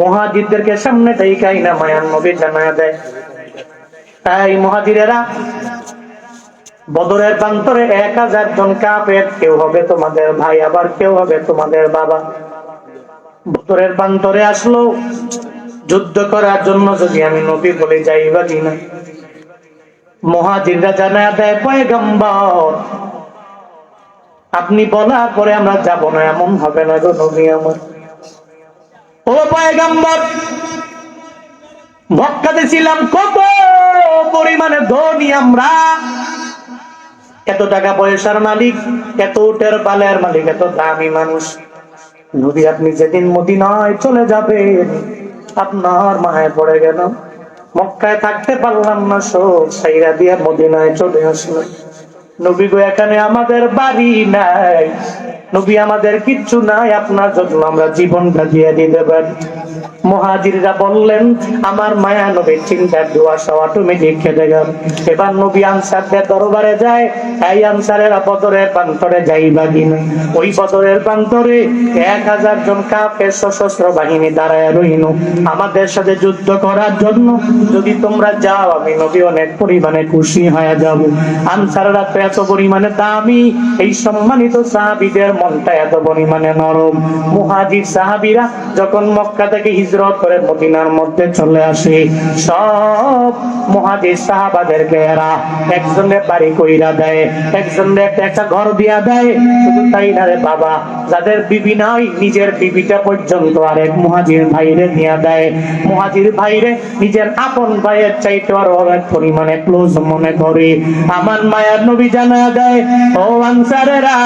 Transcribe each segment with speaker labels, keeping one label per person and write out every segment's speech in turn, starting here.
Speaker 1: মুহাজিরদেরকে সামনে দেখাই না মায়ার নবী জানায়া দেয়, এই মুহাজিরেরা, বদরের প্রান্তরে 1000 জন কাফের, কেউ হবে তোমাদের ভাই, আবার কেউ হবে তোমাদের বাবা। বদরের প্রান্তরে আসলো যুদ্ধ করার জন্য, যদি আমি নবী বলে যাইবা কিনা। মুহাজিররা জানায়া দেয়, পয়গম্বর আপনি বলার পরে আমরা যাব না, এমন হবে না গো নবী আমার। ও পয়গম্বর, মক্কাতে ছিলাম, কত পরিমাণে ধনী আমরা, এত টাকা পয়সার মালিক, এত উটের পালের মালিক, এত দামি মানুষ। নবী আপনি যেদিন মদিনায় চলে যাবেন, আপনার মায়ে পড়ে গেল, মক্কায় থাকতে পারলাম না, সব সাইরা দিয়ে মদিনায় চলে আসলাম। নবী গো, এখানে আমাদের বাড়ি নাই, নবী আমাদের কিচ্ছু নাই, আপনার জন্য আমরা জীবনটা দিয়ে দিতে পারি। মুহাজিররা বললেন, আমার মায়া নবীর চিন্তার দুয়াশা অটোমেটিক খেতে গেল। এবার নবী আনসারদের দরবারে যায়, এই আনসারেরা বদরের প্রান্তরে যাইবা কিনা। ওই বদরের প্রান্তরে 1000 জন কাফের সশস্ত্র বাহিনী দাঁড়ায় রইল আমাদের সাথে যুদ্ধ করার জন্য, যদি তোমরা যাও আমি নবী অনেক পরিমাণে খুশি হয়ে যাব। আনসাররা তো এত পরিমাণে দামি, এই সম্মানিত সাহাবীদের মনটা এত পরিমাণে নরম। মুহাজির সাহাবীরা যখন মক্কা থেকে হিজরত করে মদিনার মধ্যে চলে আসে, সব মুহাজির সাহাবাদেরকে এরা একজনের বাড়ি কইরা দেয়, একজনের একটা ঘর দিয়া দেয়। শুধু তাই না রে বাবা, যাদের বিবি নাই নিজের বিবিটা পর্যন্ত আরেক মুহাজির ভাইরে নিয়ে দেয়। মুহাজির ভাইরে নিজের আপন ভাইয়ের চাইতে আরো অনেক পরিমাণে ক্লোজ মনে করে। আমার মায়ার নবী জানায়া দেয়, ও আনসারেরা,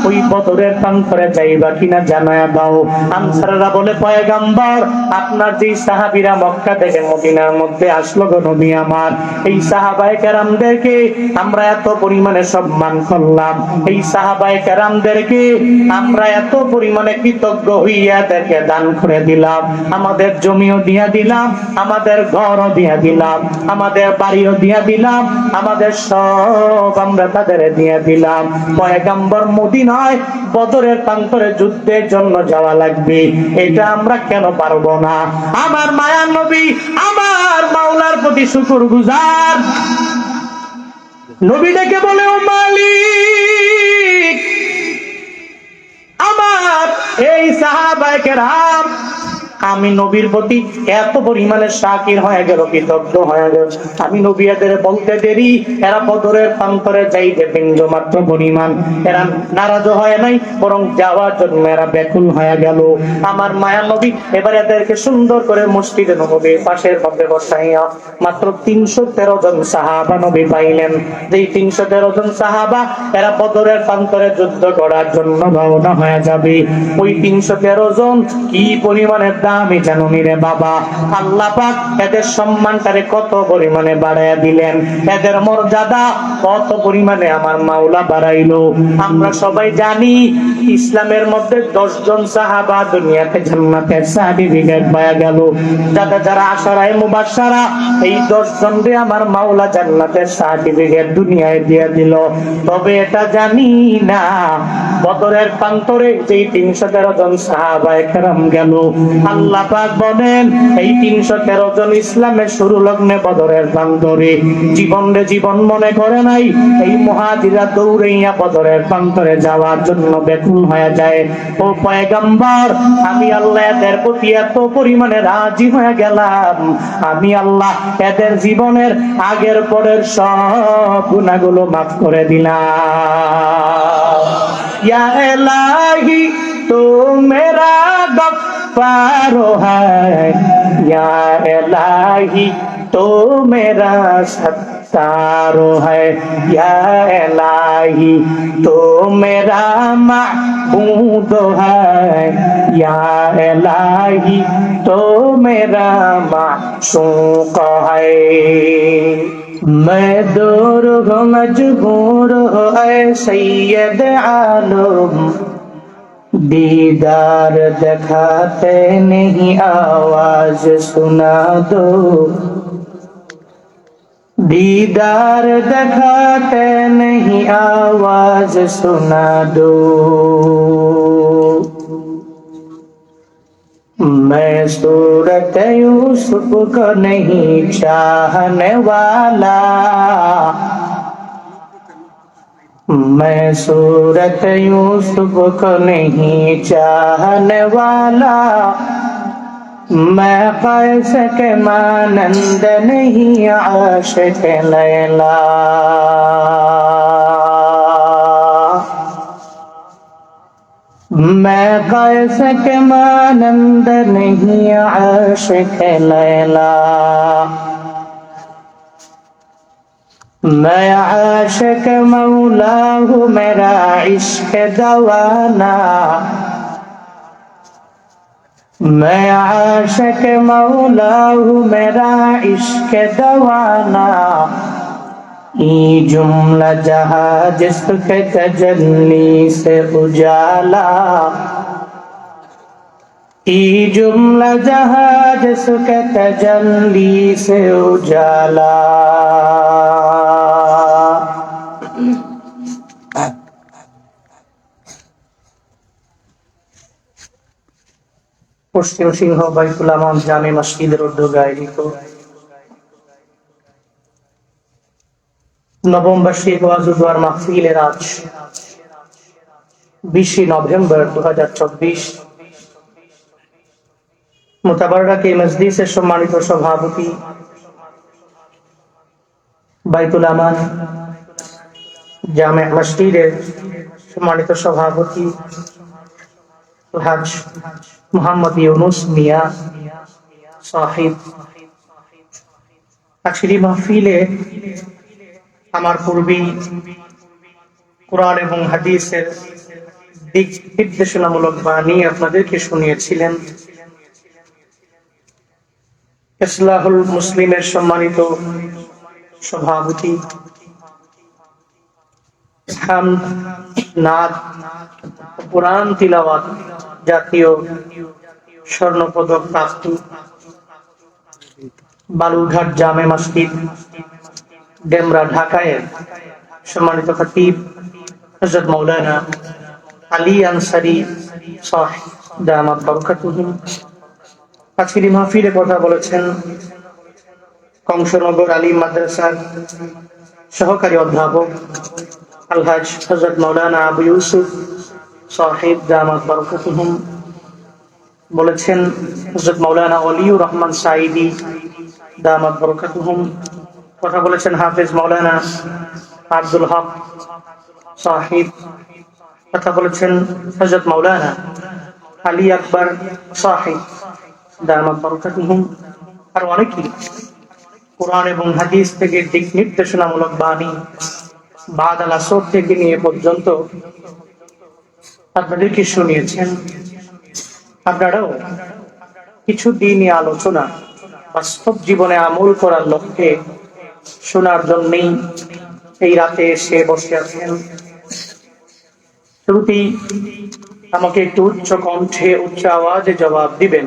Speaker 1: ওই বদরের প্রান্তরে যাইবা কিনা জানায়া দাও। আনসাররা বলে, পয়গম্বর আপনার যে সাহাবীরা মক্কা থেকে মদিনার মধ্যে আসলো গো নবী আমার, এই সাহাবায়ে কেরামদেরকে আমরা এত পরিমাণে সম্মান করলাম, এই সাহাবায়ে কেরামদেরকে আমরা এত পরিমাণে কৃতজ্ঞ হইয়া তাদেরকে দান করে দিলাম, আমাদের জমিও দিয়া দিলাম, আমাদের ঘরও দিয়া দিলাম, আমাদের বাড়িও দিয়া দিলাম, আমাদের সব আমরা তাদের দিয়ে দিলাম। পয়গম্বর মদিনায় বদরের প্রান্তরে যুদ্ধের জন্য যাওয়া লাগবে, এটা আমরা কেন পারবো না? আমার মায়ার নবী আমার মাওলার প্রতি শুকরগুজার। নবী ডেকে বলে, ও মালিক, আমার এই সাহাবায়ে কেরাম আমি নবীর প্রতি এত পরিমাণে শাকির হয়ে গেল, কৃতজ্ঞ হয়ে গেল, আমি নবী এদের বলতে দেরি, এরা বদরের প্রান্তরে যাইতে বিন্দু মাত্র পরিমাণ এরা নারাজ হয় নাই, বরং যাওয়ার জন্য এরা ব্যাকুল হয়ে গেল। আমার মায়া নবী এবার এদেরকে সুন্দর করে মসজিদে নববীর পাশের মধ্যে বসাইয়া মাত্র 313 জন সাহাবা নবী পাইলেন। যেই 313 জন সাহাবা এরা বদরের প্রান্তরে যুদ্ধ করার জন্য রওনা হয়ে যাবে। ওই 313 জন কি পরিমাণে আমি জানি রে বাবা, আল্লাহ পাক এদের সম্মানটারে কত পরিমাণে বাড়াইয়া দিলেন, এদের মর্যাদা কত পরিমাণে আমার মাওলা বাড়াইলো। আমরা সবাই জানি ইসলামের মধ্যে 10 জন সাহাবা দুনিয়াতে জান্নাতের সার্টিফিকেট পাওয়া গেল। যারা আশারায়ে মুবাশশারা, এই 10 জনকে আমার মাওলা জান্নাতের সার্টিফিকেট দুনিয়ায় দিয়ে দিল। তবে এটা জানি না বদরের প্রান্তরে যেই 313 জন সাহাবায়ে কেরাম গেল, আল্লাহ পাক বলেন এই 313 জন ইসলামের শুরু লগ্নে বদরের প্রান্তরে জীবন মনে করে নাই। এই মুহাজিররা দৌড়াইয়া বদরের প্রান্তরে যাওয়ার জন্য ব্যাকুল হয়ে যায়। ও পয়গম্বর, আমি আল্লাহ এদের প্রতি এত পরিমাণে রাজি হয়ে গেলাম, আমি আল্লাহ এদের জীবনের আগের পরের সব গুনাহগুলো মাফ করে দিলাম। ইয়া ইলাহি তো মেরা गफ्फारो है, या इलाही तो मेरा सत्तारो है, या इलाही तो मेरा महबूब है, या इलाही तो मेरा माशूक है। मैं दूर हूँ मजबूर हूँ ऐ सैयद आलम, दीदार दिखाते नहीं आवाज सुना दो, दीदार दिखाते नहीं आवाज सुना दो। मैं सूरत यूसुफ को नहीं चाहने वाला, मैं सूरत यूसुफ को नहीं चाहने वाला, मैं कैस के मानंद नहीं आशिक लैला। मैं कैस के मानंद नहीं आशिक लैला, मैं आशिक मौला हूँ मेरा इश्क दवाना, मैं आशिक मौला हूँ मेरा इश्क दवाना, ये जुमला जहां जिसके तजल्ली से उजाला, ये जुमला जहां जिसके तजल्ली से उजाला। পশ্চিম সিংহ বাইতুল আমান জামে মসজিদের উদ্যোগে আয়োজিত নবম বার্ষিক ওয়াজ ও দোয়ার মাহফিলের আজ 20 নভেম্বর 2024 মুতাবাররাক এই মজলিসের সম্মানিত সভাপতি বাইতুল আমান জামে মসজিদের সম্মানিত সভাপতি আলহাজ মোহাম্মদ ইউনুস মিয়া সাহিব, আজকের এই মাহফিলে আমার পূর্বেই কোরআন এবং হাদিসের দিক নির্দেশনামূলক বাণী আপনাদেরকে শুনিয়েছিলেন। ইসলাহুল মুসলিমের সম্মানিত সভাপতি, নাদ কোরআন তিলাওয়াত জাতীয় স্বর্ণপদক প্রাপ্ত বালুরঘাট জামে মসজিদ ডেমরা ঢাকায় সম্মানিত খতিব হযরত মাওলানা আলী আনসারী সাহেব দামাত বরকাতুহু আজকের মাহফিলে কথা বলেছেন কংসনগর আলিম মাদ্রাসার সহকারী অধ্যাপক আলহাজ হযরত মাওলানা আবু ইউসুফ সাহেব দামাত বরকাতুহু, বলেছেন হযরত মাওলানা ওলিউর রহমান সাঈদী দামাত বরকাতুহু, কথা বলেছেন হাফেজ মাওলানা আব্দুল হক সাহেব, কথা বলেছেন হযরত মাওলানা আলী আকবর সাহেব দামাত বরকাতুহু, আর অনেকেই কোরআন এবং হাদিস থেকে দিক নির্দেশনামূলক বাণী বাদ আল আসর থেকে নিয়ে পর্যন্ত আপনাদেরকে শুনিয়েছেন। আপনারাও কিছু দিনই আলোচনা বাস্তব জীবনে আমল করার লক্ষ্যে শোনার জন্যই এই রাতে এসে বসে আছেন। শুরুতেই আমাকে একটু উচ্চ কণ্ঠে উচ্চ আওয়াজে জবাব দিবেন,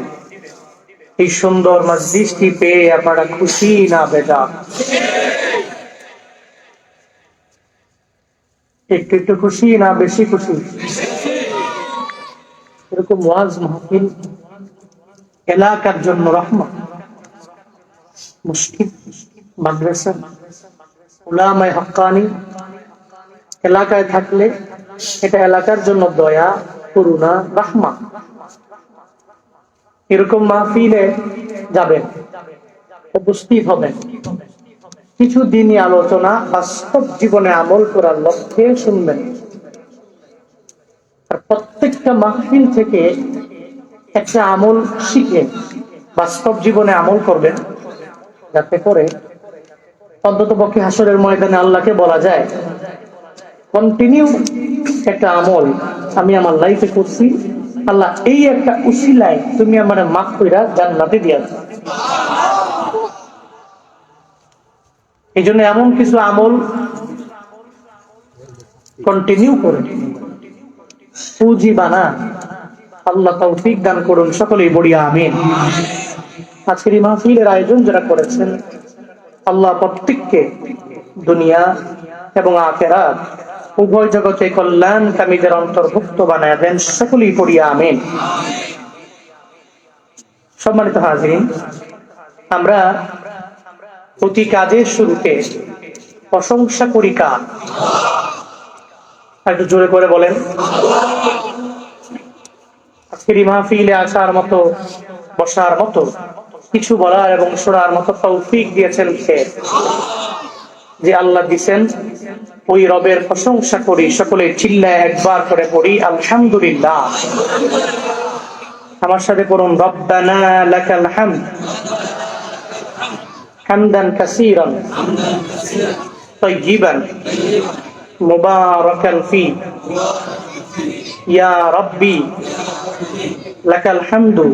Speaker 1: এই সুন্দর মজলিসটি পেয়ে আপনারা খুশি না বেজার? একটু একটু খুশি না বেশি খুশি? এরকম ওয়াজ মাহফিল এলাকার জন্য রহমত। মসজিদ, মাদ্রাসা, উলামায়ে হক্কানি এলাকায় থাকলে এটা এলাকার জন্য দয়া, করুণা, রাহমাত। এরকম মাহফিলে যাবেন, উপস্থিত হবেন, কিছু দিনই আলোচনা বাস্তব জীবনে আমল করার লক্ষ্যে শুনবেন। আর প্রত্যেকটা মাহফিল থেকে একটা আমল শিখে বাস্তব জীবনে আমল করবেন, যাতে করে অন্তত পক্ষে হাসরের ময়দানে আল্লাহকে বলা যায় কন্টিনিউ একটা আমল আমি আমার লাইফে করছি, আল্লাহ এই একটা উসিলায় তুমি আমার মাফ কইরা জান্নাতে দিয়া দাও। এই জন্য এমন কিছু আমল কন্টিনিউ করে পুঁজি বানা আল্লাহ তৌফিক দান করুন, সকলেই বলি আমিন। আজকের এই মাহফিলের আয়োজন যারা করেছেন, আল্লাহ প্রত্যেককে দুনিয়া এবং আখিরাত উভয় জগতে কল্যাণকামীদের অন্তর্ভুক্ত বানায় দেন, সকলেই পড়ি আমিন। সম্মানিত হাজিরিন, আমরা প্রতি কাজের শুরুতে প্রশংসা করি কার? একটু জোরে করে বলেন। আজকের এই মাহফিলে আসার মতো, বসার মতো, কিছু বলার এবং শোনার মতো তৌফিক দিয়েছেন কে? যে আল্লাহ দিয়েছেন, ওই রবের প্রশংসা করি। সকলে চিল্লায় একবার করে পড়ি আলহামদুলিল্লাহ। আমার সাথে পড়ুন, রব্বানা লাকাল হামদ হামদান কাসীরান তাইয়িবান মুবারাকান ফি ইয়া রাব্বি লাকাল হামদু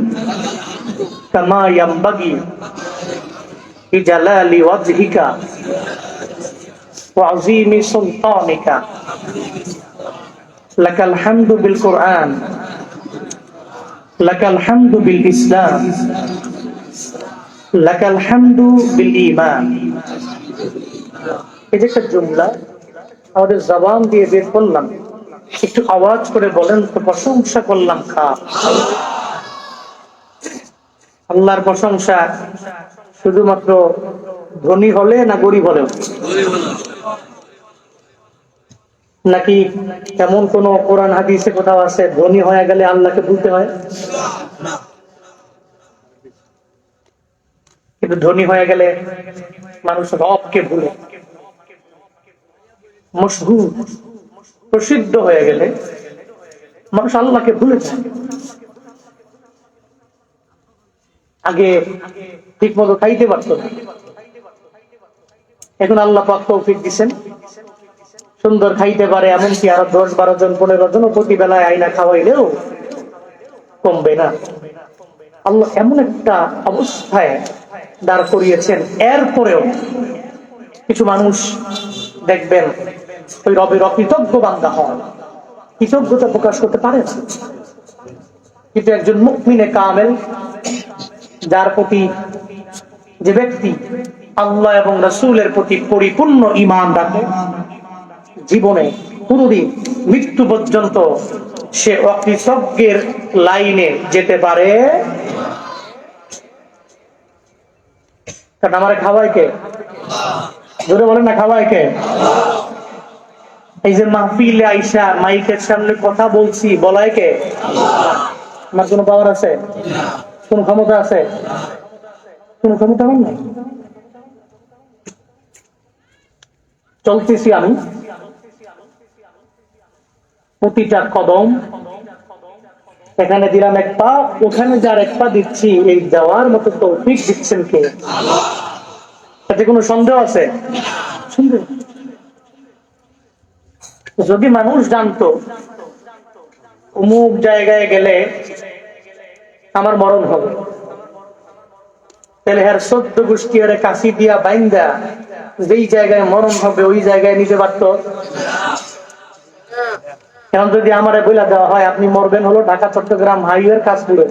Speaker 1: কামা ইয়ানবাগি বিজালালি ওয়াজহিকা ওয়া আযীমি সুলতানিকা লাকাল হামদু বিল কুরআন লাকাল হামদু বিল ইসলাম লাকাল হামদু বিল ঈমান। এই যে একটা জুমলা আমাদের জবান দিয়ে বের করলাম, একটু আওয়াজ করে বলেন তো, প্রশংসা করলাম কার? আল্লাহর প্রশংসা শুধুমাত্র ধনী হলে না গরিব হলেও? নাকি এমন কোন কোরআন হাদিসে কোথাও আছে ধনী হয়ে গেলে আল্লাহকে ভুলতে হয়? কিন্তু ধনী হয়ে গেলে মানুষ রবকে ভুলে, মশহুর প্রসিদ্ধ হয়ে গেলে মানুষ আল্লাহকে ভুলে যায়। আগে ঠিক মতো খাইতে পারত না, এখন আল্লাহ পাক তৌফিক দিচ্ছেন, সুন্দর খাইতে পারে। এমনকি আরো 10-12 জন 15 জন প্রতি বেলায় আইনা খাওয়াইলেও কমবে না। আল্লাহ এমন একটা অবস্থায় দাঁড় করিয়েছেন, এরপরেও কিছু মানুষ দেখবেন ওই রবের অকৃতজ্ঞ বান্দা হয়, কৃতজ্ঞতা প্রকাশ করতে পারে না। কিন্তু একজন মুমিনে কামেল, যার প্রতি, যে ব্যক্তি আল্লাহ এবং রাসূলের প্রতি পরিপূর্ণ ঈমান রাখে, জীবনে কোনদিন মৃত্যু পর্যন্ত সে অকৃতজ্ঞের লাইনে যেতে পারে। কারণ আমার খাওয়াই কে? জোরে বলেন না, খাওয়াই কে? এই যে মাহফিলে আইসা মাইকের সামনে কথা বলছি, বলাই কে? আমার কোনো পাওয়ার আছে? কোন ক্ষমতা আছে? কোন ক্ষমতা আমার নাই। চলতেছি আমি, প্রতিটা কদম, এখানে দিলাম এক পা, ওখানে যার এক পা দিচ্ছি, এই যাওয়ার মতো তৌফিক দিচ্ছেন কে? তাতে কোনো সন্দেহ আছে? সন্দেহ। যদি মানুষ জানতো অমুক জায়গায় গেলে আমার মরণ হবে, তাহলে হ্যার 14 গোষ্ঠী আরে কাশি দিয়া বাইন্দা যেই জায়গায় মরণ হবে ওই জায়গায় নিতে পারতো? এখন যদি আমারে বইলা দেওয়া হয় আপনি মরবেন হলো ঢাকা চট্টগ্রাম হাইওয়ের কাশপুরে,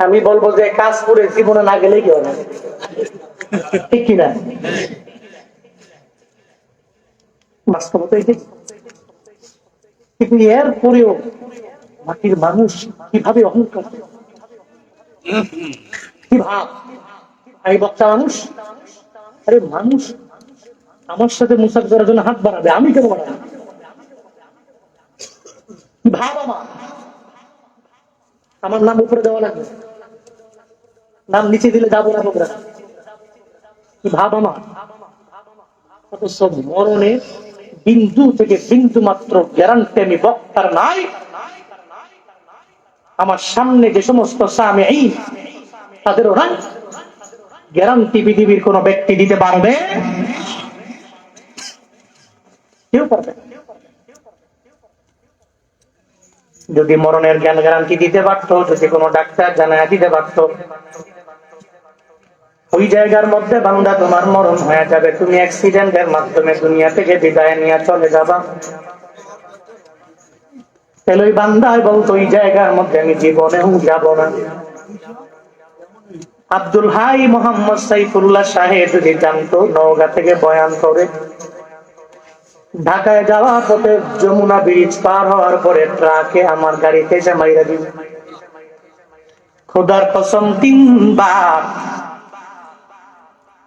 Speaker 1: আমি বলবো যে কাশপুরে জীবনে না গেলেই কি হবে? ঠিক কিনা? বাস্তবতা এটাই। কিন্তু এরপরেও মাটির মানুষ কিভাবে অহংকার, কি ভাব, আমি বক্তা মানুষ, আরে মানুষ আমার সাথে মুসাফ করার জন্য হাত বাড়াবে, আমি কেন বাড়াবো? কি ভাব আমার নাম উপরে দেওয়া লাগবে, নাম নিচে দিলে যাবো না প্রোগ্রাম। কি ভাব আমার? অথচ মরণে বিন্দু থেকে বিন্দু মাত্র গ্যারান্টি আমি বক্তার নাই। আমার সামনে যে সমস্ত সামিঈন, তাদেরও নাই। গ্যারান্টি পৃথিবীর কোন ব্যক্তি দিতে পারবে? কেউ পারবে। যদি মরণের জ্ঞান গ্যারান্টি দিতে পারতো, যদি কোনো ডাক্তার জানায় দিতে পারতো ওই জায়গার মধ্যে বান্দা তোমার মরণ হয়ে যাবে, তুমি অ্যাক্সিডেন্টের মাধ্যমে দুনিয়া থেকে বিদায় নিয়ে চলে যাবা, তাহলে ওই বান্দায় বলতো ওই জায়গার মধ্যে আমি জীবনেও যাব না। আব্দুল হাই মোহাম্মদ সাইফুল্লাহ সাহেব যদি জানতো নওগাঁ থেকে বয়ান করে ঢাকায় যাওয়ার পথে যমুনা ব্রিজ পার হওয়ার পরে ট্রাকে আমার গাড়িতে এসে মাইরা দিবে, খোদার কসম 3 বার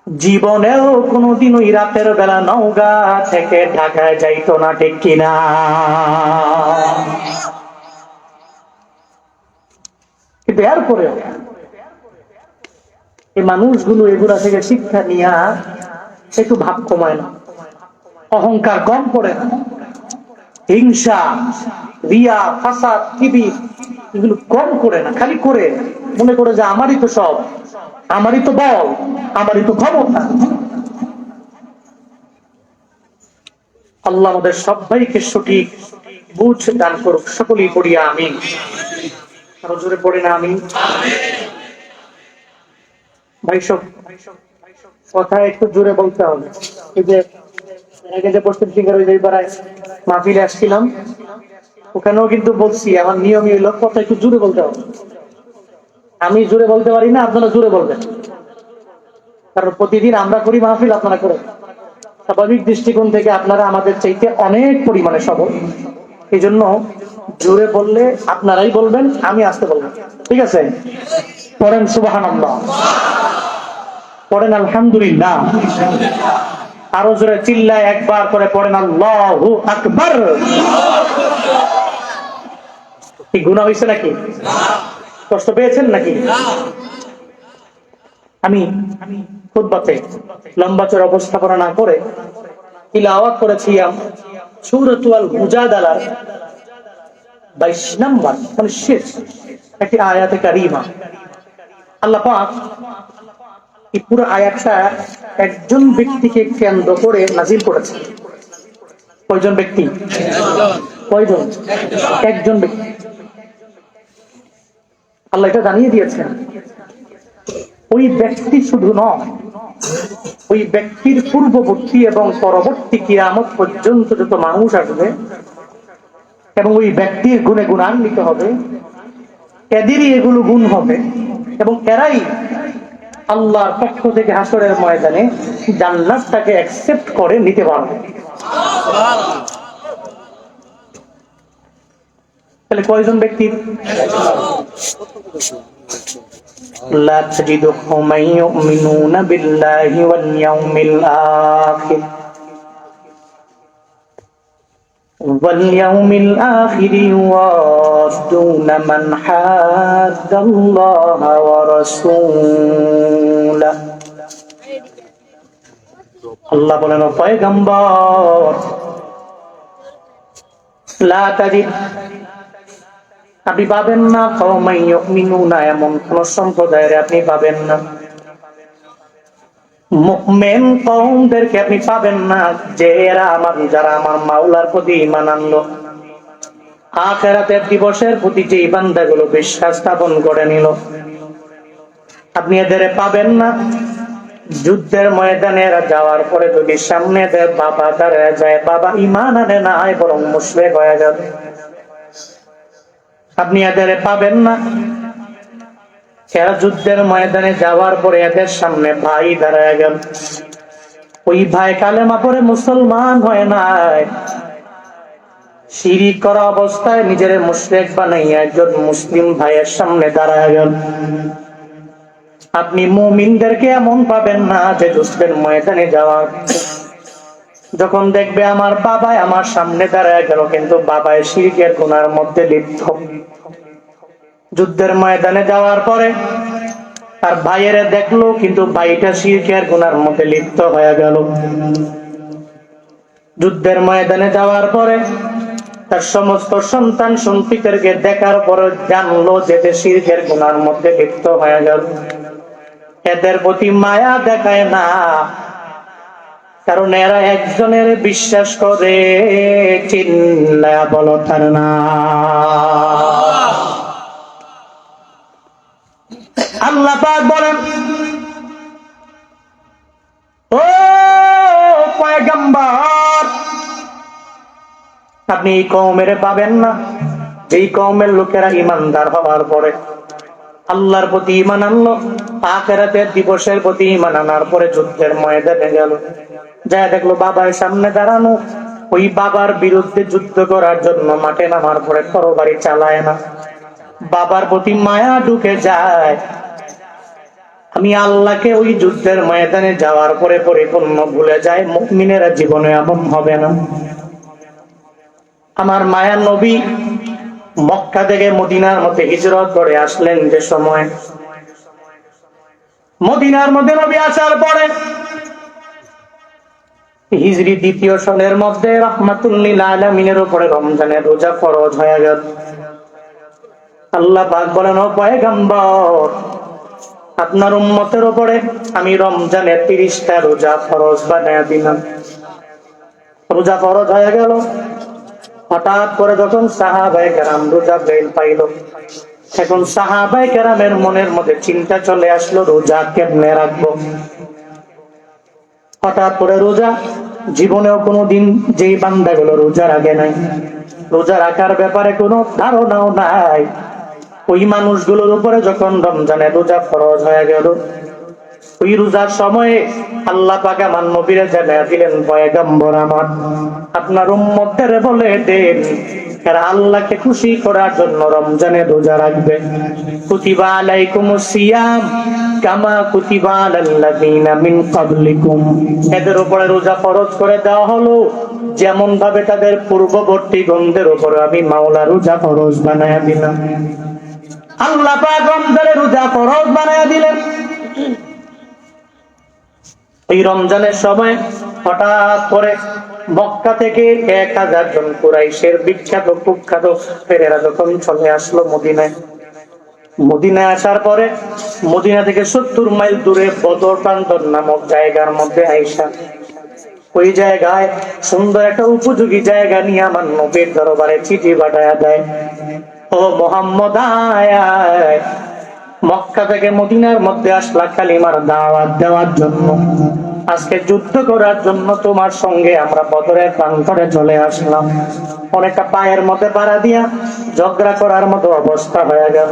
Speaker 1: জীবনেও কোনোদিন ওই রাতের বেলা নওগাঁ থেকে ঢাকায় যাইতো না, ঠিক কিনা? কিন্তু এরপরে এই মানুষগুলো এগুলা থেকে শিক্ষা নিয়া একটু ভাব কমায় না, অহংকার কম করে না, হিংসা, রিয়া, ফাসাদ, কিবির এগুলো কম করে না, খালি করে মনে করে যে আমারই তো সব, আমারই তো বল, আমারই তো ক্ষমতা। আল্লাহ আমাদের সবাইকে সঠিক বুঝ দান করুক, সকলেই পড়িয়া আমিন। আরো জোরে পড়ি না আমিন? ভাই সব কথা একটু জোরে বলতে হবে। এই যে আগে যে পশ্চিম সিংহের ওই পাড়ায় মাহফিলে আসছিলাম, ওখানেও কিন্তু বলছি আমার নিয়মই হইল কথা একটু জোরে বলতে হবে। আমি জোরে বলতে পারি না, আপনারা জোরে বলবেন, কারণ প্রতিদিন আমরা করি মাহফিল, আপনারা করেন। স্বাভাবিক দৃষ্টিকোণ থেকে আপনারা আমাদের চাইতে অনেক পরিমাণে সবল, এই জন্য জোরে বললে আপনারাই বলবেন, আমি আস্তে বলবো, ঠিক আছে? পড়েন সুবহানাল্লাহ, পড়েন আলহামদুলিল্লাহ, আরো জোরে চিল্লায় একবার করে পড়েন আল্লাহু আকবার। কি গুনাহ হয়েছে নাকি? কষ্ট পেয়েছেন নাকি? আমি খুতবাতে লম্বা চড়া উপস্থাপনা না করে তিলাওয়াত করেছিলাম সূরাতুল মুজাদালার 22 নম্বর মানে শেষ একটি আয়াতে কারিমা। আল্লাহ পাক এই পুরো আয়াতটা একজন ব্যক্তিকে কেন্দ্র করে নাজিল করেছেন। কয়জন ব্যক্তি? কয়জন? একজন ব্যক্তি। আল্লাহ এটা জানিয়ে দিয়েছেন। ওই ব্যক্তি শুধু নয়, ওই ব্যক্তির পূর্ববর্তী এবং পরবর্তী কিয়ামত পর্যন্ত যত মানুষ আসবে এবং ওই ব্যক্তির গুণে গুণান্বিত হবে, এদেরই এগুলো গুণ হবে এবং এরাই আল্লাহর পক্ষ থেকে হাসরের ময়দানে জান্নাতটাকে অ্যাকসেপ্ট করে নিতে পারবে। তাহলে কয়জন ব্যক্তি? لا تجد قوما يؤمنون بالله واليوم الآخر يوادون من حاد الله ورسوله। আল্লাহ বলেন ও পয়গম্বর, লা তাজিদ আপনি পাবেন না, কওমান ইউমিনুনা এমন কোন সম্প্রদায়ের আপনি পাবেন না, মুমিন কওমদেরকে আপনি পাবেন না যে এরা যারা আমার মাওলার প্রতি ঈমান আনলো, আখিরাতের দিবসের প্রতি যে বান্দাগুলো বিশ্বাস স্থাপন করে নিল, আপনি এদের পাবেন না। যুদ্ধের ময়দানে যাওয়ার পরে যদি সামনে এদের বাবা দাঁড়ায় যায়, বাবা ঈমান আনে না, বরং মুশরিক হয়ে যাবে, আপনি এদের পাবেন না। এরা যুদ্ধের ময়দানে যাওয়ার পরে এদের সামনে ভাই দাঁড়ায় গেল, ওই ভাই কালেমা পড়ে মুসলমান হয় নাই, শিরিক করা অবস্থায় নিজের মুশরিক বানাইয়া একজন মুসলিম ভাইয়ের সামনে দাঁড়ায় গেল। আপনি মুমিনদেরকে এমন পাবেন না যে যুদ্ধের ময়দানে যাওয়ার যখন দেখবে আমার বাবাই আমার সামনে দাঁড়ায় গেল কিন্তু বাবাই শিরকের গুনার মধ্যে লিপ্ত, যুদ্ধের ময়দানে যাওয়ার পরে তার ভাইয়েরা দেখলো কিন্তু ভাইটা শিরকের গুনার মধ্যে লিপ্ত হয়ে গেল, যুদ্ধের ময়দানে যাওয়ার পরে তার সমস্ত সন্তান সন্ততিদেরকে দেখার পরে জানলো যে শিরকের গুনার মধ্যে লিপ্ত হয়ে গেল, এদের প্রতি মায়া দেখায় না, কারণ এরা একজনের বিশ্বাস করে। চিল্লায়া বলো তার না। আল্লাহ পাক বলেন ও পয়গম্বর, আপনি এই কওমের পাবেন না যেই কওমের লোকেরা ঈমানদার হওয়ার পরে আল্লাহর প্রতি ঈমান আনলো, আখিরাতের দিবসের প্রতি ঈমান আনার পরে যুদ্ধের ময়দানে গেল, যা দেখলো বাবার সামনে দাঁড়ানো, ওই বাবার বিরুদ্ধে যুদ্ধ করার জন্য মাঠে নামার পরে তরবারি চালায় না, বাবার প্রতি মায়া ঢুকে যায়। আমি আল্লাহকে ওই যুদ্ধের ময়দানে যাওয়ার পরে পরিপূর্ণ ভুলে যায়। মুমিনেরা জীবনে এমন হবে না। আমার মায়ার নবী মক্কা থেকে মদিনার মধ্যে হিজরত করে আসলেন। যে সময় মদিনার মধ্যে নবী আসার পরে হিজরি ২য় সনের মধ্যে রাহমাতুল লিল আলামিনের উপরে রমজানের রোজা ফরজ হয়ে গেল। আল্লাহ পাক বলেন, ও পয়গম্বর, আপনার উম্মতের উপরে আমি রমজানের 30টা রোজা ফরজ বানায়া দিলাম। রোজা ফরজ হয়ে গেল। হঠাৎ করে যখন সাহাবায়ে কেরাম রোজা বেল পাইল, এখন সাহাবায়ে কেরামের মনের মধ্যে চিন্তা চলে আসলো, রোজা কেমনে রাখবো। হঠাৎ করে রোজা, জীবনেও কোনোদিন যেই বান্দাগুলো রোজা রাখে নাই, রোজা রাখার ব্যাপারে কোনো ধারণাও নাই, ওই মানুষগুলোর উপরে যখন রমজানের রোজা ফরজ হয়ে গেল, ওই রোজার সময়ে আল্লাহ পাক আমার নবীরে জানায়া দিলেন, পয়গম্বর আমার, আপনার উম্মতদের বলে দেন এরা আল্লাহকে খুশি করার জন্য রমজানে রোজা রাখবে। কুতিবা আলাইকুমুস সিয়াম কামা কুতিবা আলাল্লাযিনা মিন ক্বাবলিকুম, এদের উপরে রোজা ফরজ করে দেওয়া হলো যেমন ভাবে তাদের পূর্ববর্তী গণদের উপরে আমি মাওলা রোজা ফরজ বানায়া দিলাম। আল্লাহ পাক রমজানের রোজা ফরজ বানায়া দিলেন। এই রমজানের সময় হঠাৎ করে মক্কা থেকে 1000 জন কুরাইশের বিখ্যাত কুখ্যাত ফেরেরা যখন চলে আসলো মদিনায়। মদিনায় আসার পরে মদিনা থেকে 70 মাইল দূরে বদর প্রান্তর নামক জায়গার মধ্যে আইসা ওই জায়গায় সুন্দর একটা উপযোগী জায়গা নিয়ে আমার নবীর দরবারে চিঠি পাঠায়া দেয়, ও মুহাম্মদ, আয় মক্কা থেকে মদিনার মধ্যে আসলা কালিমার দাওয়াত দেওয়ার জন্য, আজকে যুদ্ধ করার জন্য তোমার সঙ্গে আমরা বদরের প্রান্তরে চলে আসলাম। অনেকটা পায়ের মধ্যে পাড়া দিয়া ঝগড়া করার মতো অবস্থা হয়ে গেল।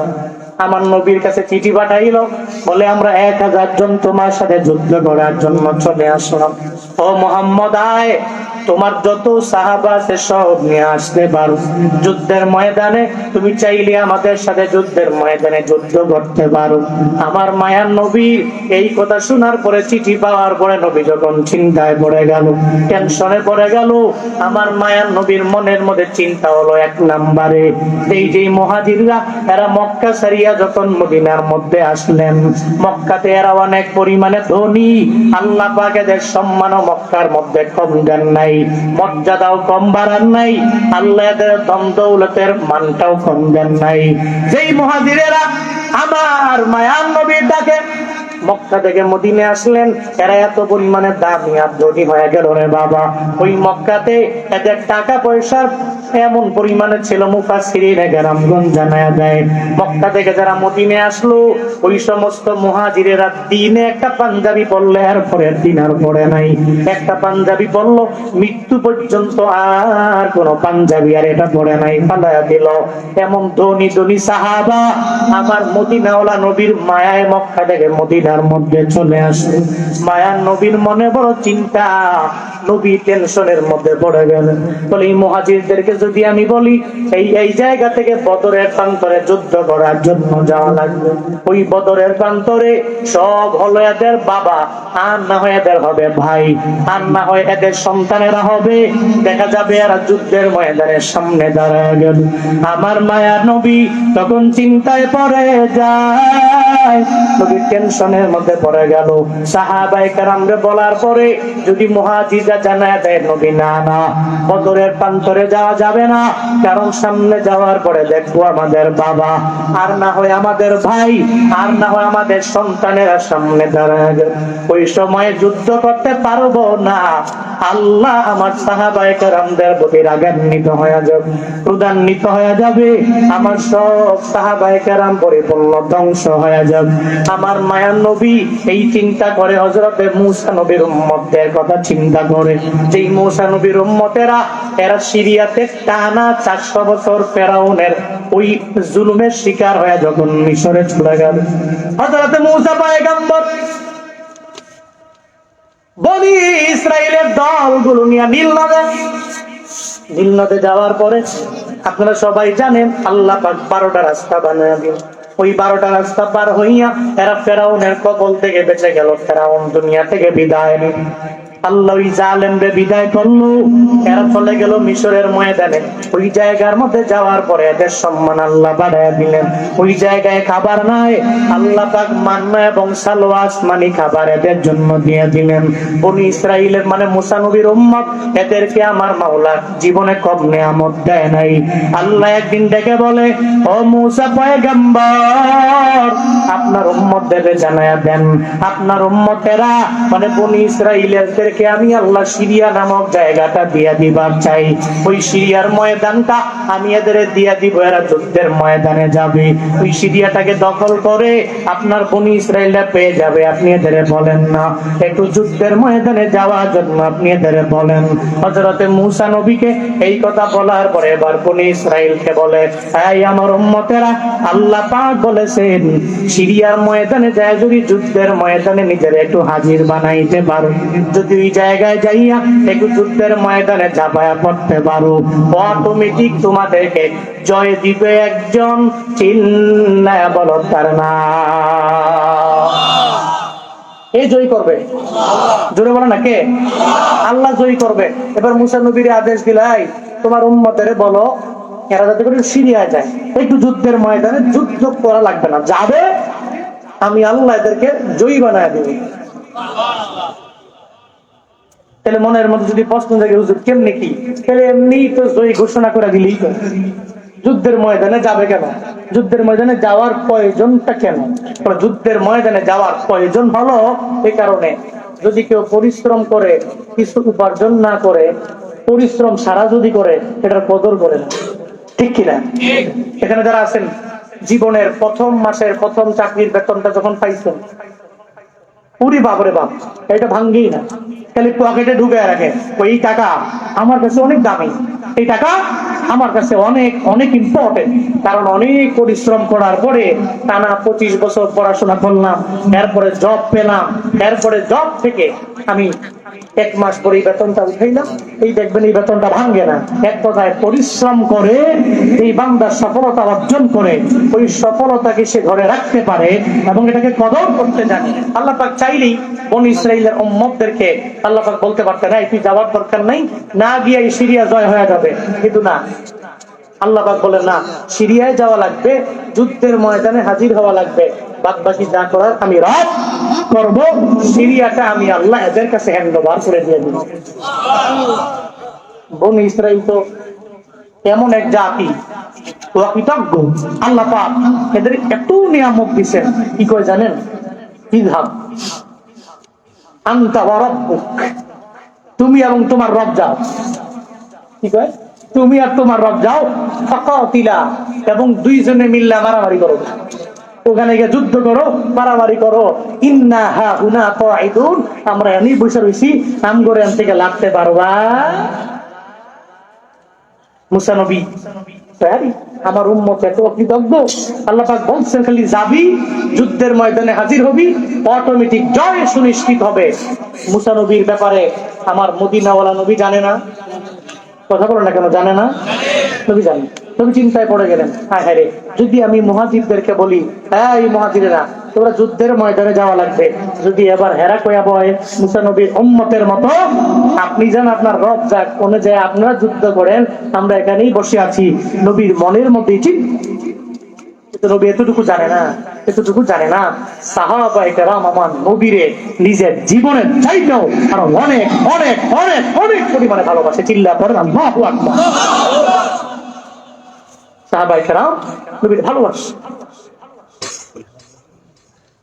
Speaker 1: আমার নবীর কাছে চিঠি পাঠাইলো, বলে আমরা 1000 জন তোমার সাথে যুদ্ধ করার জন্য চলে আসলাম। ও মুহাম্মদ, আয় তোমার যত সাহাবা আছে সব নিয়ে আসতে পারো। যুদ্ধের ময়দানে তুমি চাইলে আমাদের সাথে যুদ্ধের ময়দানে যুদ্ধ করতে পারো। আমার মায়ার নবী এই কথা শোনার পরে, চিঠি পাওয়ার পরে নবী যখন চিন্তায় পড়ে গেল, টেনশনে পড়ে গেল, আমার মায়ার নবীর মনের মধ্যে চিন্তা হলো, 1 নম্বরে এই যে মুহাজিররা এরা মক্কা ছাড়িয়া যখন মদিনার মধ্যে আসলেন, মক্কাতে এরা অনেক পরিমাণে ধনী, আল্লাহ পাক এদের সম্মান মক্কার মধ্যে কম দেন নাই, মর্যাদাও কম বাড়ান নাই, আল্লাহ এদের ধন দৌলতের মানটাও কম দেন নাই। যেই মুহাজিরেরা আমার মায়ার নবীর ডাকে মক্কা থেকে মদিনে আসলেন, এরা এত পরিমাণে দামি আর ধনী হয়ে গেল রে বাবা। ওই মক্কাতে এদের টাকা পয়সার এমন পরিমাণে ছিল, মুফাসসিরিনে কেরামগণ জানায়া দেয়, মক্কা থেকে যারা মদিনে আসলো ওই সমস্ত মুহাজিরেরা দিনে একটা পাঞ্জাবি পরলে আর পরের দিন আর পরে নাই, একটা পাঞ্জাবি পরলো মৃত্যু পর্যন্ত, আর কোন পাঞ্জাবি আর এটা পরে নাই, ফালায়া দিল। এমন ধনী ধনী সাহাবা আমার মদিনাওয়ালা নবীর মায়ায় মক্কা থেকে মদিনার মধ্যে চলে আসে। মায়ার নবীর মনে বড় চিন্তা, নবী টেনশনের মধ্যে পড়ে গেলেন। বলে এই মুহাজিরদেরকে যদি আমি বলি এই জায়গা থেকে বদরের প্রান্তরে যুদ্ধ করার জন্য যাওয়া লাগবে, ওই বদরের প্রান্তরে সব হলো এদের বাবা, আর না হয় এদের হবে ভাই, আর না হয় এদের সন্তানেরা হবে, দেখা যাবে এরা যুদ্ধের ময়দানের সামনে দাঁড়ায় গেল। আমার মায়া নবী তখন চিন্তায় পড়ে যায়, নবী টেনশনের মধ্যে পড়ে গেল। সাহাবায়ে কেরামকে বলার পরে যদি মুহাজিররা জানায় দেয়, নবী না না, বদরের প্রান্তরে যাওয়া যাবে না, কারণ সামনে যাওয়ার পরে দেখবো আমাদের বাবা, আর না হয় আমাদের ভাই, আর না হয় আমাদের সন্তানেরা সামনে দাঁড়ায় গেল, ওই সময় যুদ্ধ করতে পারবো না। আল্লাহ আমার সাহাবায়ে কেরামদের প্রতি রাগান্বিত হয়ে যাবে, ক্রোধান্বিত হয়ে যাবে, আমার সব সাহাবায়ে কেরাম পরিপূর্ণ ধ্বংস হয়ে যাবে। আমার মায়ার নবী এই চিন্তা করে, হযরতে মূসা নবীর উম্মতদের কথা চিন্তা করে, যেই মূসা নবীর উম্মতেরা এরা সিরিয়াতে টানা 400 বছর ফেরাউনের ওই জুলুমের শিকার হয়ে যখন মিশরে চলে গেল, হযরতে মূসা পয়গম্বর বনি ইসরাইলের দলগুলো নিয়ে নীল নীল নদে যাওয়ার পরে আপনারা সবাই জানেন আল্লাহ পাক 12টা রাস্তা বানায় দিল। ওই 12টা রাস্তা পার হইয়া এরা ফেরাউনের কবল থেকে বেঁচে গেল। ফেরাউন দুনিয়া থেকে বিদায় নিল। আল্লাহ ওই জালেমরে বিদায় করলো। এরা চলে গেল মিশরের ময়দানে। ওই জায়গার মধ্যে যাওয়ার পরে এদের সম্মান আল্লাহ বাড়ায় দিলেন। ওই জায়গায় খাবার নাই, আল্লাহ পাক মান্না এবং সালওয়া আসমানি খাবার এদের জন্য দিয়ে দিলেন। বনি ইসরাইলের মানে মুসা নবীর উম্মত, এদেরকে আমার মাওলা জীবনে কম নিয়ামত দেয় নাই। আল্লাহ একদিন ডেকে বলে, ও মুসা পয়গম্বর, আপনার উম্মতদের জানায়া দেন, আপনার উম্মতেরা মানে বনি ইসরাইলের আমি আল্লাহ সিরিয়া নামক জায়গাটা দিয়া দিবার চাই। ওই সিরিয়ার ময়দানটা আমি এদের দিয়া দিব, এরা যুদ্ধের ময়দানে যাবে। ওই সিরিয়াটাকে দখল করে আপনার বনি ইসরাইলরা পেয়ে যাবে। আপনি এদের বলেন না একটু যুদ্ধের ময়দানে যাওয়ার জন্য, আপনি এদের বলেন। হযরতে মূসা নবীকে এই কথা বলার পরে এবার বনি ইসরাইলকে বলে, এই আমার উম্মতেরা, আল্লাহ পাক বলেছেন সিরিয়ার ময়দানে যায় যদি যুদ্ধের ময়দানে নিজের একটু হাজির বানাইতে পারো, যদি ওই জায়গায় যাইয়া একটু যুদ্ধের ময়দানে ঝাঁপায়া পড়তে পারো, অটোমেটিক তোমাদেরকে জয় দিবে একজন, চিল্লায়া বলো তার নাম। এই জয় করবে, জোরে বলো না কে? আল্লাহ জয় করবে। এবার মুসা নবীর আদেশ দিলাই, তোমার উম্মতের বলো এরা যাতে করে সিরিয়া যায়, একটু যুদ্ধের ময়দানে যুদ্ধ করা লাগবে না, যাবে আমি আল্লাহ এদেরকে জয়ী বানায় দেব। তাহলে মনের মধ্যে যদি প্রশ্ন জাগে, হুজুর কেমনে কি? তাহলে এমনি তো জয়ী ঘোষণা করে দিলেই তো। যুদ্ধের ময়দানে যাবে কেন? যুদ্ধের ময়দানে যাওয়ার প্রয়োজনটা কেন? যুদ্ধের ময়দানে যাওয়ার প্রয়োজন হলো এই কারণে, যদি কেউ পরিশ্রম করে কিছু উপার্জন না করে, পরিশ্রম সারা যদি করে, এটার কদর করে না, ঠিক কিনা? এখানে যারা আছেন জীবনের প্রথম মাসের প্রথম চাকরির বেতনটা যখন পাইছেন, পুরি বাপরে বাপ, এটা ভাঙ্গেই না, খালি পকেটে ঢুকে রাখে। ওই টাকা আমার কাছে অনেক দামি, এই টাকা আমার কাছে অনেক অনেক ইম্পর্টেন্ট, কারণ অনেক পরিশ্রম করার পরে টানা 25 বছর পড়াশোনা করলাম, এরপরে জব পেলাম, এরপরে জব থেকে আমি 1 মাস পরে বেতনটা উঠাইলাম, এই দেখবেন এই বেতনটা ভাঙ্গে না। এক কথায় পরিশ্রম করে এই বান্দা সফলতা অর্জন করে, ওই সফলতাকে সে ধরে রাখতে পারে এবং এটাকে কদর করতে জানে। আল্লাহ পাক চাইলেই বনি ইসরাইলের উম্মতদেরকে আল্লাহ পাক বলতে পারতেন, না তুই যাওয়ার দরকার নাই, না গিয়ে সিরিয়া জয় হয়ে যাবে, কিন্তু না, আল্লাহ পাক বলেন না, সিরিয়ায় যাওয়া লাগবে, যুদ্ধের ময়দানে হাজির হওয়া লাগবে, বাদ বাকি যা করার আমি রব করব, সিরিয়াটা আমি আল্লাহ এদের কাছে হ্যান্ড ওভার করে দিয়ে দিব। বনি ইসরাইল তো এমন এক জাতি, কৃতজ্ঞ। আল্লাহ পাক এদের এত নিয়ামত দিয়েছেন, কি করে জানেন? ইযহাব আনতা ওয়া রাব্বুক, তুমি এবং তোমার রব যাও, কি কয়? তুমি আর তোমার রব যাও, ফাকাতিলা, এবং দুইজনে মিল্লা মারামারি করো, ওখানে গিয়ে যুদ্ধ করো, মারামারি করো। ইন্না হাহুনা কাঈদুন, আমরা এমনি বসে রইছি, নাম করে এখান থেকে লাগতে পারবা। মুসা নবী আমার উম্মত এত কৃতজ্ঞ, আল্লাহ পাক বলছেন খালি যাবি, যুদ্ধের ময়দানে হাজির হবি, অটোমেটিক জয় সুনিশ্চিত হবে। মুসা নবীর ব্যাপারে আমার মদিনাওয়ালা নবী জানে না? কথা বলো না কেন, জানে না? নবী জানেন। নবী চিন্তায় পড়ে গেলেন, হ্যাঁ হ্যাঁ রে, যদি আমি মুহাজিরদেরকে বলি, হ্যাঁ এই মুহাজিরেরা তোমরা যুদ্ধের ময়দানে যাওয়া লাগবে, যদি এবার হেরা কয়া বয় মুসা নবীর উম্মতের মতো, আপনি যান আপনার রব যাক, অনুযায়ী আপনারা যুদ্ধ করেন, আমরা এখানেই বসে আছি। নবীর মনের মধ্যে কিন্তু নবী এতটুকু জানে না, এতটুকু জানে না সাহাবায়ে কেরাম আমার নবীরে নিজের জীবনের চাইতেও আরো অনেক অনেক অনেক অনেক পরিমাণে ভালোবাসে। চিল্লা পড়েন আল্লাহু আকবার। সাহাবায়ে কেরাম নবীর ভালোবাসে।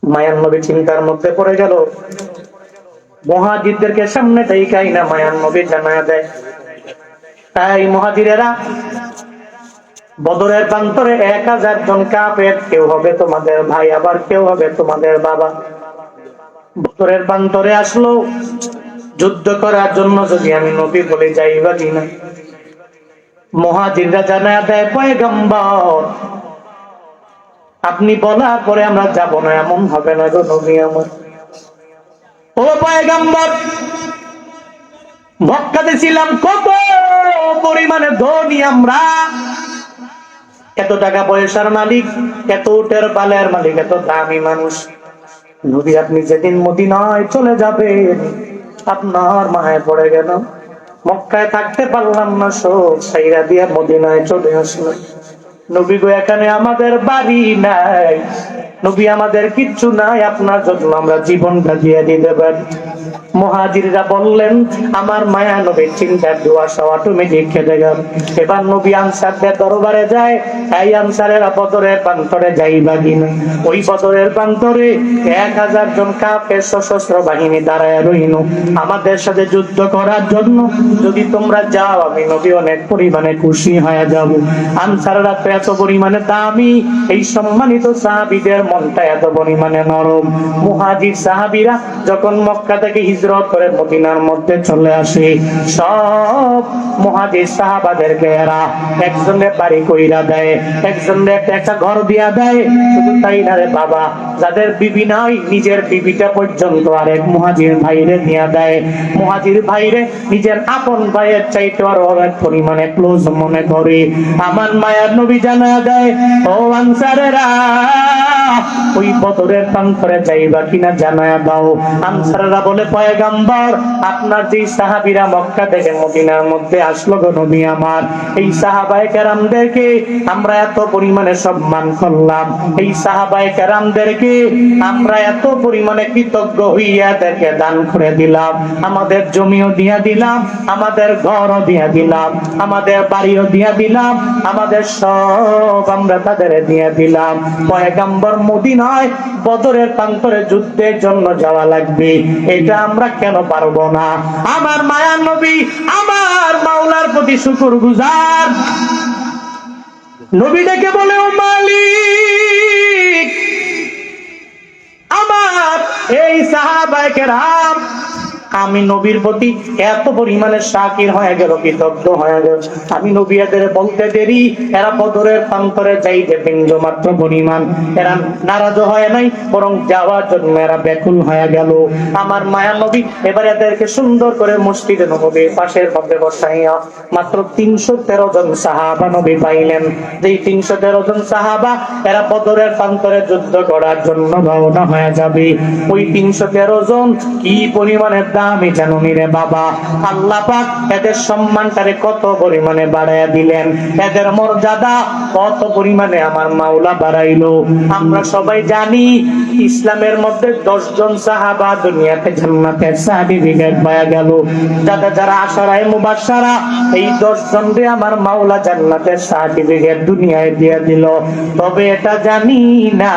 Speaker 1: মায়ান নবী চিন্তার মধ্যে পড়ে গেল, মুহাজিরদেরকে সামনে দেখাই না, মায়ান নবী জানায়া দেয়, এই মুহাজিরেরা, বদরের প্রান্তরে 1000 জন কাফের, কেউ হবে তোমাদের ভাই, আবার কেউ হবে তোমাদের বাবা। বদরের প্রান্তরে আসলো যুদ্ধ করার জন্য, যদি আমি নবী বলে যাইবা কিনা? মুহাজিররা জানায়া দেয়, পয়গম্বর আপনি বলার পরে আমরা যাব না, এমন হবে না গো নবী আমার। ও পয়গম্বর, মক্কাতে ছিলাম কত পরিমাণে ধনী আমরা, এত টাকা পয়সার মালিক, এত উটের বালের মালিক, এত দামি মানুষ। নবী আপনি যেদিন মদিনায় চলে যাবেন আপনার মায়ে পড়ে গেল, মক্কায় থাকতে পারলাম না, সব সাইরা দিয়া মদিনায় চলে আসলো। নবী গো এখানে আমাদের বাড়ি নাই, নবী আমাদের কিচ্ছু নাই, আপনার জন্য আমরা জীবনটা দিয়ে দিতে পারি। মুহাজিররা বললেন আমার মায়া নবীর চিন্তার দুয়াশা অটোমেটিক খেতে গেল। এবার নবী আনসারদের দরবারে যায়, এই আনসারেরা বদরের প্রান্তরে যাইবা কিনা? ওই বদরের প্রান্তরে 1000 জন কাফের সশস্ত্র বাহিনী দাঁড়ায় রইল আমাদের সাথে যুদ্ধ করার জন্য। যদি তোমরা যাও আমি নবী অনেক পরিমাণে খুশি হয়ে যাব। আনসাররা তো এত পরিমাণে দামি, এই সম্মানিত সাহাবীদের মনটা এত পরিমাণে নরম। মুহাজির সাহাবীরা যখন মক্কা থেকে হিজরত করে মদিনার মধ্যে চলে আসে, সব মুহাজির সাহাবাদেরকে এরা একজনের বাড়ি কইরা দেয়, একজনের একটা ঘর দিয়া দেয়। শুধু তাই না রে বাবা, যাদের বিবি নাই নিজের বিবিটা পর্যন্ত আরেক মুহাজির ভাইরে নিয়ে দেয়। মুহাজির ভাইরে নিজের আপন ভাইয়ের চাইতে আরো অনেক পরিমাণে ক্লোজ মনে করে। আমার মায়ার নবী জানা দেয়, ও আনসারেরা ওই বদরের প্রান্তরে যাইবা কিনা জানায়া দাও। আনসাররা বলে পয়গম্বর আপনার যে সাহাবীরা মক্কা থেকে মদিনার মধ্যে আসলো গো নবী আমার, এই সাহাবায়ে কেরামদেরকে আমরা এত পরিমাণে সম্মান করলাম, এই সাহাবায়ে কেরামদেরকে আমরা এত পরিমাণে কৃতজ্ঞ হইয়া দেখে দান করে দিলাম, আমাদের জমিও দিয়া দিলাম, আমাদের ঘরও দিয়া দিলাম, আমাদের বাড়িও দিয়া দিলাম, আমাদের সব আমরা তাদের দিয়ে দিলাম। পয়গম্বর মদিনায় বদরের প্রান্তরে যুদ্ধের জন্য যাওয়া লাগবে, এটা আমরা কেন পারবো না? আমার মায়ার নবী আমার মাওলার প্রতি শুকরগুজার। নবী ডেকে বলে, ও মালিক, আমার এই সাহাবায়ে কেরাম আমি নবীর প্রতি এত পরিমাণে শাকির হয়ে গেল, কৃতজ্ঞ হয়ে গেল, আমি নবী এদের বলতে দেরি এরা বদরের প্রান্তরে যাইতে বিন্দু মাত্র পরিমাণ এরা নারাজ হয় নাই, বরং যাওয়ার জন্য এরা ব্যাকুল হয়ে গেল। আমার মায়া নবী এবার এদেরকে সুন্দর করে মসজিদে নববীর পাশের মধ্যে বসাইয়া মাত্র 313 জন সাহাবা নবী পাইলেন। যেই 313 জন সাহাবা এরা বদরের প্রান্তরে যুদ্ধ করার জন্য রওনা হয়ে যাবে। ওই 313 জন কি পরিমাণে দামি জানো রে বাবা, আল্লাহ পাক এদের সম্মানটারে কত পরিমাণে বাড়াইয়া দিলেন, এদের মর্যাদা কত পরিমাণে আমার মাওলা বাড়াইলো। আমরা সবাই জানি ইসলামের মধ্যে 10 জন সাহাবা দুনিয়াতে জান্নাতের সার্টিফিকেট পাওয়া গেল। যারা আশারায়ে মুবাশশারা, এই 10 জনকে আমার মাওলা জান্নাতের সার্টিফিকেট দুনিয়ায় দিয়ে দিল। তবে এটা জানি না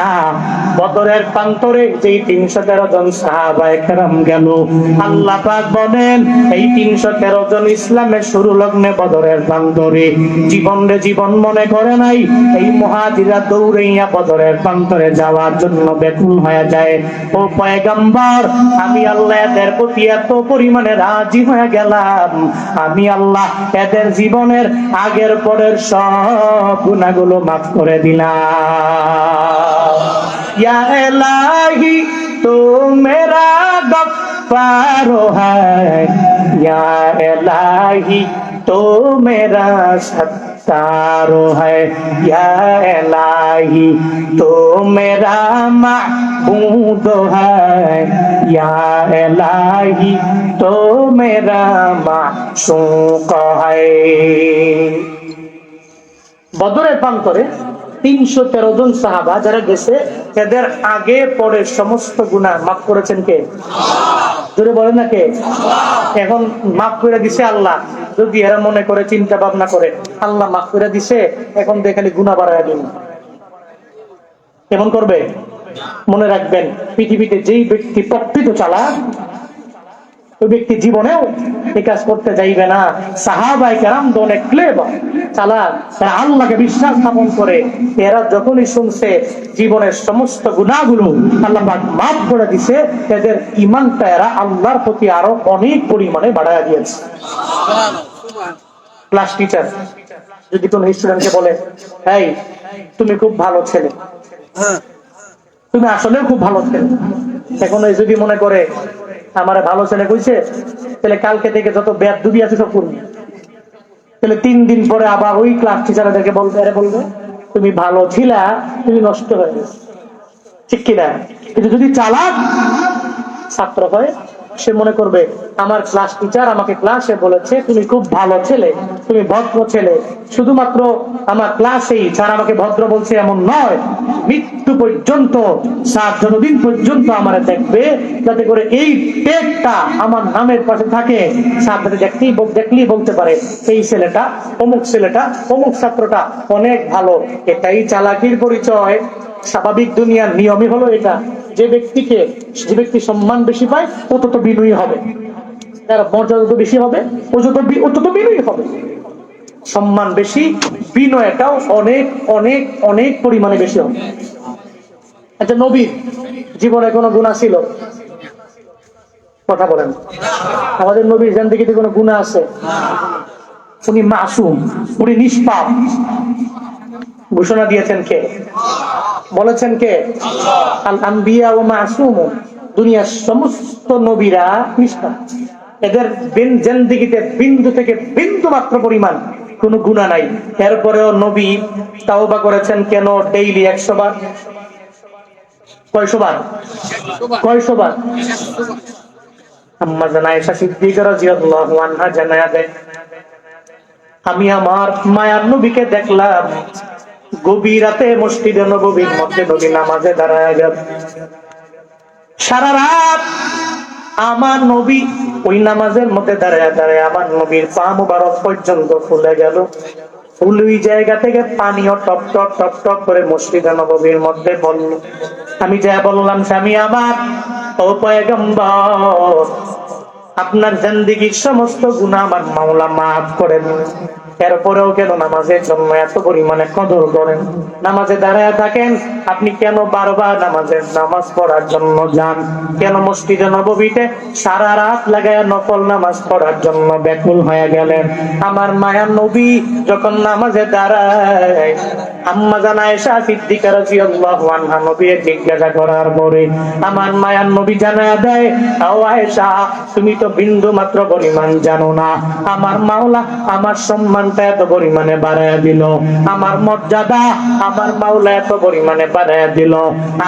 Speaker 1: বদরের প্রান্তরে যেই 313 জন সাহাবায়ে কেরাম গেল, আল্লাহ পাক বলেন এই 313 জন ইসলামের শুরু লগ্নে বদরের প্রান্তরে জীবনে জীবন মনে করে নাই। এই মুহাজিরা দৌড়াইয়া বদরের প্রান্তরে যাওয়ার জন্য ব্যাকুল হয়ে যায়। ও পয়গম্বর, আমি আল্লাহ এদের প্রতি এত পরিমাণে রাজি হয়ে গেলাম, আমি আল্লাহ এদের জীবনের আগের পরের সব গুনাহগুলো মাফ করে দিলাম। ইয়া ইলাহি তো মেরা गफ्फारो है, या इलाही तो मेरा सत्तारो है, या इलाही तो मेरा माबूद है, या इलाही तो मेरा माशूक है। বদরের প্রান্তরে 313 জন সাহাবা যারা গেছে, এদের আগে পরে সমস্ত গুনাহ মাফ করেছেন কে? জোরে বলেন না কে? এখন মাফ করে দিছে আল্লাহ। যদি এরা মনে করে চিন্তা ভাবনা করে আল্লাহ মাফ করে দিছে, এখন তো খালি গুনাহ বাড়ায় দিন, কেমন করবে? মনে রাখবেন, পৃথিবীতে যেই ব্যক্তি প্রকৃত চালাক ওই ব্যক্তি জীবনেও এই কাজ করতে যাইবে না। সাহাবায়ে কেরাম তো অনেক ক্লেভার চালাক, তারা আল্লাহকে বিশ্বাস স্থাপন করে। এরা যখনই শুনছে জীবনের সমস্ত গুনাহগুলো আল্লাহ পাক মাফ করে দিছে, এদের ঈমানটা এরা আল্লাহর প্রতি আরো অনেক পরিমাণে বাড়ায়া দিয়েছে। ক্লাস টিচার যদি কোন স্টুডেন্টকে বলে, এই তুমি খুব ভালো ছেলে, তুমি আসলেও খুব ভালো ছেলে, এখন যদি মনে করে আমার ভালো ছেলে কইছে, তাহলে কালকে থেকে যত বেয়াদবি আছে সব করবি। তাহলে 3 দিন পরে আবার ওই ক্লাস টিচারদেরকে বলবে, আরে বলবে তুমি ভালো ছিলা, তুমি নষ্ট হয়ে গেছো, ঠিক কিনা? কিন্তু যদি চালাক ছাত্র হয়, সে মনে করবে আমার ক্লাস টিচার আমাকে ক্লাসে বলেছে তুমি খুব ভালো ছেলে, তুমি ভদ্র ছেলে, শুধুমাত্র আমার ক্লাসেই স্যার আমাকে ভদ্র বলছে এমন নয়, মৃত্যু পর্যন্ত স্যার যতদিন পর্যন্ত আমার দেখবে, যাতে করে এই টেকটা আমার নামের পাশে থাকে, স্যার যাতে দেখলেই বলতে পারে এই ছেলেটা, অমুক ছেলেটা, অমুক ছাত্রটা অনেক ভালো। এটাই চালাকির পরিচয়। স্বাভাবিক দুনিয়ার নিয়মই হলো এটা, যে ব্যক্তি সম্মান বেশি পায় ও তত বিনয়ী হবে, তার মর্যাদা যত বেশি হবে ও তত বিনয়ী হবে। সম্মান বেশি, বিনয়টাও অনেক অনেক অনেক পরিমাণে বেশি হবে। আচ্ছা, নবীর জীবনে কোনো গুনাহ ছিল? কথা বলেন। আমাদের নবীর জিন্দেগিতে কোনো গুনাহ আছে? উনি মাসুম, উনি নিষ্পাপ। ঘোষণা দিয়েছেন কে? বলেছেন কে? আল আম্বিয়া ওয়া মাসুমুন। দুনিয়ার সমস্ত নবীরা নিষ্পাপ, এদের জিন্দেগিতে বিন্দু থেকে বিন্দু মাত্র পরিমাণ কোনো গুনাহ নাই। এরপরেও নবী তাওবা করেছেন কেন? ডেইলি 100 বার। কয়শো বার? কয়শো বার? আম্মা জান আয়েশা সিদ্দিকা রাদিয়াল্লাহু আনহা জানায়া দেন, আমি আমার মায়ার নবীকে দেখলাম গভীর রাতে মসজিদে নববীর মধ্যে নবী নামাজে দাঁড়ায় গেল। সারা রাত আমার নবী ওই নামাজের মধ্যে দাঁড়ায় দাঁড়ায় আমার নবীর পা মুবারক পর্যন্ত ফুলে গেল। ওই জায়গা থেকে পানিও টপ টপ টপ টপ করে মসজিদে নববীর মধ্যে পড়ল। আমি যা বললাম, স্বামী আমার, ও পয়গম্বর, আপনার জিন্দেগীর সমস্ত গুনাহ আমার মাওলা মাফ করে দিন। এরপরেও কেন নামাজের জন্য এত পরিমাণে কদর করেন? নামাজে দাঁড়ায় থাকেন, আপনি কেন বারবার নামাজ পড়ার জন্য যান? কেন মসজিদে নববীতে সারা রাত লাগায় নফল নামাজ পড়ার জন্য ব্যাকুল হয়ে গেলেন? আমার মায়ার নবী যখন নামাজে দাঁড়ায়, আম্মা জান আয়েশা সিদ্দিকা রাদিয়াল্লাহু আনহা নবীকে জিজ্ঞাসা করার পরে আমার মায়ার নবী জানায়া দেয়, ও আয়েশা, তুমি তো বিন্দু মাত্র পরিমাণ জানো না, আমার মাওলা আমার সম্মানটা এত পরিমাণে বাড়ায়া দিল, আমার মর্যাদা আমার মাওলা এত পরিমাণে বাড়ায়া দিল,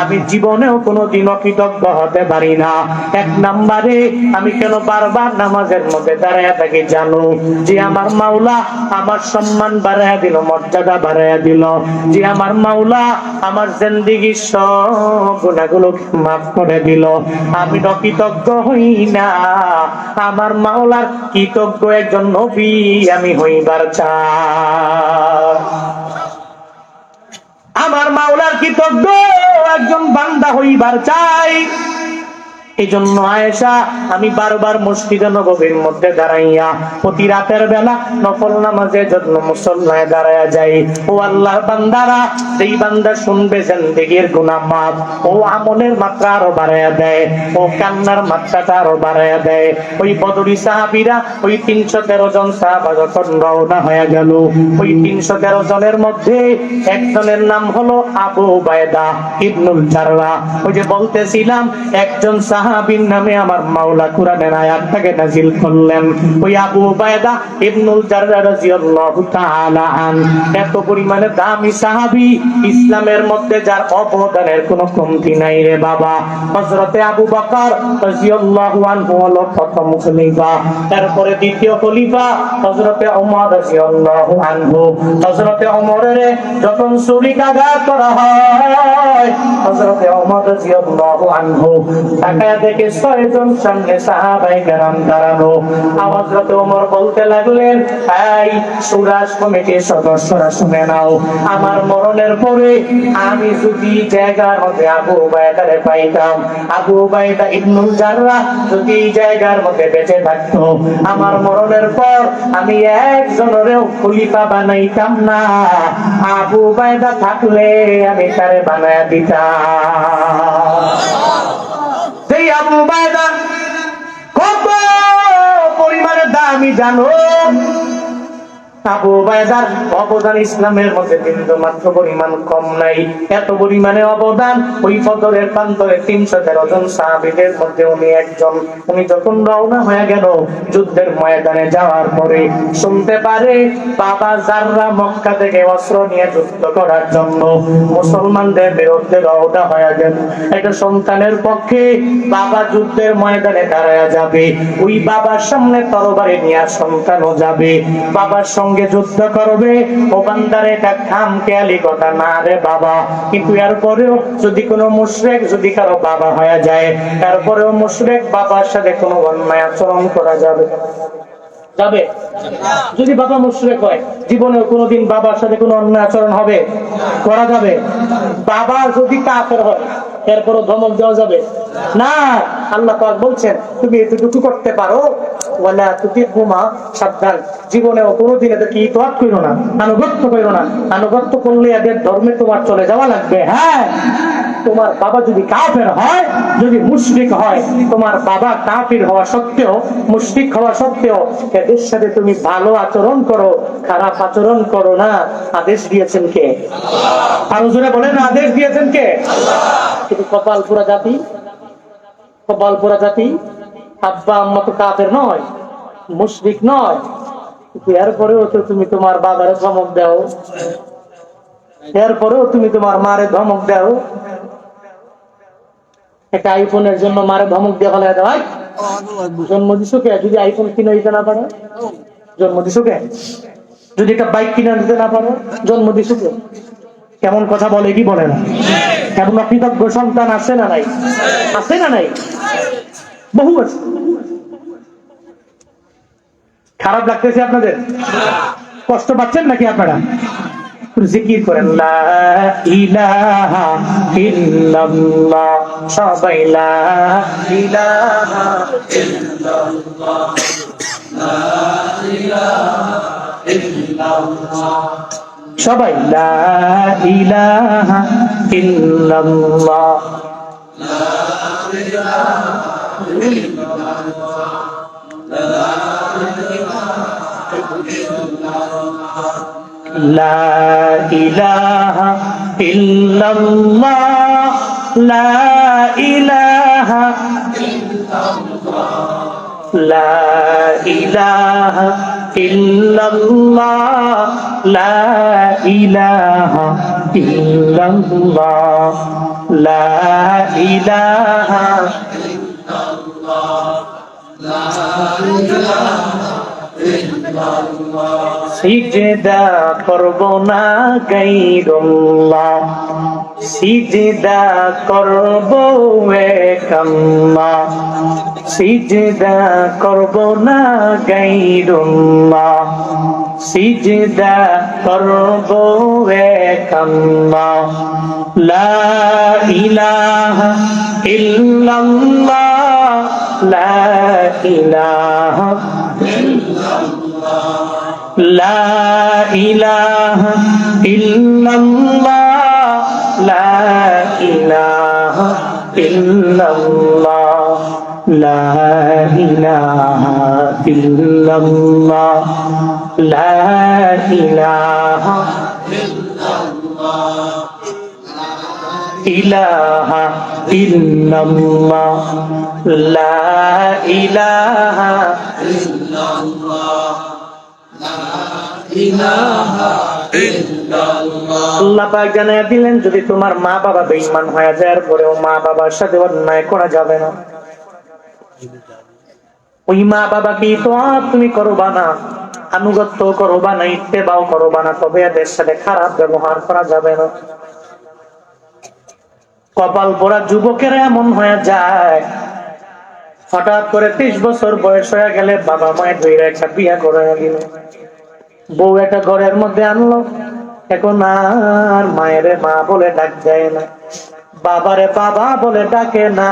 Speaker 1: আমি জীবনেও কোনোদিন অকৃতজ্ঞ হতে পারি না। এক নম্বরে আমি কেন বারবার নামাজের মধ্যে দাঁড়ায়া থাকি জানো? যে আমার মাওলা আমার সম্মান বাড়ায়া দিল, মর্যাদা বাড়ায়া দিল, যে আমার মাওলা আমার জিন্দেগীর সব গুনাহগুলো মাফ করে দিল। আমি অকৃতজ্ঞ হই না, আমার মাওলার কৃতজ্ঞ একজন নবী আমি হইবার চাই। আমার মাওলার কৃতজ্ঞ একজন বান্দা হইবার চাই। এই জন্য আয়েশা, আমি বারবার মসজিদে নববীর মধ্যে দাঁড়াইয়া প্রতি রাতের বেলা নফল নামাজের জন্য মুসল্লায় দাঁড়ায়া যাই। ও আল্লাহর বান্দারা, যেই বান্দা শুনবে জিন্দেগীর গুনাহ মাফ, ও আমলের মাত্রা আরো বাড়ায়া দেয়, ও কান্নার মাত্রাটা আরো বাড়ায়া দেয়। ওই বদরি সাহাবীরা, ওই 313 জন সাহাবা যখন রওনা হয়ে গেল, ওই 313 জনের মধ্যে একজনের নাম হলো আবু উবায়দা ইবনুল জাররাহ। ওই যে বলতেছিলাম, একজন সাহাবীর নামে আমার মাওলা কুরআনের আয়াতটাকে নাযিল করলেন। ওই আবু উবায়দা ইবনুল জাররাহ রাদিয়াল্লাহু তাআলা আন এত পরিমাণে দামি সাহাবী, ইসলামের মধ্যে যার অবদানের কোনো কমতি নাই রে বাবা। হযরতে আবু বকর রাদিয়াল্লাহু আনহু হলো প্রথম খলিফা, তারপরে দ্বিতীয় খলিফা হযরতে ওমর রাদিয়াল্লাহু আনহু। হযরতে ওমরের যখন ছুরিকাঘাত করা হয়, হযরতে ওমর রাদিয়াল্লাহু আনহু তাকায় দেখে 6 জন সামনে সাহাবায়ে কেরাম দাঁড়ানো। হযরতে ওমর বলতে লাগলেন, এই সুরাজ কমিটির সদস্যরা শুনে নাও, আমার মরণের পরে আমি যদি জায়গার মধ্যে আবু উবায়দারে পাইতাম, আবু উবায়দা ইবনুল জাররাহ যদি এই জায়গার মধ্যে বেঁচে থাকতো, আমার মরণের পর আমি একজনেরও খলিফা বানাইতাম না, আবু উবায়দা থাকলে আমি তারে বানায়া দিতাম। সেই আবু উবায়দা কত পরিমাণে দামি জানো? আবু উবাইদার অবদান ইসলামের মধ্যে বিন্দু মাত্র পরিমাণ কম নাই। এত পরিমাণে অবদান, ওই ফজরের প্রান্তরে 313 জন সাহাবীদের মধ্যে উনি একজন। উনি যখন রওনা হয়ে গেল যুদ্ধের ময়দানে যাওয়ার পরে শুনতে পারে বাবা যাররা মক্কা থেকে অস্ত্র নিয়ে যুদ্ধ করার জন্য মুসলমানদের বিরুদ্ধে রওনা হয়ে গেল। একটা সন্তানের পক্ষে বাবা যুদ্ধের ময়দানে দাঁড়ায়া যাবে, ওই বাবার সামনে তরবারি নিয়ে সন্তানও যাবে, বাবার সঙ্গে যুদ্ধ করবে। ও বান্দার এটা খামখেয়ালি কথা না রে বাবা, কিন্তু এরপরেও যদি কোনো মুশরিক যদি কারো বাবা হয়ে যায়, তারপরেও মুশরিক বাবার সাথে কোনো অন্যায় আচরণ করা যাবে যাবে? যদি বাবা মুশরিক হয়, জীবনেও কোনোদিন বাবার সাথে কোনো অন্যায় আচরণ হবে করা যাবে? বাবা যদি কাফের হয়, এরপরও ধমক দেওয়া যাবে না। আল্লাহ পাক বলছেন তুমি এতটুকু করতে পারো, ওয়ালা তুতিহুমা, সাবধান, জীবনেও কোনোদিন এদেরকে ইতাআত করো না, আনুগত্য করো না। আনুগত্য করলে এদের ধর্মে তোমার চলে যাওয়া লাগবে। হ্যাঁ, তোমার বাবা যদি কাফের হয়, যদি মুশরিক হয়, তোমার বাবা কাফির হওয়া সত্ত্বেও, মুশরিক হওয়া সত্ত্বেও এদের সাথে তুমি ভালো আচরণ করো, খারাপ আচরণ করো না। আদেশ দিয়েছেন কে? আরো জোরে বলেন, আদেশ দিয়েছেন কে? কিন্তু কপাল পোড়া জাতি, কপাল পোড়া জাতি, আব্বা আম্মা তো কাফের নয়, মুশরিক নয়, কিন্তু এরপরেও তো তুমি তোমার বাবারে ধমক দাও, এরপরেও তুমি তোমার মারে ধমক দাও। একটা আইফোনের জন্য মারে ধমক দিয়ে ফেলা দেয়, জন্ম দিছো কে? যদি আইফোন কিনে দিতে না পারো, জন্ম দিছো কে? যদি একটা বাইক কিনে দিতে না পারো, জন্ম দিছো কে? কেমন কথা বলে কি বলে না? এমন অকৃতজ্ঞ সন্তান আছে না নাই? আছে না নাই? বহু আছে। খারাপ লাগতেছে আপনাদের? কষ্ট পাচ্ছেন নাকি আপনারা? জিকির করেন লা ইলাহা ইল্লাল্লাহ, সবাই লা ইলাহা ইল্লাল্লাহ, লা ইলাহা ইল্লাল্লাহ, সবাই লা ইলাহা ইল্লাল্লাহ, লা ইলাহা ইল্লাল্লাহ, লা ইলাহা ইল্লাল্লাহ, লা ইলাহা ইল্লাল্লাহ, লা ইলাহা ইল্লাল্লাহ, লা ইলাহা ইল্লাল্লাহ, লা ইলাহা ইল্লাল্লাহ, লা ইলাহা ইল্লাল্লাহ, সিজদা করব না গায়রুল্লাহ, সিজদা করব এক আল্লাহ, সিজদা করব না গায়রুল্লাহ, সিজদা করব এক আল্লাহ, লা ইলাহা ইল্লাল্লাহ, লা ইলাহা ইল্লাল্লাহ, লা ইলাহা ইল্লাল্লাহ, লা ইলাহা ইল্লাল্লাহ, লা ইলাহা ইল্লাল্লাহ, লা ইলাহা ইল্লাল্লাহ, ইলাহা ইল্লাল্লাহ, লা ইলাহা ইল্লাল্লাহ, আল্লাহ পাক জানায়া দিলেন যদি তোমার মা বাবা বেঈমান হয়ে যায়, এরপরেও মা বাবার সাথে অন্যায় করা যাবে না। ওই মা বাবাকে ইতাআত তুমি করবা না, আনুগত্য করবা না, ইত্তেবাও করবা না, তবে এদের সাথে খারাপ ব্যবহার করা যাবে না। কপাল পোড়া যুবকেরা এমন হয়ে যায়, হঠাৎ করে 30 বছর বয়স হয়ে গেলে বাবা মায়ের ধরে একটা বিয়ে করে দিল, বউ একটা ঘরের মধ্যে আনলো, এখন আর মায়ের মা বলে ডাক দেয় না, বাবারে বাবা বলে ডাকে না,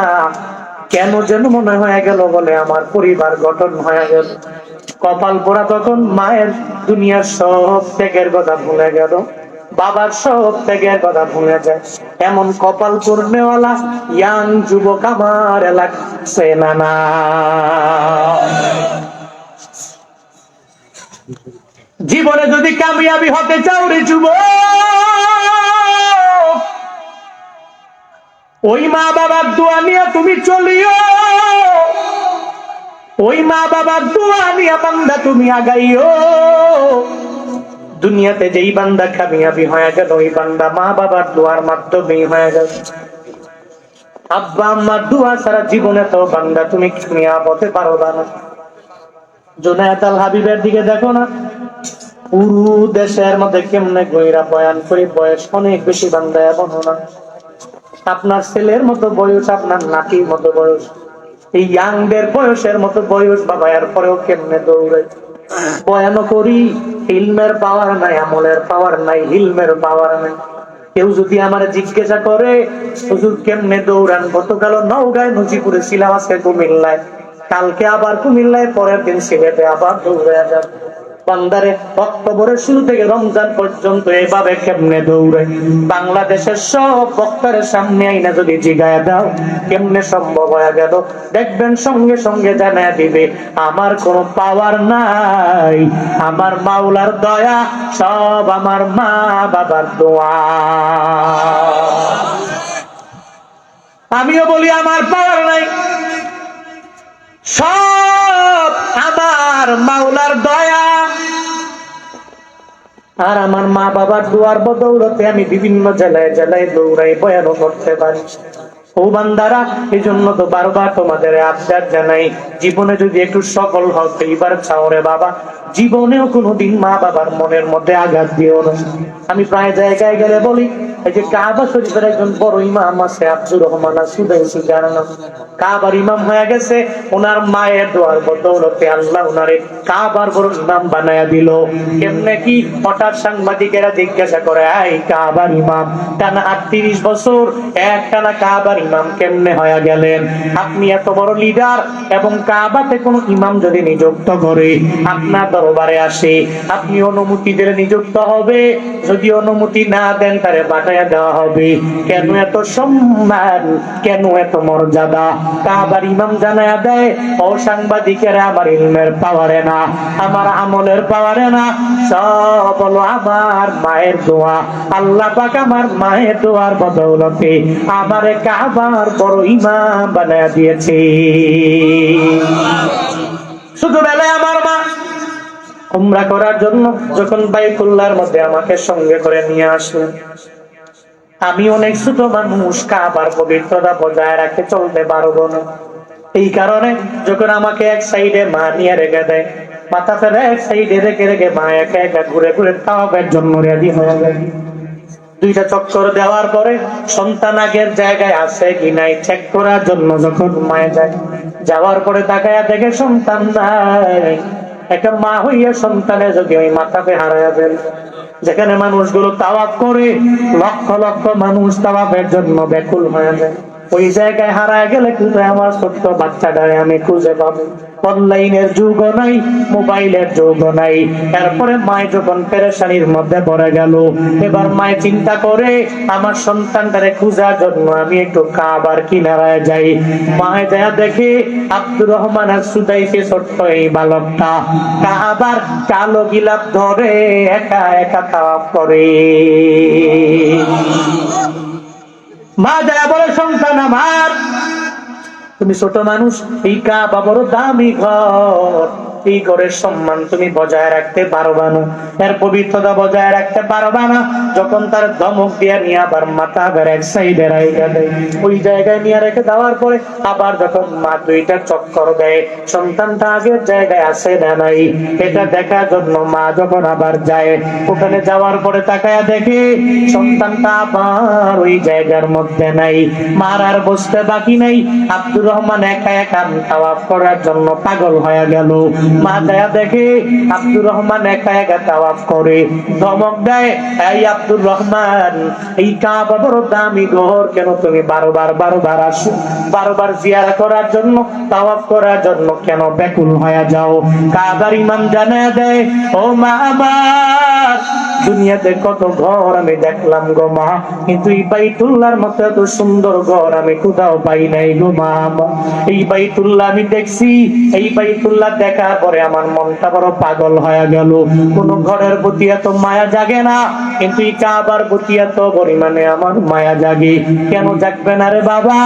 Speaker 1: কেন যেন মনে হয়ে গেল বলে আমার পরিবার গঠন হয়ে গেল। কপাল পোড়া তখন মায়ের দুনিয়ার সব ত্যাগের কথা ভুলে গেল, বাবার সব ত্যাগের কথা ভুলে যায়। এমন কপাল পূর্ণেওয়ালা ইয়াং যুবক আমার এলাকাছে না। জীবনে যদি কামিয়াবি হতে চাও রে যুবক, ওই মা বাবার দোয়া নিয়ে তুমি চলিও, ওই মা বাবার দোয়া নিয়ে বান্দা তুমি আগাইও। দুনিয়াতে যেই বান্দা কামিয়াবি হয়ে গেল, ওই বান্দা মা বাবার দোয়ার মাধ্যমেই হয়ে গেল। আব্বা আম্মার দোয়া ছাড়া জীবনে তো বান্দা তুমি কামিয়াব হতে পারবা না। জুনায়েদ আল হাবিবের দিকে দেখো না, পুরো দেশের মধ্যে কেমনে গইরা বয়ান করি, বয়স অনেক বেশি বান্দা এমন না। আপনার ছেলের মতো বয়স, আপনার নাতির মতো বয়স, এই ইয়াংদের বয়সের মতো বয়স বাবা, এরপরেও কেমনে দৌড়াই। বয়ানও করি, ইলমের পাওয়ার নাই, আমলের পাওয়ার নাই, হিলমের পাওয়ার নাই। কেউ যদি আমার জিজ্ঞাসা করে হুজুর কেমনে দৌড়ান, গতকাল নওগাঁয় নজিপুরে ছিলাম, আজকে কুমিল্লায়, কালকে আবার কুমিল্লায়, পরের দিন সিলেটে, আবার দৌড়ে যাব। বান্দারে অক্টোবরের শুরু থেকে রমজান পর্যন্ত এভাবে কেমনে দৌড়ে। বাংলাদেশের সব বক্তারের সামনে আইনা যদি জিগায়া দাও কেমনে সম্ভব হয়ে গেল, দেখবেন সঙ্গে সঙ্গে জানায় দিবে আমার কোনো পাওয়ার নাই, আমার মাওলার দয়া, সব আমার মা বাবার দোয়া। আমিও বলি আমার পাওয়ার নাই, সব আমার মাওলার দয়া। আর আমার মা বাবার দোয়ার বদৌলতে আমি বিভিন্ন জেলায় জেলায় দৌড়াই, বয়ানও করতে পারি। ও বান্দারা, এই জন্য তো বারবার তোমাদের আবদার জানাই, জীবনে যদি একটু সফল হও এইবার চাও রে বাবা, জীবনেও কোনোদিন মা বাবার মনের মধ্যে আঘাত দিও না। আমি প্রায় জায়গায় গেলে বলি, এই যে কাবা শরীফের একজন বড় ইমাম আছে আব্দুর রহমান সুদাইসি, জানেন না? কাবার ইমাম হয়ে গেছে, ওনার মায়ের দোয়ার বদৌলতে আল্লাহ ওনারে কাবার বড় ইমাম বানায়া দিল। কেমনে কি? হঠাৎ সাংবাদিকেরা জিজ্ঞাসা করে, এই কাবার ইমাম টানা 38 বছর একটানা কাবার ইমাম কেমনে হয়ে গেলেন? আপনি এত বড় লিডার, এবং কাবাতে কোন ইমাম যদি নিযুক্ত করে আপনার দরবারে আসে, আপনি অনুমতি দিলে নিযুক্ত হবে, যদি অনুমতি না দেন তারে বাটায়া দেওয়া হবে। কেন এত সম্মান, কেন এত মর্যাদা? কাবার ইমাম জানায়া দেয়, ও সাংবাদিকেরা, আমার ইলমের পাওয়ারে না, আমার আমলের পাওয়ারে না, সব হলো আমার মায়ের দোয়া। আল্লাহ পাক আমার মায়ের দোয়ার বদৌলতে আমারে কাবার বড় ইমাম বানায়া দিয়েছে। ছোটবেলায় আমার মা উমরা করার জন্য যখন বাইতুল্লাহর মধ্যে আমাকে সঙ্গে করে নিয়ে আসলেন, আমি অনেক ছোট মানুষ, কাবার পবিত্রতা বজায় রাখতে চলতে পারবো না। এই কারণে যখন আমাকে এক সাইডে মা নিয়ে রেখে দেয়, মাথা ফেলে এক সাইডে রেখে রেখে মা একা একা ঘুরে ঘুরে তাওয়াফের জন্য রেডি হয়ে গেল। 2টা চক্কর দেওয়ার পরে সন্তান আগের জায়গায় আছে কি নাই চেক করার জন্য যখন মায়ে যায়, যাওয়ার পরে তাকায়া দেখে সন্তান নাই। একটা মা হইয়া সন্তানের যদি ওই মাথাতে হারায়া ফেল, যেখানে মানুষগুলো তাওয়াফ করে, লক্ষ লক্ষ মানুষ তাওয়াফের জন্য ব্যাকুল হয়ে যায়, ওই জায়গায় হারায় গেলে কিন্তু আমার ছোট্ট বাচ্চাটারে আমি খুঁজে পাবো? অনলাইনের যুগ নাই, মোবাইলের যুগ নাই। এরপরে মায় যখন পেরেশানির মধ্যে পড়ে গেল, এবার মায় চিন্তা করে আমার সন্তানটারে খোঁজার জন্য আমি একটু কাবার কিনারায় যাই। মায় যা দেখে আব্দুর রহমান সুদাইসি ছোট্ট এই বালকটা কাবার কালো গিলাপ ধরে একা একা তাওয়াফ করে। মা যারা বলে, সন্তান আমার, তুমি ছোট মানুষ, এই কাবা বড় দামি ঘর, এই ঘরের সম্মান তুমি বজায় রাখতে পারবা না, এর পবিত্রতা বজায় রাখতে পারবা না। যখন তার ধমক দিয়ে নিয়ে আবার মাথা এক সাইডে রেখে দেয়, ওই জায়গায় নিয়ে রেখে দেওয়ার পরে আবার যখন মা 2টা চক্কর দেয়, সন্তানটা আগের জায়গায় আছে না নাই এটা দেখার জন্য মা যখন আবার যায়, ওখানে যাওয়ার পরে তাকায়া দেখে সন্তানটা আবার ওই জায়গার মধ্যে নাই। মার আর বসতে বাকি নাই, আব্দুর রহমান একা একা তাওয়াফ করার জন্য পাগল হয়ে গেল। মা দয়া দেখে আব্দুর রহমান একা একা তাওয়াফ করে, ধমক দেয়, এই আব্দুর রহমান, এই কাবা বড় দামি ঘর, কেন তুমি বারবার আসো? বারবার জিয়ারা করার জন্য, তাওয়াফ করার জন্য কেন ব্যাকুল হয়ে যাও? কাবার ইমাম জানায় দেয়, ও মা আমার, দুনিয়াতে কত ঘর আমি দেখলাম গো মা, কিন্তু এই বাইতুল্লাহর মতো এত সুন্দর ঘর আমি কোথাও পাই নাই গো মা। এই বাইতুল্লাহ আমি দেখছি, এই বাইতুল্লাহ দেখার পরে আমার মনটা বড় পাগল হয়ে গেল। কোন ঘরের প্রতি এত মায়া জাগে না, কিন্তু এই কাবার প্রতি এত পরিমাণে আমার মায়া জাগে। কেন জাগবে না রে বাবা?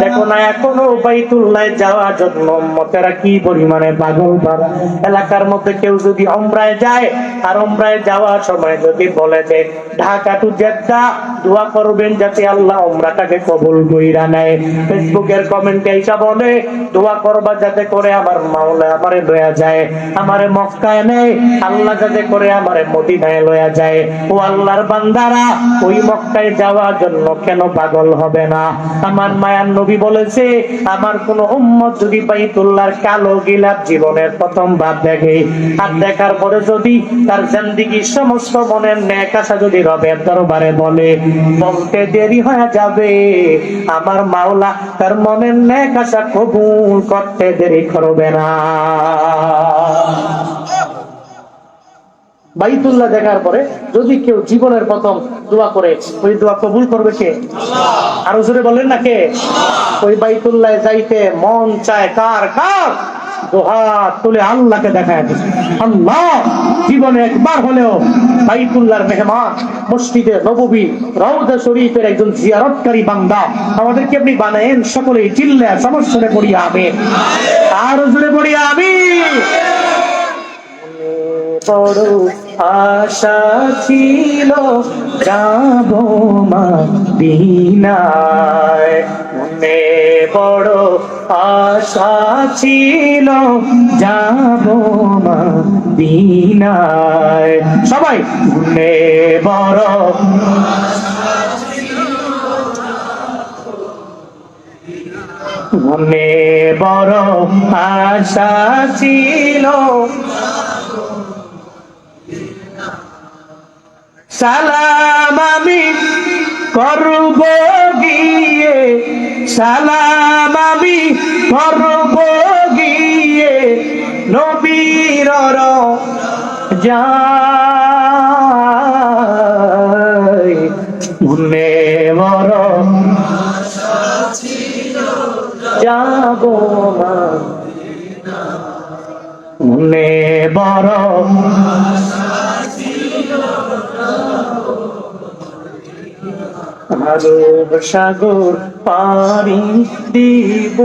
Speaker 1: দেখো না এখনো বাইতুল্লাহ যাওয়ার জন্য উম্মতেরা কি পরিমাণে পাগল। বাবা এলাকার মধ্যে কেউ যদি উমরায় যায়, আর উমরায় যাওয়ার সময় যদি বলে যে ঢাকা টু জেদ্দা দোয়া করবেন যাতে আল্লাহ উমরাটাকে কবুল কইরা নেয়, ফেসবুকের কমেন্টে এসে বলে দোয়া করবা যাতে করে আমার মাওলা আমারে লয়া যায়, আমারে মক্কায় নেয়, আল্লাহ যাতে করে আমারে মদিনায় লয়া যায়। ও আল্লাহর বান্দারা, ওই মক্কায় যাওয়ার জন্য কেন পাগল হবে না? আমার মায়ার নবী বলেছে, আমার কোন উম্মত যদি বাইতুল্লাহর কালো গিলাপ জীবনের প্রথমবার দেখে, আর দেখার পরে যদি তার জিন্দেগীর সমস্ত মনের নেক আশা যদি রবের দরবারে বলে, বলতে দেরি হয়ে যাবে, আমার মাওলা তার মনের নেক আশা কবুল করতে দেরি করবে না। বাইতুল্লাহ দেখার পরে যদি কেউ জীবনের প্রথম দোয়া করে, ওই দোয়া কবুল করবে কে? আল্লাহ। আরো জোরে বলেন না কে? আল্লাহ। ওই বাইতুল্লাহ যাইতে মন চায় কার কার? দুহাত তুলে আল্লাহকে দেখায় দিচ্ছে, আল্লাহ জীবনে একবার হলেও বাইতুল্লাহর মেহমান, মসজিদে নববী রওজা শরীফের একজন জিয়ারতকারী বান্দা আমাদেরকে আপনি বানায়েন। সকলেই চিল্লা সমস্যারে পড়ি আমিন, আরো জোরে পড়ি আমিন। বড় আশা ছিল যাব মদিনায়, মনে বড় আশা ছিল যাব মদিনায়। সবাই মনে বড় মনে বড় আশা ছিল, সালাম আমি করব গিয়ে, সালাম আমি করব গিয়ে নবীর যায়, মনে বড় যাব মনে বড় আরব সাগর পাড়ি দিব,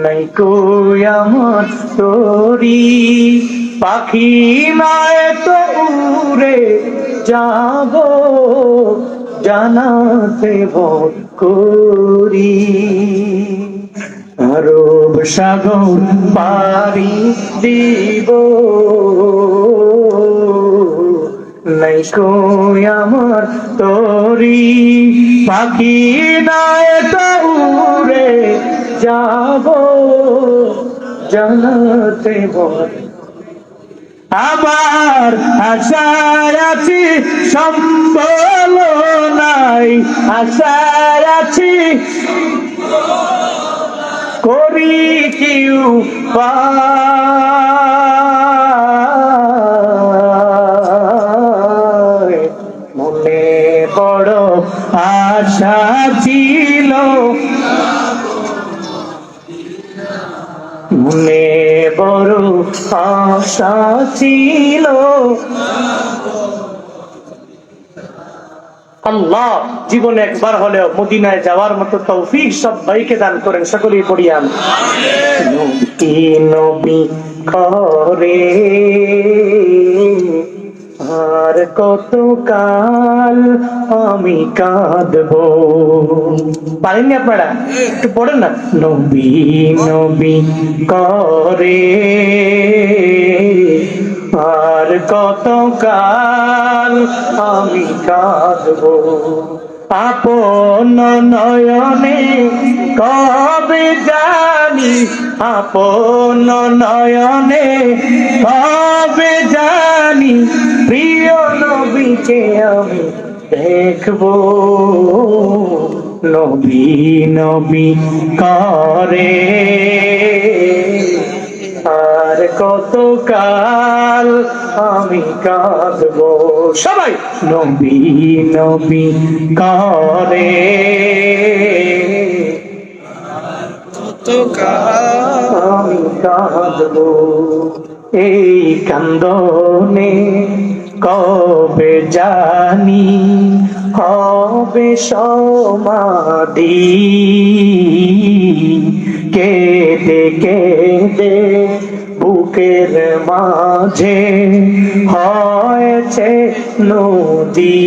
Speaker 1: নাই কই আমার তোরি পাখি নয় তো উড়ে যাব জানাতে ভোর করি। আরব সাগর পাড়ি দিব, নাই কই আমার তোরি পাখি নয় তো উড়ে যাব জানাতে ভোর। আমার আশায় আছি সম্বল নাই, আশায় আছি করি কি উপায়, মনে বড় আশা ছিল, মনে বড় আশা ছিল। আল্লাহ জীবনে একবার হলেও মদিনায় যাওয়ার মতো তৌফিক সবাইকে দান করেন, সকলেই পড়ি আমিন। নবী নবী করে আর কত কাল আমি কাঁদবো। পারেননি আপনারা? একটু পড়েন না। নবী নবী করে আর কত কাল আমি কাঁদবো, আপন নয়নে কবে জানি, আপন নয়নে কবে জানি প্রিয় নবীকে আমি দেখবো। নবী নবী করে আর কত কাল আমি কাঁদবো। সবাই নবী নবী করে আমি কাঁদবো। এই কান্দনে কবে জানি হবে সমাধি। কেঁদে কেঁদে বুকের মাঝে হয়েছে নদী।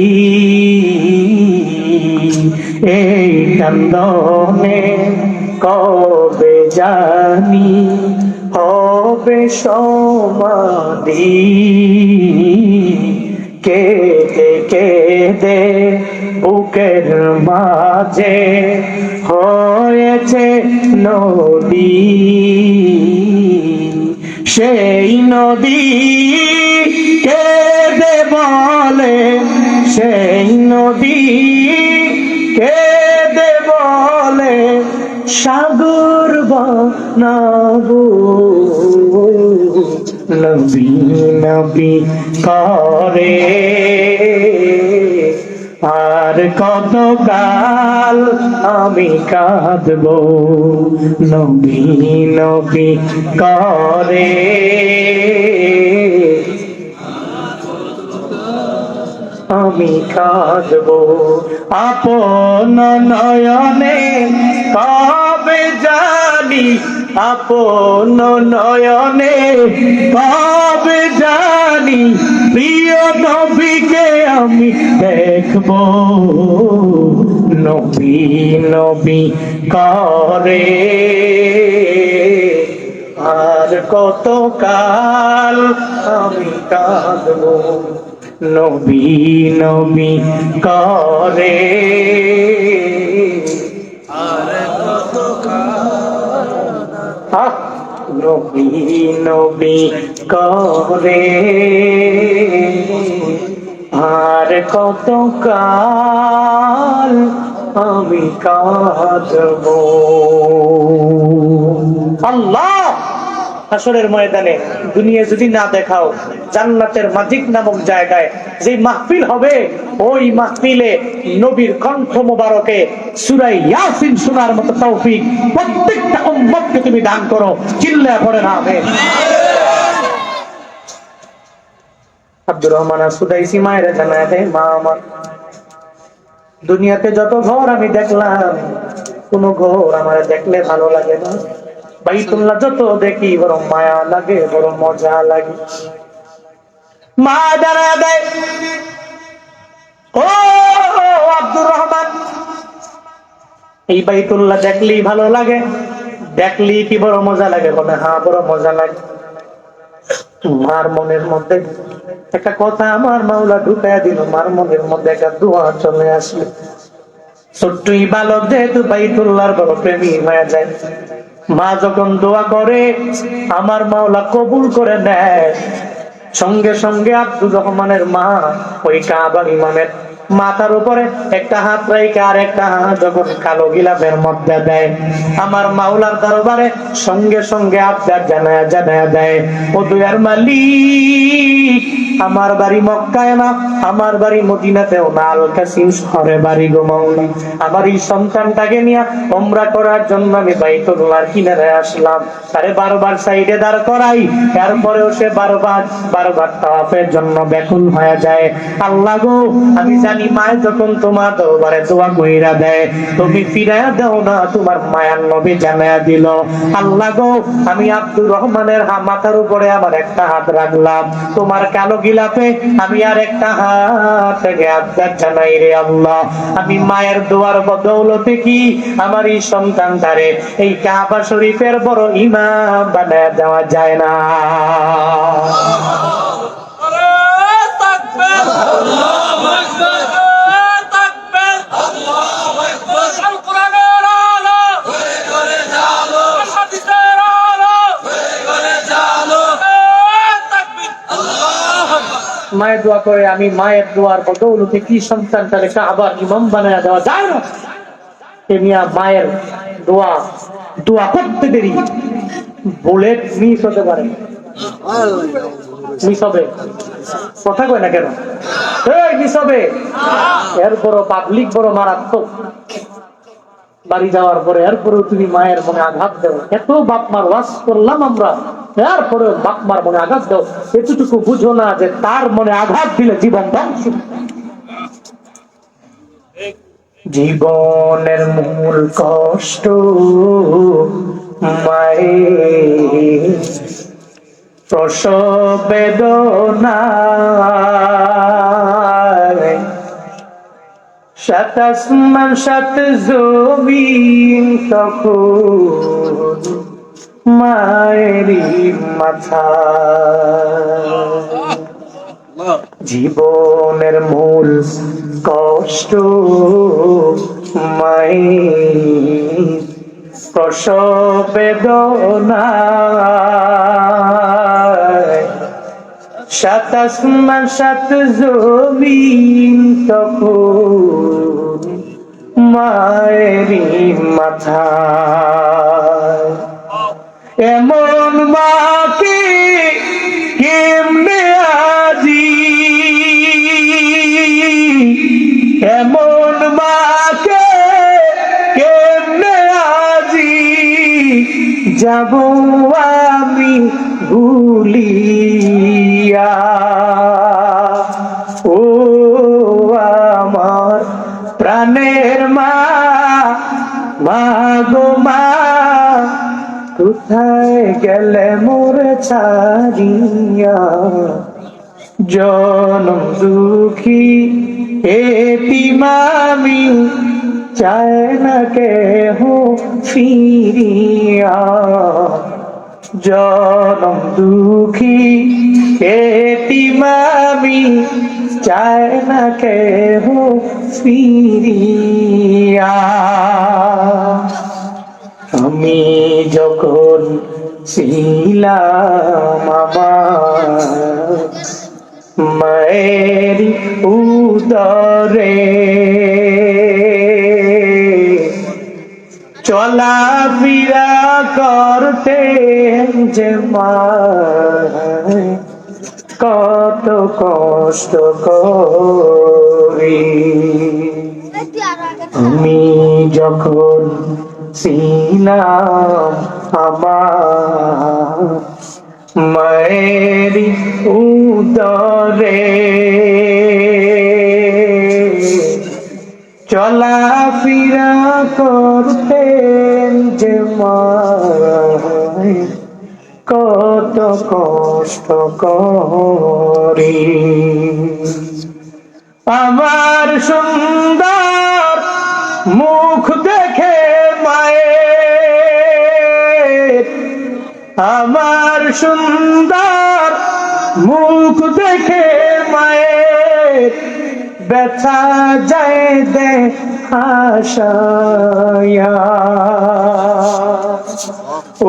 Speaker 1: এই কান্দনে কবে জানি হবে সমাধি। কেঁদে কেঁদে বুকের মাঝে হয়েছে নদী। সেই নদী কেঁদে বলে, সেই নদী কেঁদে বলে সাগর বানাবো। নবী নবী করে আর কত কাল আমি কাঁদবো। নবী নবী করে আমি কাঁদবো। আপন নয়নে কবে জানি, আপন নয়নে কবে জানি প্রিয় নবীকে আমি দেখবো। নবী নবী করে আর কত কাল আমি কাঁদবো। নবী নবী করে আর কত কাল। নবী নবী করে আর কত কাল আমি কাঁদবো। আল্লাহ হাসরের ময়দানে দুনিয়া যদি না দেখাও, জান্নাতের মাজিদ নামক জায়গায় যে মাহফিল হবে, ওই মাহফিলে নবীর কণ্ঠ মোবারকে সূরা ইয়াসিন শোনার মতো তৌফিক প্রত্যেকটা উম্মতকে তুমি দান করো। চিল্লায়া পড়ে না আমিন। আব্দুর রহমান সুদাইসি মায়ের জানায় দেয়, মা আমার দুনিয়াতে যত ঘর আমি দেখলাম, কোন ঘর আমার দেখলে ভালো লাগে না। বাইতুল্লাহ যত দেখি বড় মায়া লাগে, বড় মজা লাগে। মা জানায় দেয়, ও আব্দুর রহমান, এই বাইতুল্লাহ দেখলেই ভালো লাগে, দেখলেই কি বড় মজা লাগে? বলে হ্যাঁ, বড় মজা লাগে। মার মনের মধ্যে একটা কথা আমার মাওলা ঢুকাইয়া দিল, মার মনের মধ্যে একটা দোয়া চলে আসলে। ছোট্টই বালক যেহেতু বাইতুল্লাহর বড় প্রেমী হয়ে যায়, মা যখন দোয়া করে আমার মাওলা কবুল করে নেয়। সঙ্গে সঙ্গে আব্দুর রহমানের মা ওই কাবার ইমামের মাথার উপরে একটা হাত রেখে আর একটা হাত যখন কালো গিলাফের মধ্যে দেয়, আমার মাওলার দরবারে সঙ্গে সঙ্গে আবদার জানায়া দেয়, ও দুয়ার মালিক, আমার বাড়ি মক্কায় না, আমার বাড়ি মদিনাতেও না, আল কাসিম শহরে বাড়ি গো মাওলা। আমার এই সন্তানটাকে নিয়ে উমরা করার জন্য আমি বাইতুল্লাহর কিনারে আসলাম। তারে বারবার সাইডে দাঁড় করাই, এরপরেও সে বারবার তাওয়াফের জন্য ব্যাকুল হয়ে যায়। আল্লাহ গো, আমি জানি মায়ের যখন তোমার দরবারে দোয়া কইরা দেয়, তুমি ফিরাইয়া দাও না, তোমার মায়ার নবী জানায়া দিল। আল্লাহ গো, আমি আব্দুর রহমানের মাথার উপরে আমার একটা হাত রাখলাম, তোমার কালো গিলাফে আমি আর একটা হাত থেকে আবদার জানাই রে আল্লাহ, আমি মায়ের দোয়ার বদৌলতে কি আমার এই সন্তানটারে এই কাবা শরীফের বড় ইমাম বানায় দেওয়া যায় না? মায়ের দোয়া করে, আমি মায়ের দোয়ার বদৌলতে কি সন্তানটারে কাবার ইমাম বানায় দেওয়া যায় না? মায়ের দোয়া করতে দেরি, বুলেট মিস হতে পারে, মিস হবে, কথা কয় না কেন? এই মিস হবে। এরপরও পাবলিক বড় মারাত্মক, বাড়ি যাওয়ার পরে এরপরেও তুমি মায়ের মনে আঘাত দেও। এত বাপ মার ওয়াজ করলাম আমরা, এরপরেও বাপ মার মনে আঘাত দেও। এতটুকু বুঝো না যে তার মনে আঘাত দিলে জীবন ধ্বংস। জীবনের মূল কষ্ট মায়ের প্রসব বেদনা, সাত আসমান সাত জমিন তখন মায়েরই মাথা। জীবনের মূল কষ্ট মায়ের প্রসব বেদনা, সাত আসমান সাত জমিন তখন মায়েরই মাথা। এমন মাকে কেমনে আজি, এমন মাকে কেমনে আজি যাব আমি ভুলিয়া। ও আমার প্রাণের মা, মা গো মা, কোথায় গেলে মোরে ছাড়িয়া। জনম দুঃখী এতিম আমি, চায় না কেহ ফিরিয়া। জনম দুঃখী এতিম আমি, চায় না কেহ ফিরিয়া। আমি যখন ছিলাম আমার মায়ের উদরে, চলা ফিরা করতে যে মায় কত কষ্ট করি। আমি যখন ছিলাম আমার মায়ের উদরে, চলা ফিরা করতেন যে মায় কত কষ্ট করি। আমার সুন্দর মুখ দেখে মায়ের, আমার সুন্দর মুখ দেখে মায়ের ব্যথা যায় দে হাসায়া।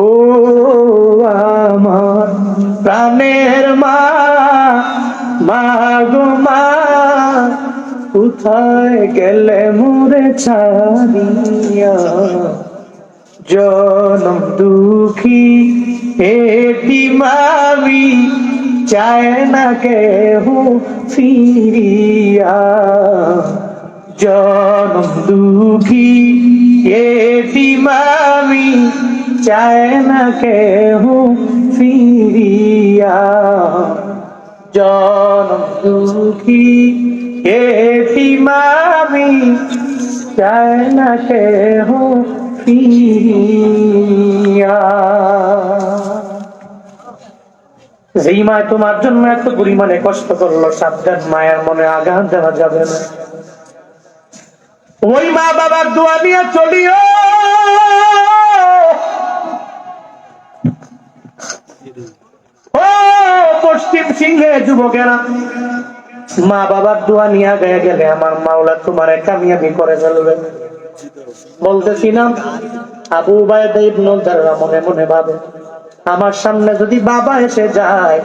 Speaker 1: ও আমার প্রাণের মা, মা গো মা, কোথায় গেলে মোরে ছাড়িয়া। জনম দুঃখী এতিম আমি, চায় না কেহ ফিরিয়া। জনম দুঃখী এতিম আমি, চায় না কেহ ফিরিয়া। জনম দুঃখী এতিম আমি, চায় না কেহ ফিরিয়া। যেই মা তোমার জন্য এত পরিমাণে কষ্ট করলো, সাবধান, মায়ের মনে আঘাত দেওয়া যাবে না। ওই মা বাবার দোয়া দিয়ে চলিও। ও পশ্চিম সিংহে যুবকেরা, মা বাবার দোয়া নিয়ে গিয়ে গেলে আমার মাওলা তোমার কামিয়াবি করে ফেলবে। বলতেছি না, আবু উবায়দা ইবনে জাররাহ মনে মনে ভাবে, আমার সামনে যদি বাবা এসে যায়,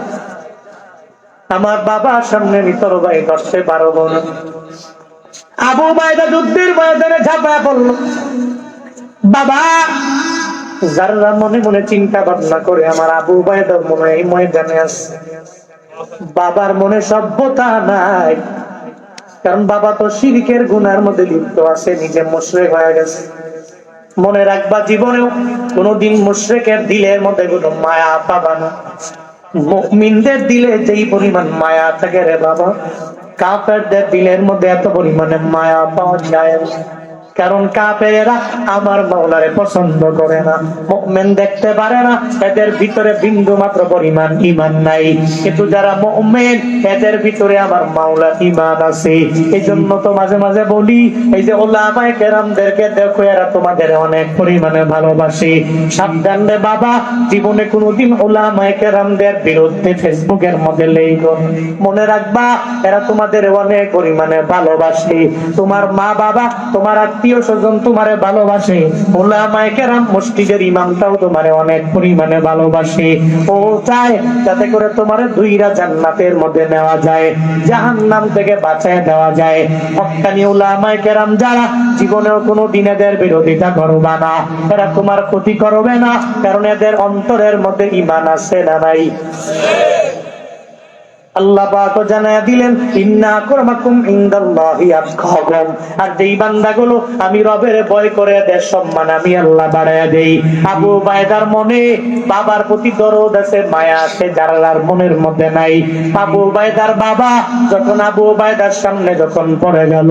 Speaker 1: আমার বাবার সামনে আমি তরবারি ধরতে পারবো না। আবু উবায়দা যুদ্ধের ময়দানে ঝাঁপায় পড়ল। বাবা যারা মনে মনে চিন্তা ভাবনা করে আমার আবু উবাইদা মনে হয় এই ময়দানে আছে, বাবার মনে সভ্যতা নাই, কারণ বাবা তো শিরকের গুনার মধ্যে লিপ্ত আছে, নিজে মুশরিক হয়ে গেছে। মনে রাখবা জীবনেও কোনদিন মুশরিকের দিলের মধ্যে কোনো মায়া পাবা না। মুমিনদের দিলে যেই পরিমাণ মায়া থাকে রে বাবা, কাফেরদের দিলের মধ্যে এত পরিমাণে মায়া পাওয়া যায় না। কারণ কাফেরেরা আমার মাওলারে পছন্দ করে না, মুমিন দেখতে পারে না, এদের ভিতরে বিন্দু মাত্র পরিমাণ ঈমান নাই। কিন্তু যারা মুমিন এদের ভিতরে আমার মাওলার ঈমান আছে। এইজন্য তো মাঝে মাঝে বলি, এই যে উলামায়ে কেরামদেরকে দেখো, এরা তোমাদের অনেক পরিমাণে ভালোবাসে। সাবধান রে বাবা, জীবনে কোনোদিন উলামায়ে কেরামদের বিরুদ্ধে ফেসবুকের মধ্যে লেখো না। মনে রাখবা এরা তোমাদের অনেক পরিমাণে ভালোবাসে। তোমার মা বাবা, তোমার আত্মীয় স্বজন তোমারে ভালোবাসে, উলামায়ে কেরাম মসজিদের ইমামটাও তোমারে অনেক পরিমাণে ভালোবাসে। ও চায় যাতে করে তোমারে দুইরা জান্নাতের মধ্যে নেওয়া যায়, জাহান্নাম থেকে বাঁচায় দেওয়া যায়। হক্কানি উলামায়ে কেরাম যারা, জীবনেও কোনো দিন এদের বিরোধিতা করবা না, এরা তোমার ক্ষতি করবে না, কারণ এদের অন্তরের মধ্যে ঈমান আছে না নাই? আল্লাহ পাক জানায়া দিলেন, ইন্না আকরামাকুম ইনদাল্লাহি আতকাকুম। আর যেই বান্দাগুলো আমি রবের ভয় করে এদের সম্মান আমি আল্লাহ বাড়ায়া দেই। আবু উবাইদার মনে বাবার প্রতি দরদ আছে, মায়া আছে, যার মনের মধ্যে নাই। আবু উবাইদার বাবা যখন আবু উবাইদার সামনে যখন পড়ে গেল,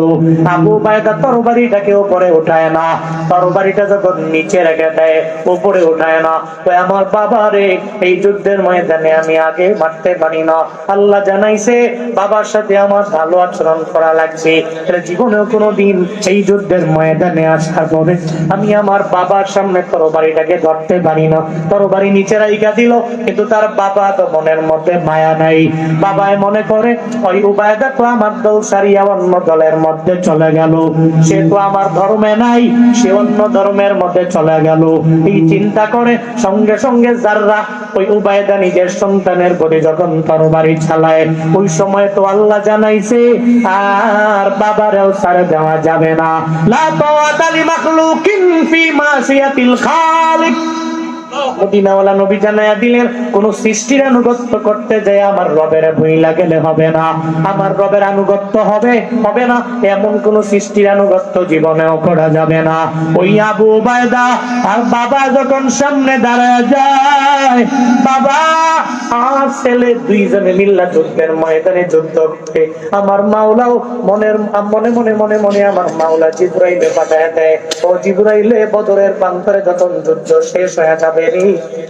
Speaker 1: আবু উবাইদা তরবারিটাকে উপরে উঠায় না, তরবারিটা যখন নিচে রেখে দেয়, উপরে উঠায় না। তো আমার বাবারে এই যুদ্ধের ময়দানে আমি আগে মারতে পারি না। আল্লাহ জানাইছে বাবার সাথে আমার ভালো আচরণ করা লাগছে। জীবনেও কোনোদিন এই যুদ্ধের ময়দানে আসার পরে আমি আমার বাবার সামনে তরবারিটাকে ধরতে পারি না। তরবারি নিচে রাইখা দিল, কিন্তু তার বাবা তো মনের মধ্যে মায়া নাই। বাবায় মনে করে ওই উবাইদা তো আমার দল সারিয়া অন্য দলের মধ্যে চলে গেল, সে তো আমার ধর্মে নাই, সে অন্য ধর্মের মধ্যে চলে গেল। এই চিন্তা করে সঙ্গে সঙ্গে যাররা ওই উবাইদা নিজের সন্তানের প্রতি যখন তরবারি চালায়, ওই সময় তো আল্লাহ জানাইছে আর বাবারেও ছাড় দেওয়া যাবে না। লা তাওয়াতা লিমাখলুকিন ফি মাসিয়াতিল খালিক। মদিনাওয়ালা নবী জানায়া দিলেন, কোন সৃষ্টির আনুগত্য করতে যায় আমার রবের ভুইলা গেলে হবে না, আমার রবের আনুগত্য হবে না, এমন কোন সৃষ্টির আনুগত্য জীবনেও করা যাবে না। ওই আবু উবাইদা আর বাবা যখন সামনে দাঁড়ায় যায়, বাবা আর ছেলে দুইজনে মিল্লা যুদ্ধের ময়দানে যুদ্ধ করতে, আমার মাওলাও মনে মনে আমার মাওলা জিবরাইলে পাঠায় দেয়। ও জিবরাইলে বদরের প্রান্তরে যখন যুদ্ধ শেষ হয়ে যাবে,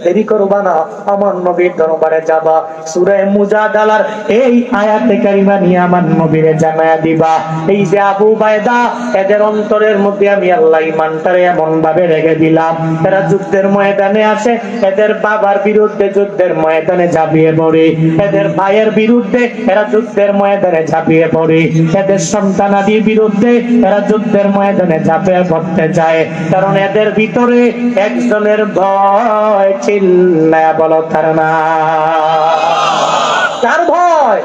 Speaker 1: দেরি করবা না, আমার নবীর দরবারে যাবা, সূরা মুজাদালার এই আয়াতে কারিমা নিয়ে আমার নবীরে জানায়া দিবা, এই যে আবু উবাইদা এদের অন্তরের মধ্যে আমি আল্লাহ ঈমানটারে এমন ভাবে রেখে দিলাম, এরা যুদ্ধের ময়দানে আসে, এদের বাবার বিরুদ্ধে যুদ্ধের ময়দানে ঝাঁপিয়ে পড়ে, এদের ভাইয়ের বিরুদ্ধে এরা যুদ্ধের ময়দানে ঝাঁপিয়ে পড়ে, এদের সন্তানাদির বিরুদ্ধে এরা যুদ্ধের ময়দানে ঝাঁপিয়ে পড়তে যায়। কারণ এদের ভিতরে একজনের ভয়, চিল্লায়া বলো তার না, কার ভয়?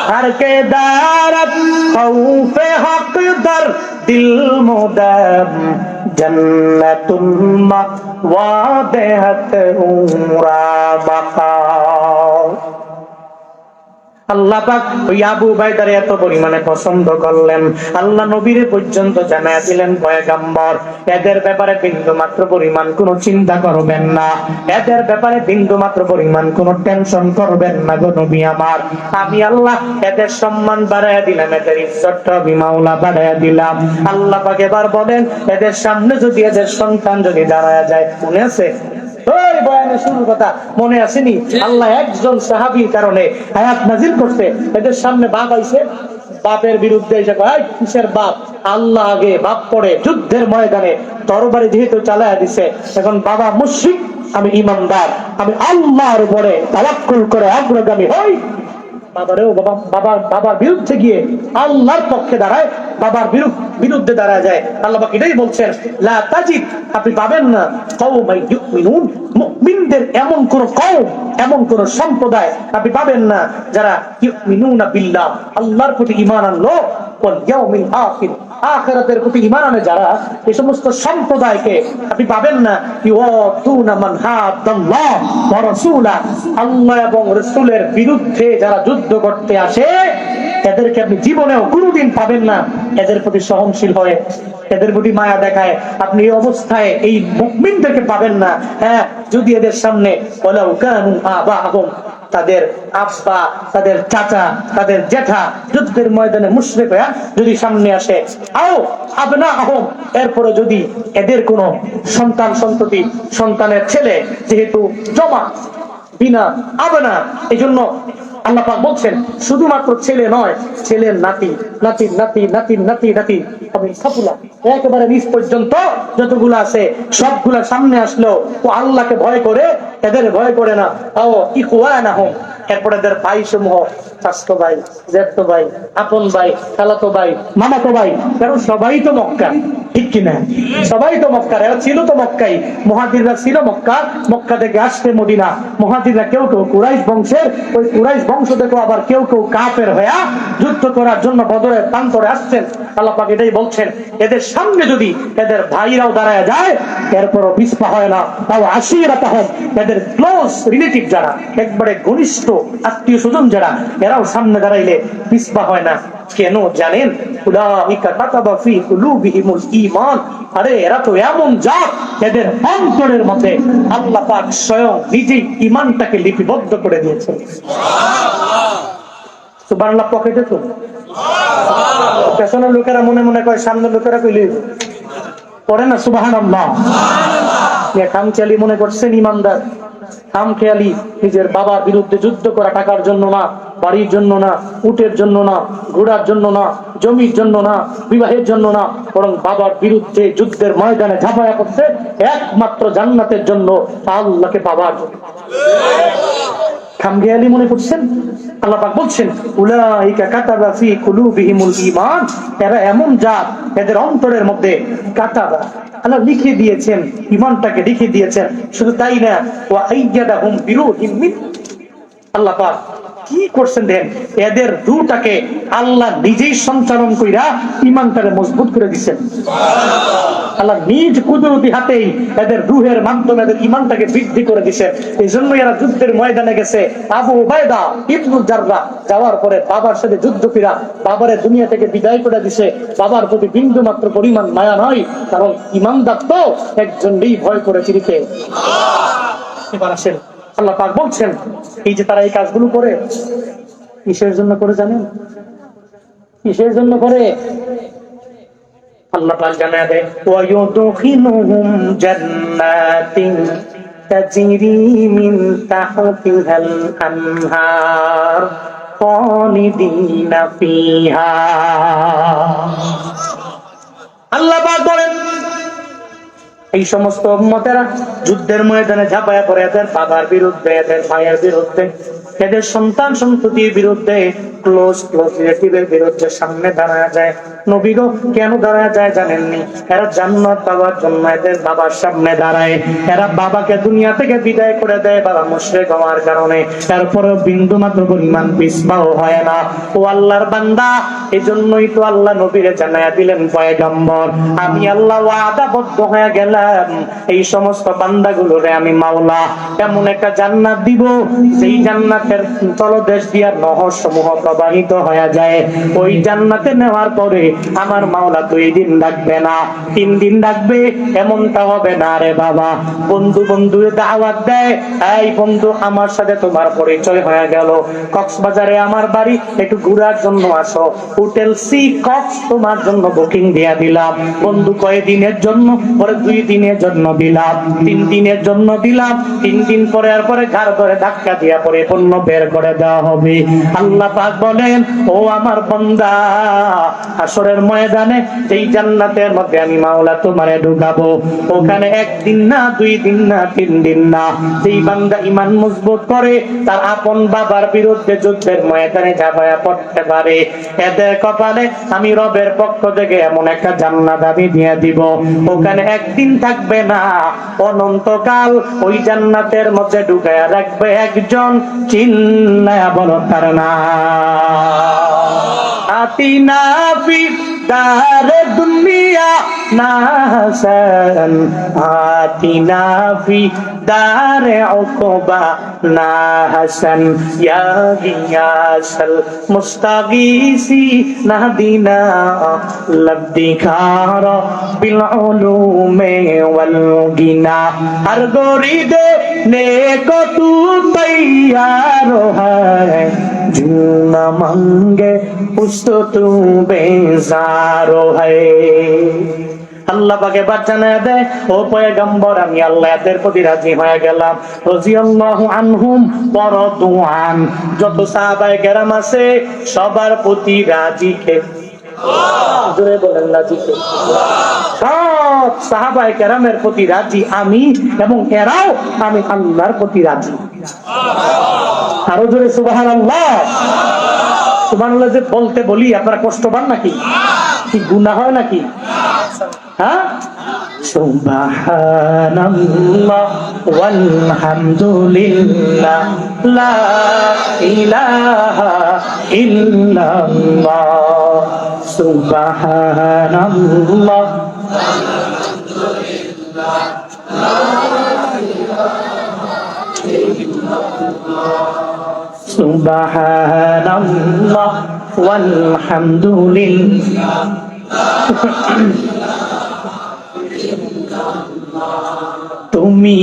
Speaker 1: हर के दारत खौफे हक दर दिल मुदम जन्नतुल मवादेहत उमरा बका। আল্লাহ পাক ওই আবু উবাইদার এত পরিমাণে পছন্দ করলেন, আল্লাহ নবীর পর্যন্ত জানায়া দিলেন, পয়গম্বর এদের ব্যাপারে বিন্দু মাত্র পরিমাণ কোনো চিন্তা করবেন না, এদের ব্যাপারে বিন্দু মাত্র পরিমাণ কোনো টেনশন করবেন না গো নবী আমার। আমি আল্লাহ এদের সম্মান বাড়ায়া দিলাম, এদের ইজ্জতটা আমি মাওলা বাড়ায়া দিলাম। আল্লাহ পাক এবার বলেন, এদের সামনে যদি এদের সন্তান যদি দাঁড়ায়া যায়, মনে আছে ওই বয়ানের শুরুর কথা মনে আসেনি? আল্লাহ একজন সাহাবীর কারণে আয়াত নাজিল করতে, এদের সামনে বাপ আইছে, বাপের বিরুদ্ধে এসে কয় কিসের বাপ? আল্লাহ আগে, বাপ পরে। যুদ্ধের ময়দানে তরবারি যেহেতু চালায়া দিছে, এখন বাবা মুশরিক, আমি ইমানদার, আমি আল্লাহর উপরে তাওয়াক্কুল করে অগ্রগামী হই। বাবারেও বাবার বিরুদ্ধে গিয়ে আল্লাহর পক্ষে দাঁড়ায়, বাবার বিরুদ্ধে দাঁড়ায় যায়। আল্লাহ পাক এটাই বলছেন, লা তাজিদ, আপনি পাবেন না কওমান ইউমিনুন, মুমিনদের এমন কোন কওম, এমন কোন সম্প্রদায় আপনি পাবেন না যারা ইউমিনুনা বিল্লাহ, আল্লাহর প্রতি ঈমান আনলো, ওয়াল ইয়াউমিল আখির, আখিরাতের প্রতি ঈমান আনে যারা, এই সমস্ত সম্প্রদায়কে আপনি পাবেন না। ইউআতুনা মান হাদাল্লাহ ওয়া রাসূলা, আল্লাহ এবং রাসূলের বিরুদ্ধে যারা যুদ্ধ করতে আসে এদেরকে আপনি জীবনেও কোনোদিন পাবেন না এদের প্রতি সহনশীল হয়ে, এদের প্রতি মায়া দেখায়। আপনি এই অবস্থায় এই মুমিনদেরকে পাবেন না। হ্যাঁ, যদি এদের সামনে ওয়ালাউ কানু আবাহুম, তাদের আব্বা, তাদের চাচা, তাদের জেঠা যুদ্ধের ময়দানে মুশরিক হয়ে যদি সামনে আসে, আও আবনাহুম, এরপরে যদি এদের কোনো সন্তান সন্ততি, সন্তানের ছেলে, যেহেতু জমা বিনা আবনা, এই জন্য আল্লাহ পাক বলছেন শুধুমাত্র ছেলে নয়, ছেলের নাতি, নাতির নাতি, নাতির নাতি, নাতি হবে সাপুলা, একেবারে নিচ পর্যন্ত যতগুলো আছে সবগুলা সামনে আসলেও ও আল্লাহকে ভয় করে, এদের ভয় করে না। তাও ইখওয়ানাহুম, এরপরে এদের ভাই সমূহ, চাচতো ভাই, জ্যাঠতো ভাই, আপন ভাই, খালাতো ভাই, মামাতো ভাই, কারণ সবাই তো মক্কা, ঠিক কিনা? সবাই তো মক্কার, এরা ছিল তো মক্কাই, মুহাজিররা ছিল মক্কা, মক্কা থেকে আসছে মদিনা। মুহাজিররা কেউ কেউ কুরাইশ বংশের, ওই কুরাইশ বংশ থেকে আবার কেউ কেউ কাফের হয়ে যুদ্ধ করার জন্য বদরের প্রান্তরে আসছেন। আল্লাহ পাক এটাই বলছেন, এদের সামনে যদি এদের ভাইরাও দাঁড়ায় যায় এরপরও পিছপা হয় না। তাও আশিরাতাহুম, এদের ক্লোজ রিলেটিভ যারা, একবারে ঘনিষ্ঠ আত্মীয় স্বজন যারা, এরাও সামনে দাঁড়াইলে পিছপা হয় না। কেন জানেন? উলাইকা কাতাবা ফি কুলুবিহিমুল ঈমান, আরে এরা তো এমন জাত, এদের অন্তরের মধ্যে আল্লাহ পাক স্বয়ং নিজেই ঈমানটাকে লিপিবদ্ধ করে দিয়েছেন। সুবহানাল্লাহ। পকেটে তো পেছনের লোকেরা মনে মনে কয়, সামনের লোকেরা কইলে পড়ে না সুবহানাল্লাহ। খামখেয়ালি মনে করছেন ইমানদার, খামখেয়ালি নিজের বাবার বিরুদ্ধে যুদ্ধ করা, টাকার জন্য না, বাড়ির জন্য না, উটের জন্য না, ঘোড়ার জন্য না, জমির জন্য না, বিবাহের জন্য না, বরং বাবার বিরুদ্ধে যুদ্ধের ময়দানে ঝাঁপায়া করছে একমাত্র জান্নাতের জন্য, আল্লাহকে পাবার জন্য। খামখেয়ালি মনে করছেন? আল্লাহ পাক বলছেন উলাইকা কাতাবা ফি কুলুবিহিমুল ঈমান, এরা এমন জাত, এদের অন্তরের মধ্যে কাতাবা, আল্লাহ লিখে দিয়েছেন, ঈমানটাকে লিখে দিয়েছেন। শুধু তাই না, ওয়া আইয়াদাহুম বিরূহিম মিন, আল্লাহ পাক কি করছেন দেন, এদের রূহটাকে আল্লাহ নিজেই সঞ্চালন কইরা ঈমানটাকে মজবুত করে দিয়েছেন। আল্লাহ নিজ কুদরতি হাতেই এদের রূহের মাধ্যমে এদের ঈমানটাকে বৃদ্ধি করে দিয়েছেন। এই জন্য এরা যুদ্ধের ময়দানে গেছে। আবু উবাইদা ইবনুল জাররাহ যাওয়ার পরে বাবার সাথে যুদ্ধ কইরা বাবারে দুনিয়া থেকে বিদায় করে দিয়েছে। বাবার প্রতি বিন্দু মাত্র পরিমাণ মায়া নয়, কারণ ঈমানদার তো একজনই ভয় করে চিরিতে। এবার আসেন, আল্লাহ পাক বলছেন এই যে তারা এই কাজগুলো করে, কিসের জন্য করে জানেন? কিসের জন্য করে? আল্লাহ পাক জানায় দেয়, ওয়া ইউদখিলুহুম জান্নাতিন তাজরি মিন তাহতিহাল আনহার খালিদিনা ফিহা। আল্লাহ পাক বলেন এই সমস্ত উম্মতেরা যুদ্ধের ময়দানে ঝাঁপায়া পড়ে এদের বাবার বিরুদ্ধে, এদের ভাইয়ের বিরুদ্ধে, এদের সন্তান সন্ততির বিরুদ্ধে, ক্লোজ রিলেটিভের বিরুদ্ধে সামনে দাঁড়ায় যায়। নবীগো কেন দাঁড়ায় যায় জানেননি? এরা জান্নাত পাওয়ার জন্য এদের বাবার সামনে দাঁড়ায়। এরা বাবাকে দুনিয়া থেকে বিদায় করে দেয় বাবা মুশরিক হওয়ার কারণে, তারপরে বিন্দু মাত্র পরিমাণ পিছপাও হয় না। ও আল্লাহর বান্দা, এজন্যই তো আল্লাহ নবীরে জানায়া দিলেন, পয়গম্বর আমি আল্লাহ ওয়াদাবদ্ধ হয়ে গেলাম এই সমস্ত বান্দাগুলোরে আমি মাওলা এমন একটা জান্নাত দিব, যেই জান্নাতের তলদেশ দিয়া নহর সমূহ প্রবাহিত হয়ে যায়। ওই জান্নাতে নেওয়ার পরে আমার মাওলা 2 দিন ডাকবে না, 3 দিন ডাকবে, এমনটা হবে না রে বাবা। বন্ধু বন্ধুরে দাওয়াত দেয়, এই বন্ধু আমার সাথে তোমার পরিচয় হয়ে গেল, কক্সবাজারে আমার বাড়ি, একটু ঘোরার জন্য আসো, হোটেল সি কক্স তোমার জন্য বুকিং দিয়া দিলাম। বন্ধু কয় দিনের জন্য? পরে 2 দিনের জন্য দিলাম, 3 দিনের জন্য দিলাম। 3 দিন পরে আর পরে ঘাড় ধরে ধাক্কা দিয়া পরে পণ্য বের করে দেওয়া হবে। আল্লাহ পাক বলেন, ও আমার বান্দা, হাসরের ময়দানে যেই জান্নাতের মধ্যে আমি মাওলা তোমারে ঢুকাবো, ওখানে 1 দিন না, 2 দিন না, 3 দিন না, যেই বান্দা ঈমান মজবুত করে তার আপন বাবার বিরুদ্ধে যুদ্ধের ময়দানে ঝাঁপায়া পড়তে পারে, এদের কপালে আমি রবের পক্ষ থেকে এমন একটা জান্নাত আমি দিয়ে দিব, ওখানে 1 দিন থাকবে না, অনন্তকাল ওই জান্নাতের মধ্যে ঢুকায়া রাখবে একজন। চিল্লায়া বলো তার নাম। আতিনা ফি দারে দুনিয়া না হাসান আতিনা ফি দারে উকবা না হাসান ইয়া গিয়াসাল মুস্তাগীসি নাহদিনা লবদিখার বিল উলুমে ওয়াল গিনা হর গরিদে নেকো তু তৈয়ার है जो न मांगे उसको तू बेजारो है আল্লাহ পাকে বাচ্চানা দেয় ও পয়গম্বর আমি আল্লাহ এদের প্রতি রাজি হয়ে গেলাম রাদিয়াল্লাহু আনহুম ওয়ারাদুআন যত সাহাবায়ে কেরাম আছে সবার প্রতি রাজি কে আল্লাহ জোরে বলেন রাজি কে আল্লাহ সব সাহাবায়ে কেরামের প্রতি রাজি আমি এবং এরাও আমি আল্লাহর প্রতি রাজি সুবহানাল্লাহ আরো জোরে সুবহানাল্লাহ সুবহানাল্লাহ যে বলতে বলি আপনারা কষ্ট পান নাকি কি গুনাহ হয় নাকি হ্যাঁ সুবহানাল্লাহ ওয়ালহামদুলিল্লাহ লা ইলাহা ইল্লাল্লাহ সুবহানাল্লাহ ওয়ালহামদুলিল্লাহ লা ইলাহা ইল্লাল্লাহ সুবহানাল্লাহ ওয়ালহামদুলিল্লাহ তুমি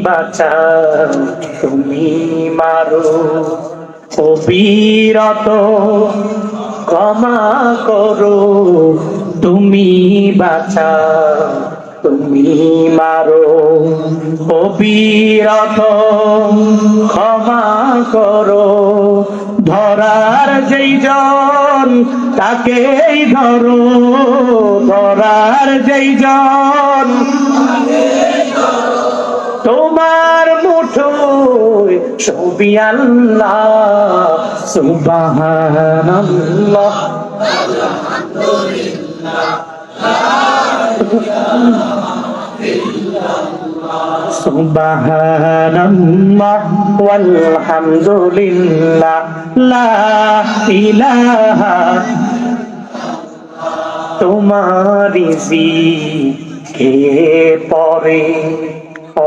Speaker 1: বাঁচাও তুমি মারো অবিরত ক্ষমা করো তুমি বাঁচাও তুমি মারো অবিরত ক্ষমা করো ধরার যেই জন তাকেই ধরো ধরার যেই জন তোমার মুঠোয় সবই আল্লাহ সুবহানাল্লাহ সুবহানাল্লাহ ওয়ালহামদুলিল্লাহ লা ইলাহা তোমারি জিকে পরে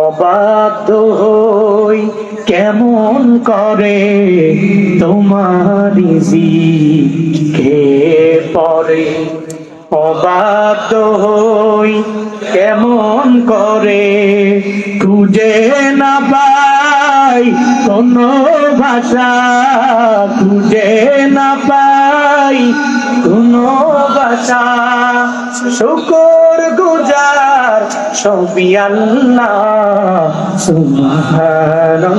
Speaker 1: অবাধ্য হই কেমন করে তোমারি জিকে পরে অবাধ্য হই কেমন করে খুঁজে না পাই কোন ভাষা খুঁজে না পাই কোন ভাষা শুকর গুজার সবই আল্লাহ সুবহানাল্লাহ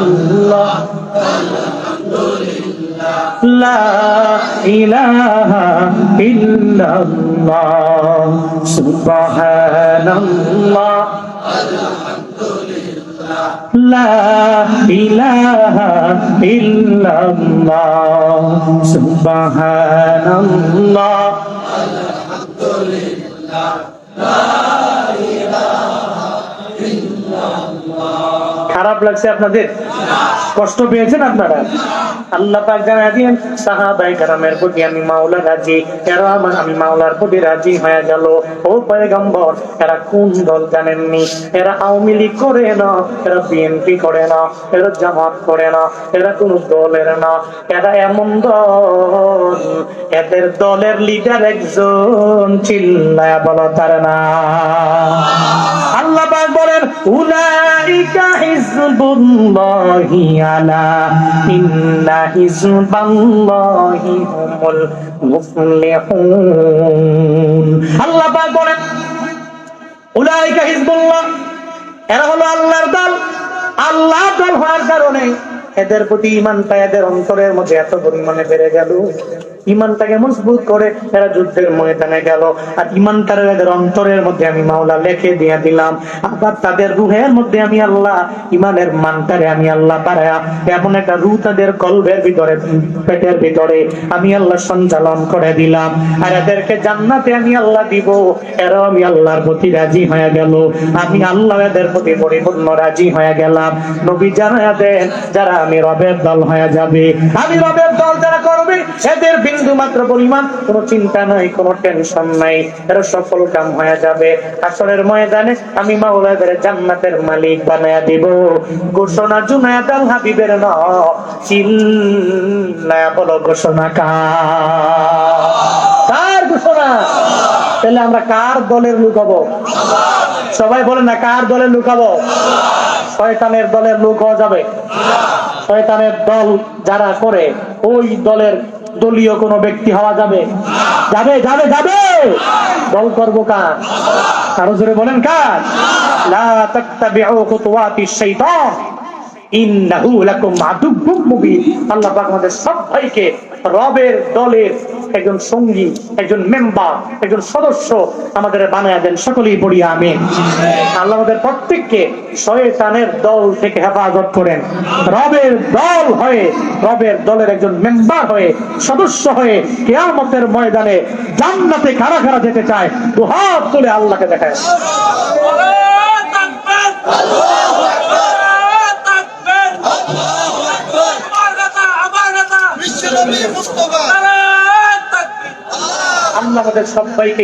Speaker 1: লা ইলাহা ইল্লাল্লাহ সুবহানাল্লাহ লা ইলাহা ইল্লাল্লাহ সুবহানাল্লাহ খারাপ লাগছে আপনাদের কষ্ট পেয়েছেন আপনারা আল্লাহ পাক জানায় দিয়েন সাহাবায়ে কেরামের প্রতি আমি মাওলা রাজি এরা আমি মাওলার প্রতি রাজি হয়ে গেল ও পয়গম্বর এরা কোন দল জানেননি এরা আওয়ামী লীগ করে না এরা বিএনপি করে না এরা জামাত করে না এরা কোন দলের না এরা এমন দল এদের দলের লিডার একজন চিল্লায়া বলো তার না আল্লাহ পাক বলেন উলাইকা হিজবুল্লাহি আলা ইন্না হিজবাল্লাহি হুমুল মুফলিহুন আল্লাহ পাক বলেন উলাইকা হিজবুল্লাহ এরা হলো আল্লাহর দল আল্লাহর দল হওয়ার কারণে এদের প্রতি ঈমানটা এদের অন্তরের মধ্যে এত পরিমাণে বেড়ে গেল ঈমানটাকে মজবুত করে এরা যুদ্ধের ময়দানে গেল আর ঈমানটার এদের অন্তরের মধ্যে আমি মাওলা লিখে দিয়ে দিলাম আবার তাদের রূহের মধ্যে আমি আল্লাহ ঈমানের মানটারে আমি আল্লাহ বাড়ায়া এমন একটা রূহ তাদের কলবের ভিতরে পেটের ভিতরে আমি আল্লাহ সঞ্চালন করে দিলাম আর এদেরকে জান্নাতে আমি আল্লাহ দিব এরাও আমি আল্লাহর প্রতি রাজি হয়ে গেল আমি আল্লাহ এদের প্রতি পরিপূর্ণ রাজি হয়ে গেলাম নবী জানায়া দেন যারা আমি রবের দল হয়ে যাবে আমি রবের দল যারা করবে এদের বিন্দু মাত্র পরিমাণ কোনো চিন্তা নাই, কোনো টেনশন নাই, এর সফল কাম হয়ে যাবে। আসরের ময়দানে আমি মাওলা এদের জান্নাতের মালিক বানায়া দিব। ঘোষণা জুনায়েদ আল হাবিবের না, চিল্লায়া বলো ঘোষণা কার ঘোষণা? তাহলে আমরা কার দলের লোক হব? সবাই বলেন না, কার দলের লোক হব? শয়তানের দলের লোক হওয়া যাবে? শয়তানের দল যারা করে ওই দলের দলীয় কোনো ব্যক্তি হওয়া যাবে? যাবে যাবে যাবে। দল করবো কার? আরো জোরে বলেন কার? লা তাত্তাবিউ খুতুওয়াতিশ শাইতান ইন্নাহু লাকুম আদুউম মুবিন। আল্লাহ পাক আমাদের সবাইকে রবের দলের একজন সঙ্গী, একজন মেম্বার, একজন সদস্য আমাদের বানায়া দেন। সকলেই পড়ি আমিন। আল্লাহ আমাদের প্রত্যেককে শয়তানের দল থেকে হেফাজত করেন। রবের দল হয়ে, রবের দলের একজন মেম্বার হয়ে, সদস্য হয়ে কিয়ামতের ময়দানে জান্নাতে কারা কারা যেতে চায় দুহাত তুলে আল্লাহকে দেখায়। আল্লাহ আমাদের সবাইকে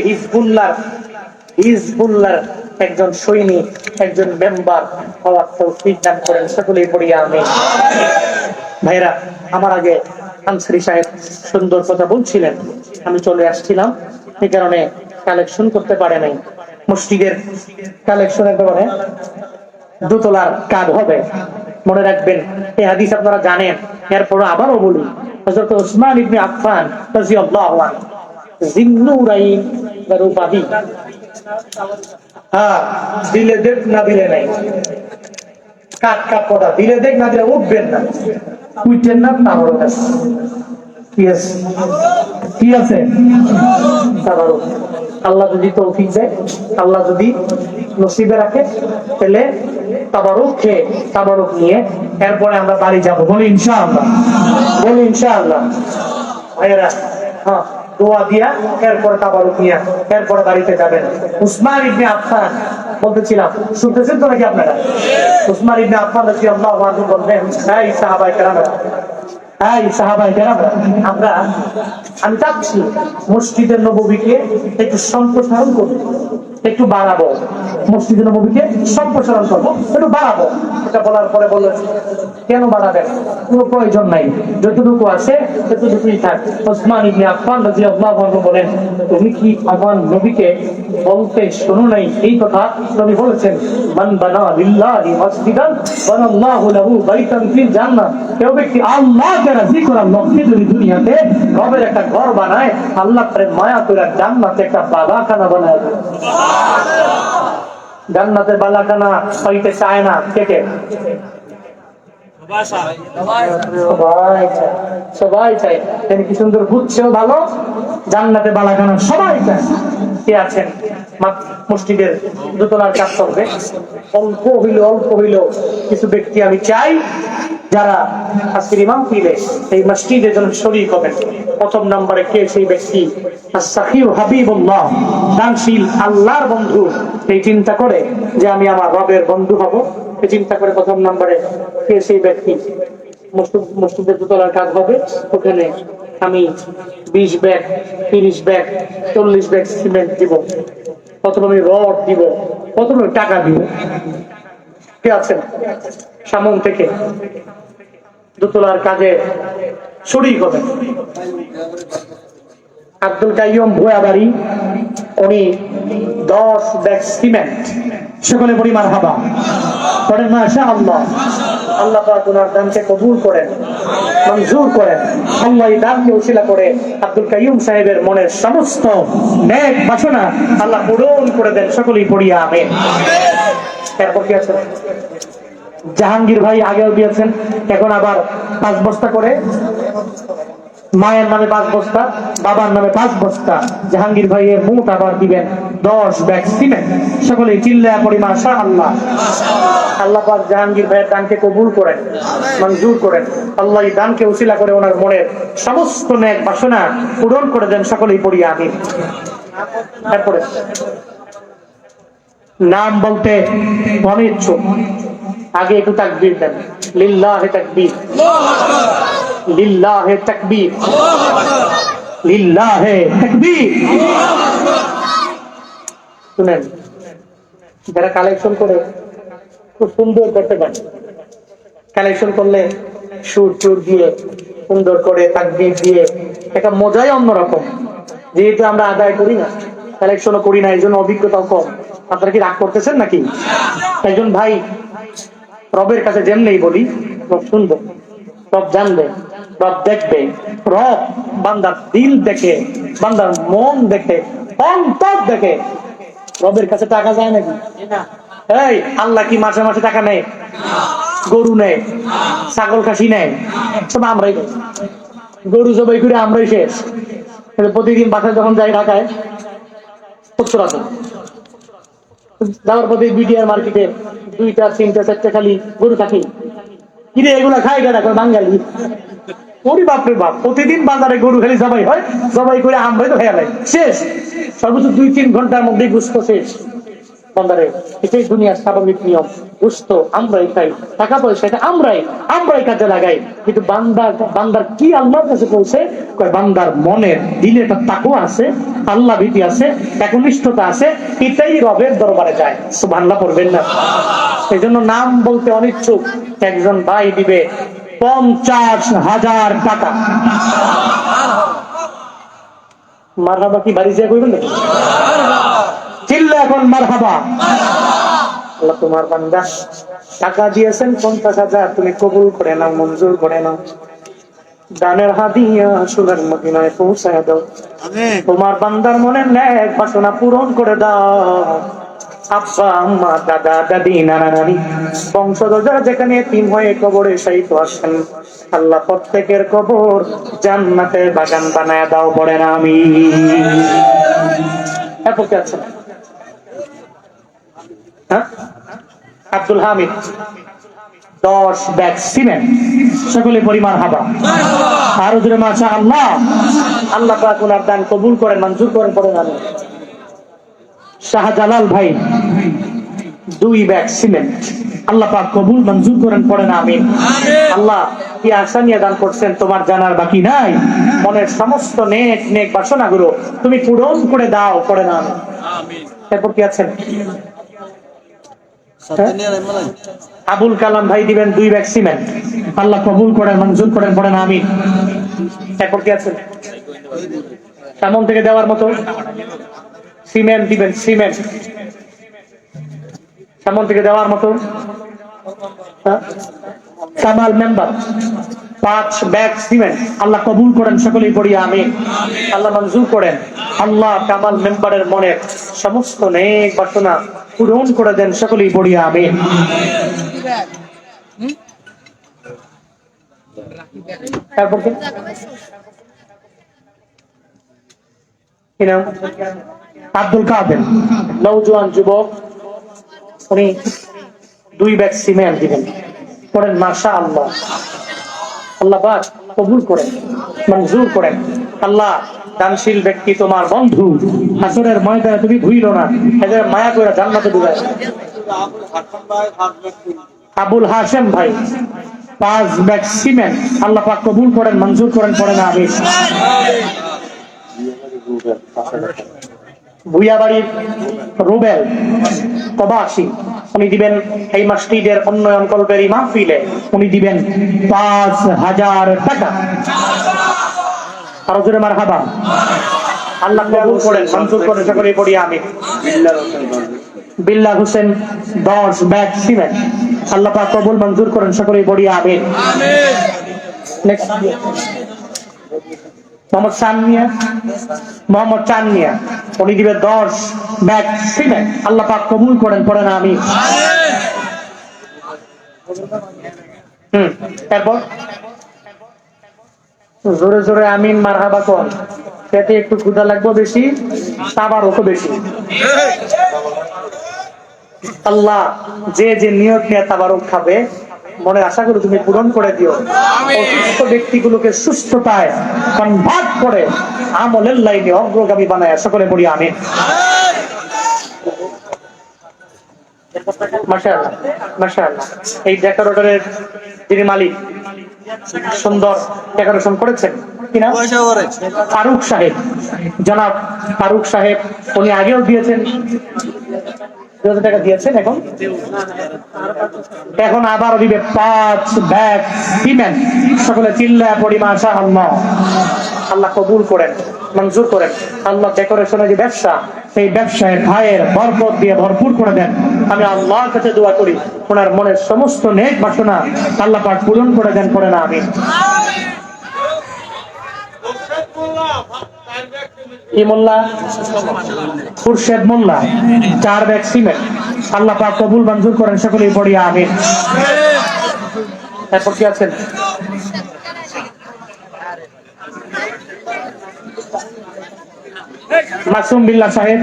Speaker 1: হিজবুল্লাহর একজন সৈনিক, একজন মেম্বার হওয়ার তৌফিক দান করেন। সকলেই পড়ি আমিন। ভাইরা, আমার আগে আনসারী সাহেব সুন্দর কথা বলছিলেন, আমি চলে আসছিলাম, এই কারণে কালেকশন করতে পারে নাই। মসজিদের কালেকশনের ব্যাপারে দোতলার কাজ হবে, মনে রাখবেন। এই হাদিস আপনারা জানেন, এরপর আবারও বলি। হযরত উসমান ইবনে আফফান রাদিয়াল্লাহু আনহু জিন্নুরাইন রূপাবি, হ্যাঁ, দিলে দেখ না দিলে নাই, কাট কাট কথা, দিলে দেখ না দিলে উঠবেন না, উঠেন না, তারও কাছে কি আছে, কি আছে, তারও আল্লাহ যদি তৌফিক দেয়, আল্লাহ যদি নসিবে রাখে, তাহলে তাবারুক খেয়ে তাবারুক নিয়ে এরপরে আমরা বাড়ি যাবো। বলি ইনশাআল্লাহ, বলি ইনশাআল্লাহ। ভাইয়েরা, হ্যাঁ, দোয়া দিয়া এরপরে তাবারুক নিয়ে এরপরে বাড়িতে যাবেন। উসমান ইবনে আফফান বলতেছিলাম, শুনতেছেন তো নাকি আপনারা? উসমান ইবনে আফফান রাদিয়াল্লাহু আনহু বললেন, এই সাহাবায়ে কেরামরা, আমি চাচ্ছি মসজিদের নববীকে একটু সম্প্রসারণ করবো, একটু বাড়াবো, মসজিদের নববীকে সম্প্রসারণ করবো, একটু বাড়াবো। এটা বলার পরে বললেন, কেন বাড়াবেন? কোনো প্রয়োজন নাই, যতটুকু আছে ততটুকুই থাক। ওসমান ইবনে আফফান রাদিয়াল্লাহু আনহু বলেন, তুমি কি আমার নবীকে বলতে শোনো নাই এই কথা? নবী বলেছেন, মান বানা লিল্লাহি মসজিদান বানাল্লাহু লাহু বাইতান ফিল জান্নাহ। কেউ ব্যক্তি আল্লাহকে রাজি করার লক্ষ্যে যদি দুনিয়াতে রবের একটা ঘর বানায়, আল্লাহ তারে মায়া করে জান্নাতে একটা বালাখানা বানায় দেয়। জান্নাতের বালাখানা পাইতে চায় না কে কে? সবাই চায়। কি সুন্দর বুঝছেও ভালো, জান্নাতে বালাখানা সবাই চায়। কে আছেন মসজিদের দোতলার কাজ করবে? অল্প হইল কিছু ব্যক্তি আমি চাই যারা আজকের ইমাম পীরে এই মসজিদের জন্য শরীক হবেন। প্রথম নম্বরে কে সেই ব্যক্তি? as-sakhiyu habibullah, দানশীল আল্লাহর বন্ধু। এই চিন্তা করে যে আমি আমার রবের বন্ধু হব, এই চিন্তা করে প্রথম নম্বরে কে সেই ব্যক্তি? মসজিদের দোতলার কাজ হবে, ওখানে আমি 20 ব্যাগ, 30 ব্যাগ, 40 ব্যাগ সিমেন্ট দিব, প্রথমে আমি রড দিব, প্রথমে টাকা দিব। কে আছেন সামন থেকে দোতলার কাজে শরীক হবেন? আব্দুল কাইয়ুম ভুয়াবাড়ি, উনি 10 ব্যাগ সিমেন্ট। সকলে বলি মারহাবা, বলেন মাশাআল্লাহ। আল্লাহ পাক ওনার দানকে কবুল করেন, মঞ্জুর করেন। আল্লাহ এই দানকে উসিলা করে আব্দুল কাইয়ুম সাহেবের মনের সমস্ত নেক বাসনা আল্লাহ পূরণ করে দেন। সকলেই পড়ি আমিন। এরপর কি আছে? জাহাঙ্গীর ভাই আগেও দিয়েছেন, এখন আবার 5 বস্তা করে, মায়ের নামে 5 বস্তা, বাবার নামে 5 বস্তা। জাহাঙ্গীর ভাইয়ের মোট আবার দিবেন 10 ব্যাগ সিমেন্ট। সকলে চিল্লায়া পড়ি মাশাআল্লাহ। আল্লাহ পাক জাহাঙ্গীর ভাইয়ের দানকে কবুল করেন, মঞ্জুর করেন। আল্লাহ এই দানকে উসিলা করে ওনার মনের সমস্ত নেক বাসনা পূরণ করে দেন। সকলেই পড়ি আমিন। তারপরে নাম বলতে অনিচ্ছুক, আগে একটু তাকবীর দেন। লিল্লাহি তাকবীর, লিল্লাহি তাকবীর। লিল্লাহে তাকবীর। শুনেন, যারা কালেকশন করে খুব সুন্দর করতে পারে, কালেকশন করলে সুর টুর দিয়ে সুন্দর করে তাকবীর দিয়ে একটা মজাই অন্যরকম। যেহেতু আমরা আদায় করি না, কালেকশনও করি না, এই জন্য অভিজ্ঞতাও কম। আপনারা কি রাগ করতেছেন নাকি? একজন ভাই রবের কাছে যেমনি বলি, রব শুনবে, রব জানবে, রব দেখবে। রব বান্দার দিল দেখে, বান্দার মন দেখে, অন্তর দেখে। রবের কাছে টাকা যায় নাকি? এই আল্লাহ কি মাসে মাসে টাকা নেয়? গরু নেয়, ছাগল খাসি নেয়, সব আমরাই নেই। গরু জবাই করে আমরাই শেষ। প্রতিদিন বাসায় যখন যাই ঢাকায়, 70 আছে যাওয়ার পথে বিডিআর মার্কেটে 2টা 3টা 4টা খালি গরু খাসি কিনে এগুলা খাই গাড়া করে বাঙালি। ওরে বাপরে বাপ, প্রতিদিন বাজারে গরু খালি জবাই হয়, জবাই করে আমরাই তো খেয়াল শেষ। সর্বোচ্চ 2-3 ঘন্টার মধ্যেই গুস্ত শেষ বাজারে। এটাই দুনিয়ার স্বাভাবিক নিয়ম। গুস্ত আমরাই খাই, টাকা পয়সা এটা আমরাই কাজে লাগাই। কিন্তু বান্দার কি আল্লাহর কাছে পৌঁছে? বান্দার মনের দিলে একটা তাকওয়া আছে, আল্লাহ ভীতি আছে, একনিষ্ঠতা আছে, এটাই রবের দরবারে যায়। সুবহানাল্লাহ পড়বেন না? এই জন্য নাম বলতে অনিচ্ছুক একজন ভাই দিবে 50,000 টাকা। মারহাবা কি বাড়ি যা কইবেন নাকি? চিল্লা এখন মারহাবা। আল্লাহ তোমার বান্দা টাকা দিয়েছেন 50,000, তুমি কবুল করে নাও, মঞ্জুর করে নাও। দানের হাদিয়া সোনার মদিনায় পৌঁছায় দাও। তোমার বান্দার মনের নেক বাসনা পূরণ করে দাও। আব্বা আম্মা দাদা দাদি নানা নানি বংশধর যারা যেখানে এতিম হয়ে কবরে শায়িত আছেন, আল্লাহ প্রত্যেকের কবর জান্নাতের বাগান বানায় দাও, পড়েন আমিন। এরপর কি আছে? Abdul Hamid 10 bag cement. সকলে পরিমাণ হাবা আরো জোরে মাশাআল্লাহ। আল্লাহ পাক ওনার দান কবুল করেন, মঞ্জুর করেন, পড়েন আমিন। শাহজালাল ভাই 2 ব্যাগ সিমেন্ট। আল্লাহ পাক কবুল মঞ্জুর করেন, পড়েন আমিন। আল্লাহ কি আশা নিয়ে দান করছেন তোমার জানার বাকি নাই। মনের সমস্ত নেক বাসনাগুলো তুমি পূরণ করে দাও, পড়েন আমিন। এরপর কি আছেন? আবুল কালাম ভাই দিবেন 2 ব্যাগ সিমেন্ট। আল্লাহ কবুল করেন, মঞ্জুর করেন, পড়েন আমিন। এরপর কি আছেন? সামন থেকে দেওয়ার মতো সিমেন্ট দিবেন, সিমেন্ট সামন থেকে দেওয়ার মতো। Kamal member 5 bag cement. আল্লাহ কবুল করেন, সকলেই পড়ি আমিন। আল্লাহ মঞ্জুর করেন। আল্লাহ কামাল মেম্বারের মনের সমস্ত নেক বাসনা পূরণ করে দেন, সকলেই পড়ি আমিন। তারপর কি নাম? আব্দুল কাদের, নওজোয়ান যুবক, উনি 2 ব্যাগ সিমেন্ট দিবেন, পড়েন মাশাআল্লাহ। আল্লাহ পাক কবুল করেন, মঞ্জুর করেন। আল্লাহ দানশীল ব্যক্তি তোমার বন্ধু, হাসরের ময়দানে তুমি ভুইলো না, এদের মায়া করে জান্নাতে ঢুকায়। আবুল হাশেম ভাই 5 ব্যাগ সিমেন্ট। আল্লাহ পাক কবুল করেন, মঞ্জুর করেন, পড়েন আমিন। ভুইয়াবাড়ির রুবেল প্রবাসী, উনি দিবেন এই মসজিদের উন্নয়ন কল্পের মাহফিলে, উনি দিবেন 5,000 টাকা। আরো জোরে মারহাবা। আল্লাহ কবুল করেন, মঞ্জুর করেন, সকলেই পড়ি আমিন। বিল্লাহ হোসেন 10 ব্যাগ সিমেন্ট। আল্লাহ পাক কবুল মঞ্জুর করেন, সকলেই পড়ি আমিন। নেক্সট মোহাম্মদ চানমিয়া, উনি দিবে 10 ব্যাগ সিমেন্ট। আল্লাহ পাক কবুল করেন, পড়েন আমিন। তারপর জোরে জোরে আমিন মারহাবা কোন। পেটে একটু ক্ষুধা লাগবে বেশি, তাবারকও বেশি। আল্লাহ যে নিয়ত নিয়ে তাবারক খাবে, মনের আশাগুলো তুমি পূরণ করে দিও। অসুস্থ ব্যক্তিগুলোকে সুস্থতায় কনভার্ট করে আমলের লাইনে অগ্রগামী বানায়, সকলে পড়ি আমিন। মাশাআল্লাহ মাশাআল্লাহ। এই ডেকোরেটরের যিনি মালিক, সুন্দর ডেকোরেশন করেছেন, কিনা ফারুক সাহেব, জনাব ফারুক সাহেব, উনি আগেও দিয়েছেন 2000 টাকা দিয়েছেন, এখন আবার দিবে 5 ব্যাগ সিমেন্ট। সকলে চিল্লায় পড়ি মাশাআল্লাহ। আল্লাহ কবুল করেন, মঞ্জুর করেন। আল্লাহ ডেকোরেশনের যে ব্যবসা, সেই ব্যবসায় ভাইয়ের বরকত দিয়ে ভরপুর করে দেন। আমি আল্লাহর কাছে দোয়া করি ওনার মনের সমস্ত নেক বাসনা আল্লাহ পাক পূরণ করে দেন, করে না আমিন। কি মোল্লা? খুরশেদ মোল্লা, 4 ব্যাগ সিমেন্ট। আল্লাহ পাক কবুল মঞ্জুর করেন, সকলেই পড়ি আমিন। এরপর কি আছেন? মাসুম বিল্লাহ সাহেব,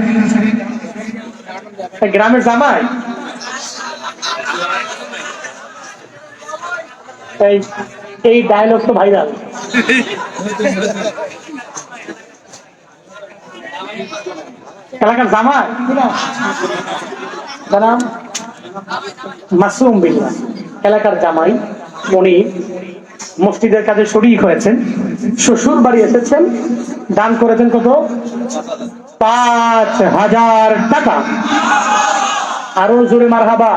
Speaker 1: গ্রামের জামাই। এই ডায়লগ তো ভাইরাল। এলাকার জামাই জানাম মাসুম বিল্লাহ, এলাকার জামাই। উনি মসজিদের কাজে শরীক হয়েছেন, শ্বশুর বাড়ি এসেছেন, দান করেছেন কত? 5000 টাকা। আরো জোরে মারহাবা।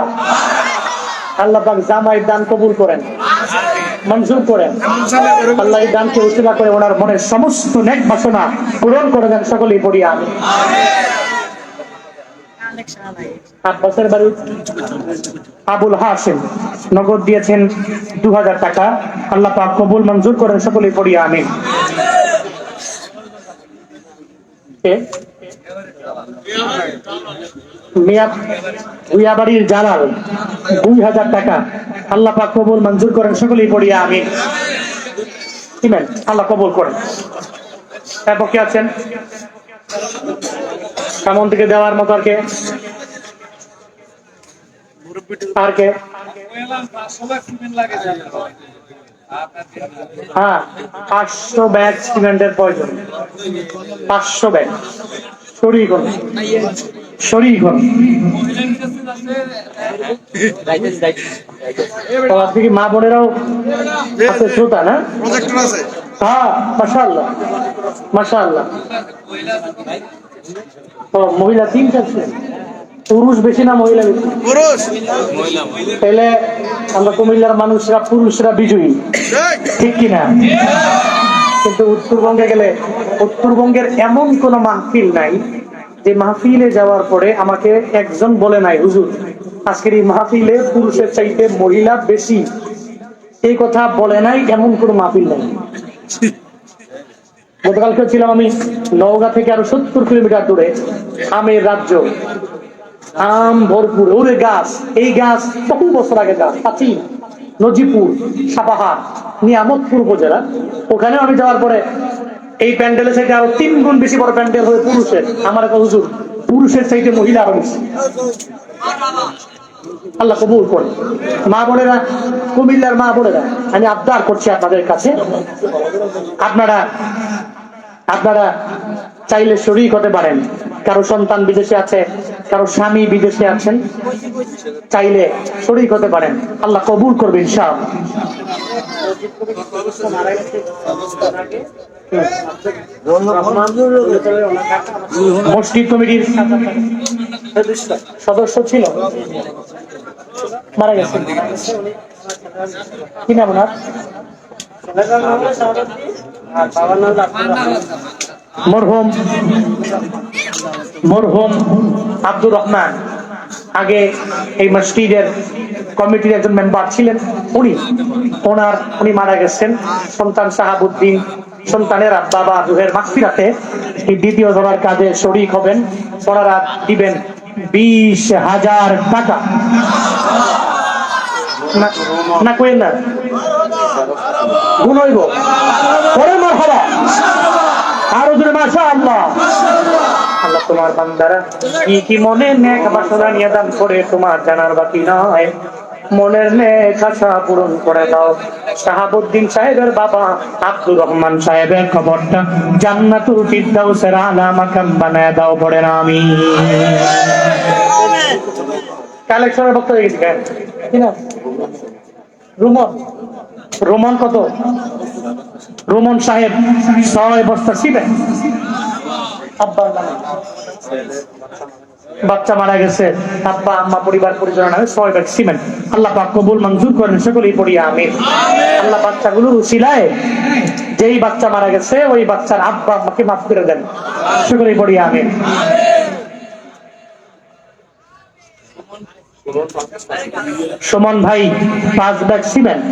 Speaker 1: আল্লাহ পাক জামাইয়ের দান কবুল করেন, মঞ্জুর করেন। আল্লাহ এই দানকে উসিলা করে ওনার মনের সমস্ত নেক বাসনা পূরণ করে দেন, সকলেই পড়ি আমিন। আব্বাসের বাড়ি আবুল হাসিম, নগদ দিয়েছেন 2000 টাকা। আল্লাহ পাক কবুল মঞ্জুর করেন, সকলেই পড়ি আমিন। মিয়াবাড়ির জালাল 2000 টাকা। আল্লাহ পাক কবুল মঞ্জুর করেন, সকলেই পড়ি আমিন। আল্লাহ কবুল করেন। তারপর কি আছেন? কেমন থেকে দেওয়ার মতো আর কে? আর কে? হ্যাঁ, 500 ব্যাগ সিমেন্টের প্রয়োজন। 500 ব্যাগ সরিয়ে করুন, সরিয়ে করুন। আপনি কি মা বোনেরাও আছে শ্রোতা? না, হ্যাঁ, মাশাআল্লাহ মাশাআল্লাহ। মহিলা 3 আছে, পুরুষ বেশি না মহিলা বেশি? তাহলে আমরা কুমিল্লার মানুষরা, পুরুষরা বিজয়ী, ঠিক কিনা? কিন্তু উত্তরবঙ্গে গেলে, উত্তরবঙ্গের এমন কোন মাহফিল নাই যে মাহফিলে যাওয়ার পরে আমাকে একজন বলে নাই হুজুর আজকের এই মাহফিলে পুরুষের চাইতে মহিলা বেশি, এই কথা বলে নাই, এমন কোন মাহফিল নাই। গতকালকে ছিলাম আমি নওগাঁ থেকে আরো 70 কিলোমিটার দূরে, আমের রাজ্য, আম ভরপুর, ওরে গাছ, এই গাছ বহু বছর আগে গাছ, প্রাচীন, নজিপুর, সাপাহার, নিয়ামতপুর উপজেলা। ওখানে আমি যাওয়ার পরে এই প্যান্ডেলের চাইতে আরো 3 গুণ বেশি বড় প্যান্ডেল হয়ে পুরুষের। আমার একটা হুজুর, পুরুষের চাইতে মহিলা আরো বেশি। আল্লাহ কবুল করে। মা বোনেরা, কুমিল্লার মা বোনেরা, আমি আবদার করছি আপনাদের কাছে, আপনারা চাইলে শরীক হতে পারেন। কারো সন্তান বিদেশে আছে, কারো স্বামী বিদেশে আছেন, চাইলে শরীক হতে পারেন। আল্লাহ কবুল করবে ইনশাআল্লাহ। মসজিদ কমিটির সদস্য ছিল, মারা গেছে। কি নাম ওনার? মরহুম আব্দুর রহমান, আগে এই মসজিদের কমিটির একজন মেম্বার ছিলেন। উনি মারা গেছেন। সন্তান শাহাবুদ্দিন, সন্তানের বাবা রুহের মাগফিরাতে এই দ্বিতীয় ধরার কাজে শরীক হবেন। ওনারা দিবেন 20,000 টাকা। না কই না গুণ হইব পরে মারহাবা। আরো জোরে মাশাআল্লাহ। আল্লাহ তোমার বান্দারা কি কি মনে নেক বাসনা নিয়ে দান করে তোমার জানার বাকি নয়, মনের নেক আশা পূরণ করে দাও। শাহাবুদ্দিন সাহেবের বাবা আব্দুর রহমান সাহেবের খবরটা জান্নাতুল ফিরদাউসের আলা মাকাম বানায় দাও, পড়েন আমিন। কালেকশনের বক্তব্য হয়ে গেছে কিনা? রুমন রোমন কত? রোমন সাহেব 6 বস্তা সিমেন্ট। আব্বার নামে বাচ্চা মারা গেছে, আব্বা আম্মা পরিবার পরিজনের নামে 6 ব্যাগ সিমেন্ট। আল্লাহ পাক কবুল মঞ্জুর করেন, সকলেই পড়ি আমিন। আল্লাহ বাচ্চাগুলোর উসিলায় যেই বাচ্চা মারা গেছে ওই বাচ্চার আব্বা আম্মাকে মাফ করে দেন, সকলেই পড়ি আমিন। সুমন ভাই 5 ব্যাগ সিমেন্ট।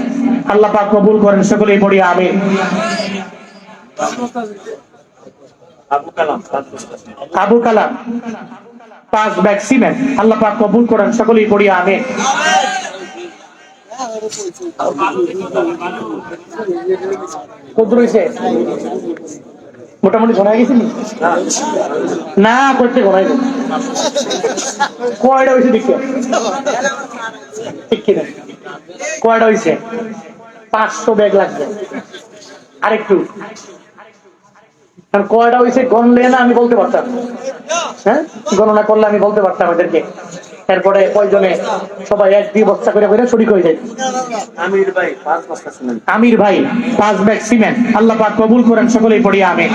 Speaker 1: আল্লাহ পাক কবুল করেন, সকলেই পড়ি আমিন। আবু কালাম 5 ব্যাগ সিমেন্ট। আল্লাহ পাক কবুল করেন, সকলেই পড়ি আমিন। কত রয়েছে? মোটামুটি ঘনায় গেছি না, করতে ঘনাই কয়টা হয়েছে দেখতে ঠিক কিনা? কয়টা হয়েছে? 500 ব্যাগ লাগবে আরেকটু। কয়টা হয়েছে গণলে না আমি বলতে পারতাম, হ্যাঁ গণনা করলে আমি বলতে পারতাম এদেরকে। এরপরে কয়জনে সবাই 1-2 বস্তা করে করে শরীক হয়ে যায়। আমির ভাই 5 বস্তা সিমেন্ট। আমির ভাই 5 ব্যাগ সিমেন্ট। আল্লাহ পাক কবুল করেন, সকলেই পড়ি আমিন।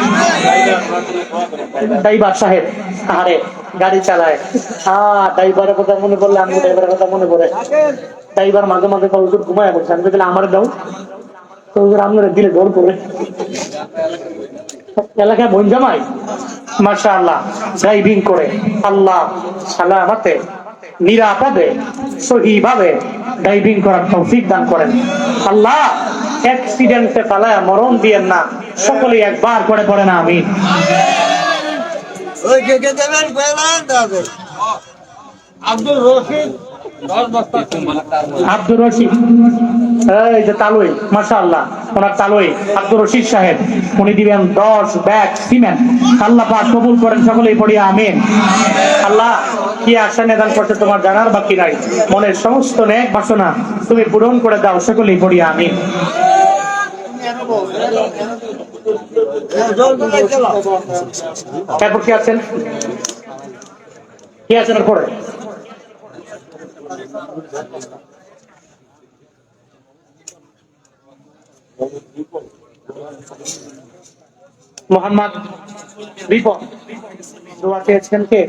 Speaker 1: ড্রাইভার সাহেব আরে গাড়ি চালায়, ড্রাইভারের কথা মনে পড়লে আমি ড্রাইভারের কথা মনে পড়ে। ড্রাইভার মাঝে মাঝে হুজুর ঘুমায় বলছে, আমি বলছিলাম আমার দাও তো হুজুর আপনারা দিলে জোর করে। এলাকায় বোন জামাই মাশাআল্লাহ ড্রাইভিং করে আল্লাহ সালামতে নিরাপদে সহিভাবে ড্রাইভিং করার তৌফিক দান করেন। আল্লাহ অ্যাক্সিডেন্টে ফালায়া মরণ দিয়েন না, সকলেই একবার করে পড়ে না আমিন। আব্দুর রশিদ এই যে তালুই মাশাআল্লাহ ওনার তালুই আব্দুর রশিদ সাহেব, উনি দিবেন 10 ব্যাগ সিমেন্ট। আল্লাহ পাক কবুল করেন, সকলেই পড়ি আমিন। আল্লাহ কি আশা নিদান করছে তোমার জানার বাকি নাই, মনের সমস্ত নেক বাসনা তুমি পূরণ করে দাও, সকলেই পড়ি আমিন। তারপর কি আছেন? কি আছেন পরে? মোহাম্মদ রিপন দোয়া চেয়েছেন কে?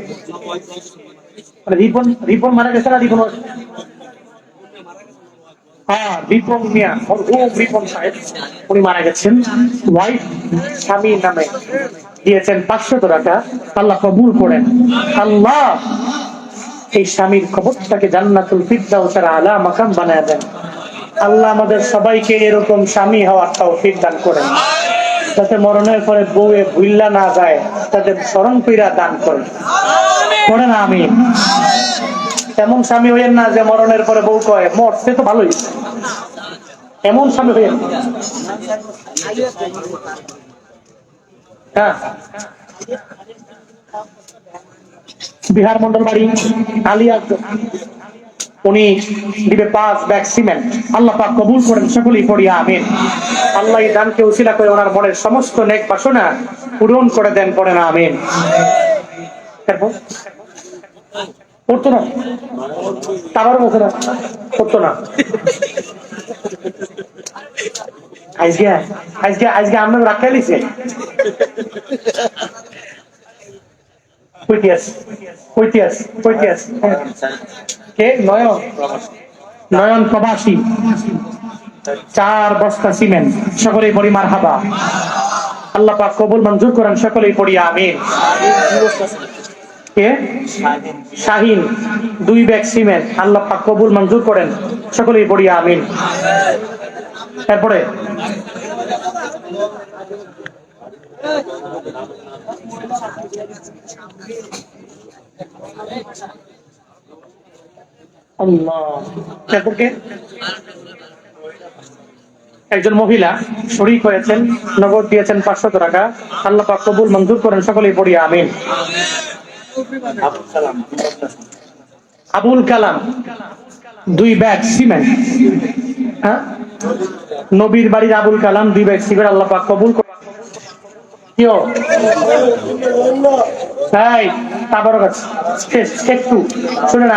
Speaker 1: রিপন রিপন মারা গেছে না? রিপন হ্যাঁ রিপন মিয়া রিপন সাহেব উনি মারা গেছেন। ওয়াইফ স্বামীর নামে দিয়েছেন 500 টাকা। আল্লাহ কবুল করেন। আল্লাহ এই স্বামীর কবরটাকে জান্নাতুল ফিরদাউসের আলা মাকাম বানায় দেন। আল্লাহ আমাদের সবাইকে এরকম স্বামী হওয়ার তৌফিক দান করেন, যাতে মরণের পরে বউয়ে ভুইল্লা না যায়, তাদের স্মরণ কইরা দান করেন। করেন আমিন। এমন স্বামী হইয়েন না যে মরণের পরে বউ কয় মরছে তো ভালোই, এমন স্বামী হইয়েন। হ্যাঁ বিহার মন্ডল বাড়ি আলিয়া, উনি দিবে 5 ব্যাগ সিমেন্ট। আল্লাহ পাক কবুল করেন, সকলেই পড়ি আমিন। আল্লাহ এই দানকে উসিলা করে ওনার মনের সমস্ত নেক বাসনা পূরণ করে দেন, পড়েন আমিন। তারপর পড়তো না, তারপর বলতো না, পড়তো না। আজকে আজকে আজকে আমরা রাখা লিছে নয়ন প্রবাসী 4 বস্তা সিমেন্ট, সকলেই পড়ি মারহাবা। আল্লাহ পাক কবুল মঞ্জুর করেন, সকলেই পড়ি আমিন। Shahin 2 bag cement. আল্লাহ পাক কবুল মঞ্জুর করেন, সকলেই পড়ি আমিন। তারপরে একজন মহিলা শরীক হয়েছেন, নগদ দিয়েছেন 500 টাকা। আল্লাহ পাক কবুল মঞ্জুর করেন, সকলেই পড়ি আমিন। Abul Kalam 2 bag cement. হ্যাঁ নবীর বাড়ির আবুল কালাম 2 ব্যাগ সিমেন্ট। আল্লাহ পাক কবুল করেন। তাবারক আছে শেষ একটু শুনেন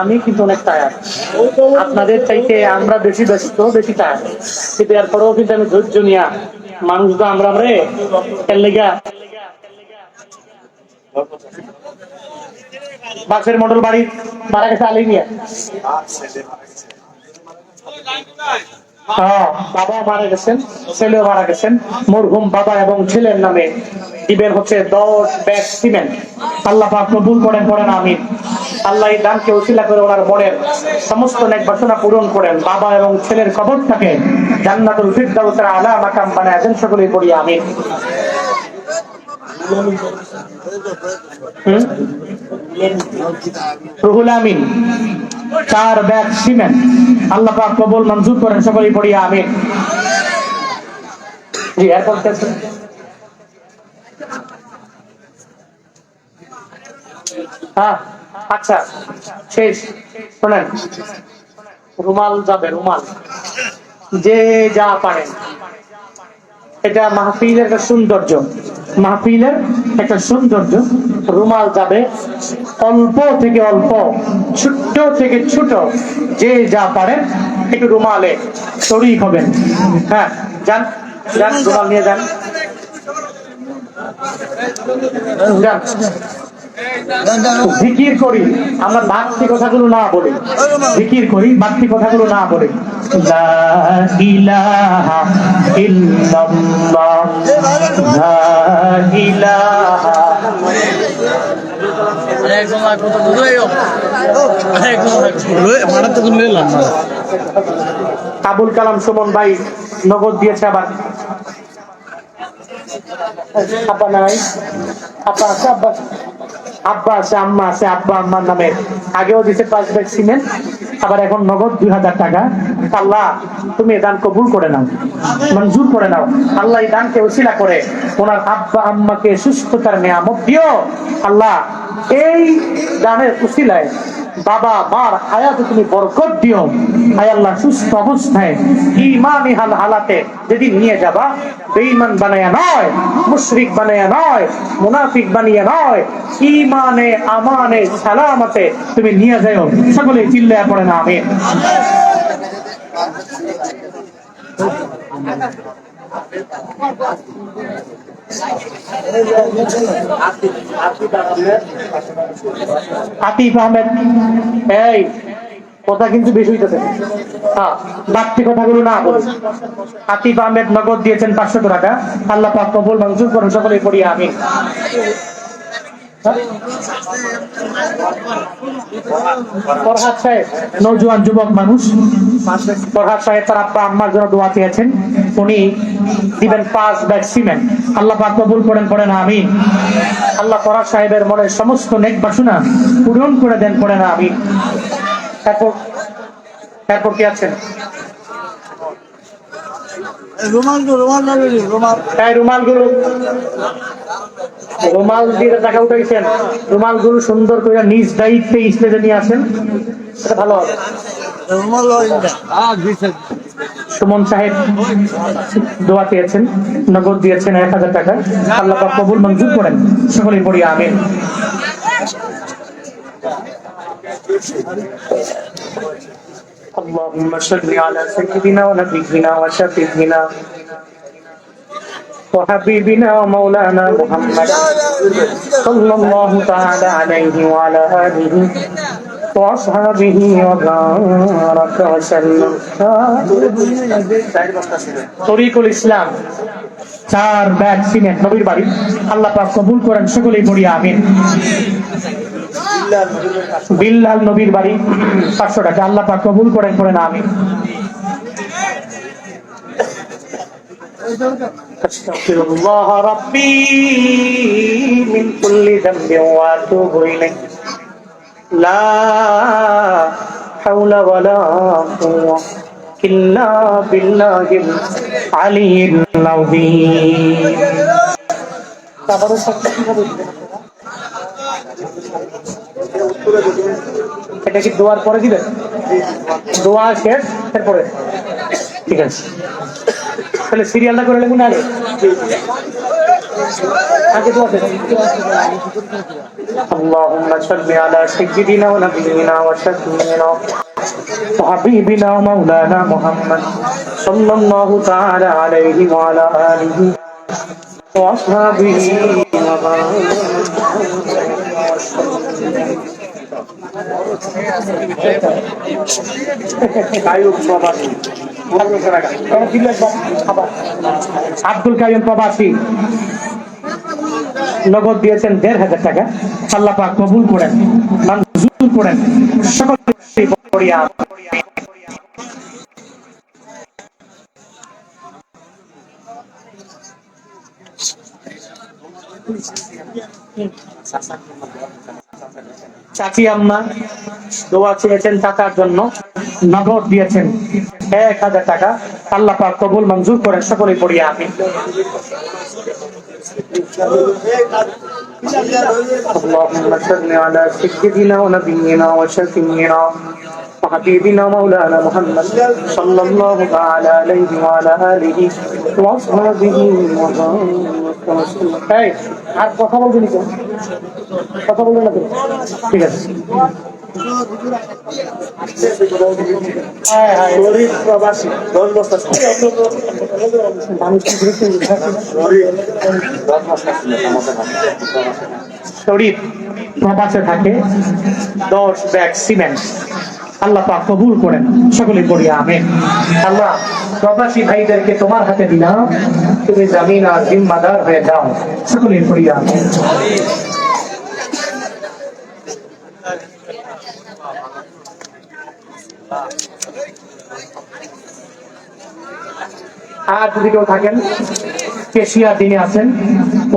Speaker 1: আমি কিন্তু অনেক টায়ার আপনাদের চাইতে আমরা বেশি ব্যস্ত বেশি টায়ার কিন্তু এরপরেও কিন্তু আমি ধৈর্য নিয়া মানুষ তো আমরা রে এর লেগা বাসের মডেল বাড়ি মারা গেছে আলী নিয়ে বাবা মারা গেছেন ছেলেও মারা গেছেন মরহুম বাবা এবং ছেলের নামে দিবেন হচ্ছে 10 ব্যাগ সিমেন্ট আল্লাহ পাক কবুল করেন পড়েন আমিন আল্লাহ এই দানকে ওসিলা করে ওনার মনের সমস্ত নেক বাসনা পূরণ করেন বাবা এবং ছেলের কবরটাকে জান্নাতুল ফিরদাউসের আলা মাকাম বানায় দেন সকলেই পড়ি আমিন রুহুল আমিন 4 ব্যাগ সিমেন্ট আল্লাহ পাক কবুল মঞ্জুর করেন সকলেই পড়ি আমিন জি এরপর আচ্ছা শেষ শোনেন রুমাল যাবে রুমাল যে যা পারেন এটা মাহফিলের একটা সৌন্দর্য রুমাল যাবে অল্প থেকে অল্প ছোট্ট থেকে ছোট যে যা পারেন একটু রুমালে শরীক হবেন হ্যাঁ যান রুমাল নিয়ে যান জিকির করি আমরা বাড়তি কথাগুলো না বলি জিকির করি বাড়তি কথাগুলো না বলি লা ইলাহা ইল্লাল্লাহ লা ইলাহা আবুল কালাম সুমন ভাই নগদ দিয়েছে আবার আব্বা নাই আব্বা আছে আব্বা আছে আম্মা আছে আব্বা আম্মার নামে আগেও দিতে 5 ব্যাগ সিমেন্ট আবার এখন নগদ 2000 টাকা আল্লাহ তুমি এই দান কবুল করে নাও মঞ্জুর করে নাও আল্লাহ এই দানকে ওসিলা করে ওনার আব্বা আম্মাকে সুস্থতার নিয়ামত দিও আল্লাহ এই দানের ওসিলায় বাবা মার হায়াতে তুমি বরকত দিও আয় আল্লাহ সুস্থ অবস্থায় ঈমানি হালাতে যেদিন নিয়ে যাবা বেঈমান বানায়া নয় মুশরিক বানায়া নয় মুনাফিক বানিয়ে নয় ঈমানে আমানে সালামতে তুমি নিয়ে যাও সকলে চিল্লায়া পড়ে না আমিন আতিফ আহমেদ এই কথা কিন্তু বেশি হইতেছে বাড়তি কথাগুলো না বলি আতিফ আহমেদ নগদ দিয়েছেন 500 টাকা আল্লাহ পাক কবুল মঞ্জুর করুন সকলে পড়ি আমিন ফরহাদ সাহেব নওজোয়ান যুবক মানুষ ফরহাদ সাহেব তার আব্বা আম্মার জন্য দোয়া চেয়েছেন উনি দিবেন 5 ব্যাগ সিমেন্ট আল্লাহ পাক কবুল করেন পড়েন আমিন আল্লাহ ফরহাদ সাহেবের মনের সমস্ত নেক বাসনা পূরণ করে দেন পড়েন আমিন তারপর কি আছেন রুমাল দিয়ে টাকা উঠাইছেন রুমাল গুলো সুন্দর করে নিজ দায়িত্বে স্টেজে নিয়ে আসেন সেটা ভালো হবে সুমন সাহেব দোয়া পেয়েছেন নগদ দিয়েছেন 1000 টাকা আল্লাহ পাক কবুল মঞ্জুর করেন সকলেই পড়ি আমিন اللهم صل على سيدنا ونبينا وشفيعنا وحبيبنا ومولانا محمد صلى الله تعالى عليه وعلى آله وأصحابه وبارك وسلم তরিকুল ইসলাম 4 ব্যাগ সিমেন্ট নবীর বাড়ি আল্লাহ পাক কবুল করেন সকলেই পড়ি আমিন বিল্লাল নবীর বাড়ি 500 টাকা আল্লাহ পাক কবুল করেন পড়েন আমিন আস্তাগফিরুল্লাহ রাব্বি মিন কুল্লি যামবিন ওয়া আতুবু ইলাইহি লা হাওলা ওয়ালা কুওয়াতা ইল্লা বিল্লাহিল আলিয়্যিল আযীম তারপরে এটা কি দোয়ার পরে দিবেন দোয়া শেষ এরপরে ঠিক আছে তাহলে সিরিয়ালটা করে নেবেন আগে اللهم صل على سيدنا ونبينا وشفيعنا وحبيبنا ومولانا محمد صلى الله تعالى عليه وعلى آله وأصحابه আব্দুল কাইয়ুম প্রবাসী নগদ দিয়েছেন ১৫০০ টাকা। আল্লাহ পাক কবুল করেন, মঞ্জুর করেন সকলকে পড়িয়া। চাচি আম্মা দোয়া চেয়েছেন টাকার জন্য, নগদ দিয়েছেন ১০০০ টাকা। আল্লাহ পাক কবুল মঞ্জুর করেন সকলে পড়িয়া আমিন। اللهم صل على سيدنا ونبينا وشفيعنا وحبيبنا مولانا محمد صلى الله تعالى عليه وعلى آله وأصحابه وسلم। আর কথা বলবেন তো, কথা বলবেন না তো? ঠিক আছে। শরীফ প্রবাসী থাকে 10 ব্যাগ সিমেন্ট। আল্লাহ পাক কবুল করেন সকলে পড়িয়া আমিন। আল্লাহ প্রবাসী ভাইদেরকে তোমার হাতে দিলাম, তুমি জামিন আর জিম্মাদার হয়ে যাও সকলে পড়িয়া আমিন। আর যদি কেউ থাকেন কেশিয়া দিনে আছেন,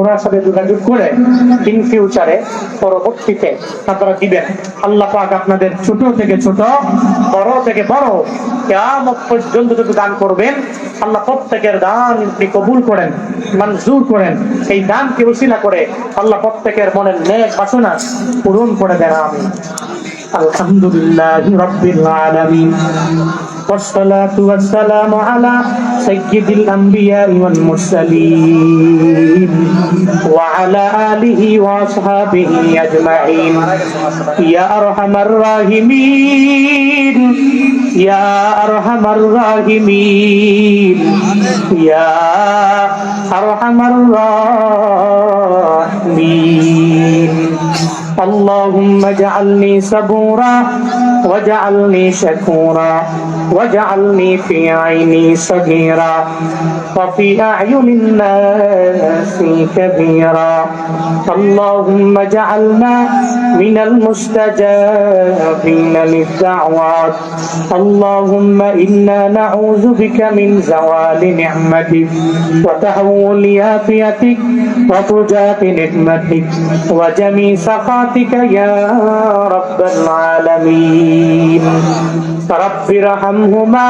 Speaker 1: ওনার সাথে যোগাযোগ করে ইন ফিউচারে পরবর্তীতে আপনারা দিবেন। আল্লাহ পাক আপনাদের ছোট থেকে ছোট, বড় থেকে বড়, কিয়ামত পর্যন্ত যত দান করবেন আল্লাহ প্রত্যেকের দান আপনি কবুল করেন, মঞ্জুর করেন। এই দানকে ওসিলা করে আল্লাহ প্রত্যেকের মনের নেক বাসনা পূরণ করে দেন আমিন। আলহামদুলিল্লাহি রাব্বিল আলামিন والصلاة والسلام على سيد الأنبياء والمرسلين وعلى آله وأصحابه أجمعين يا أرحم الراحمين يا أرحم الراحمين يا أرحم الراحمين اللهم اجعلني صبورا واجعلني شكورا واجعلني في عيني صغيرا وفي أعين الناس كبيرا اللهم اجعلنا من المستجابين للدعوات اللهم إنا نعوذ بك من زوال نعمتك وتحول عافيتك وفجاء نعمتك وجميع سخطك يا رب العالمين رب ارحمهما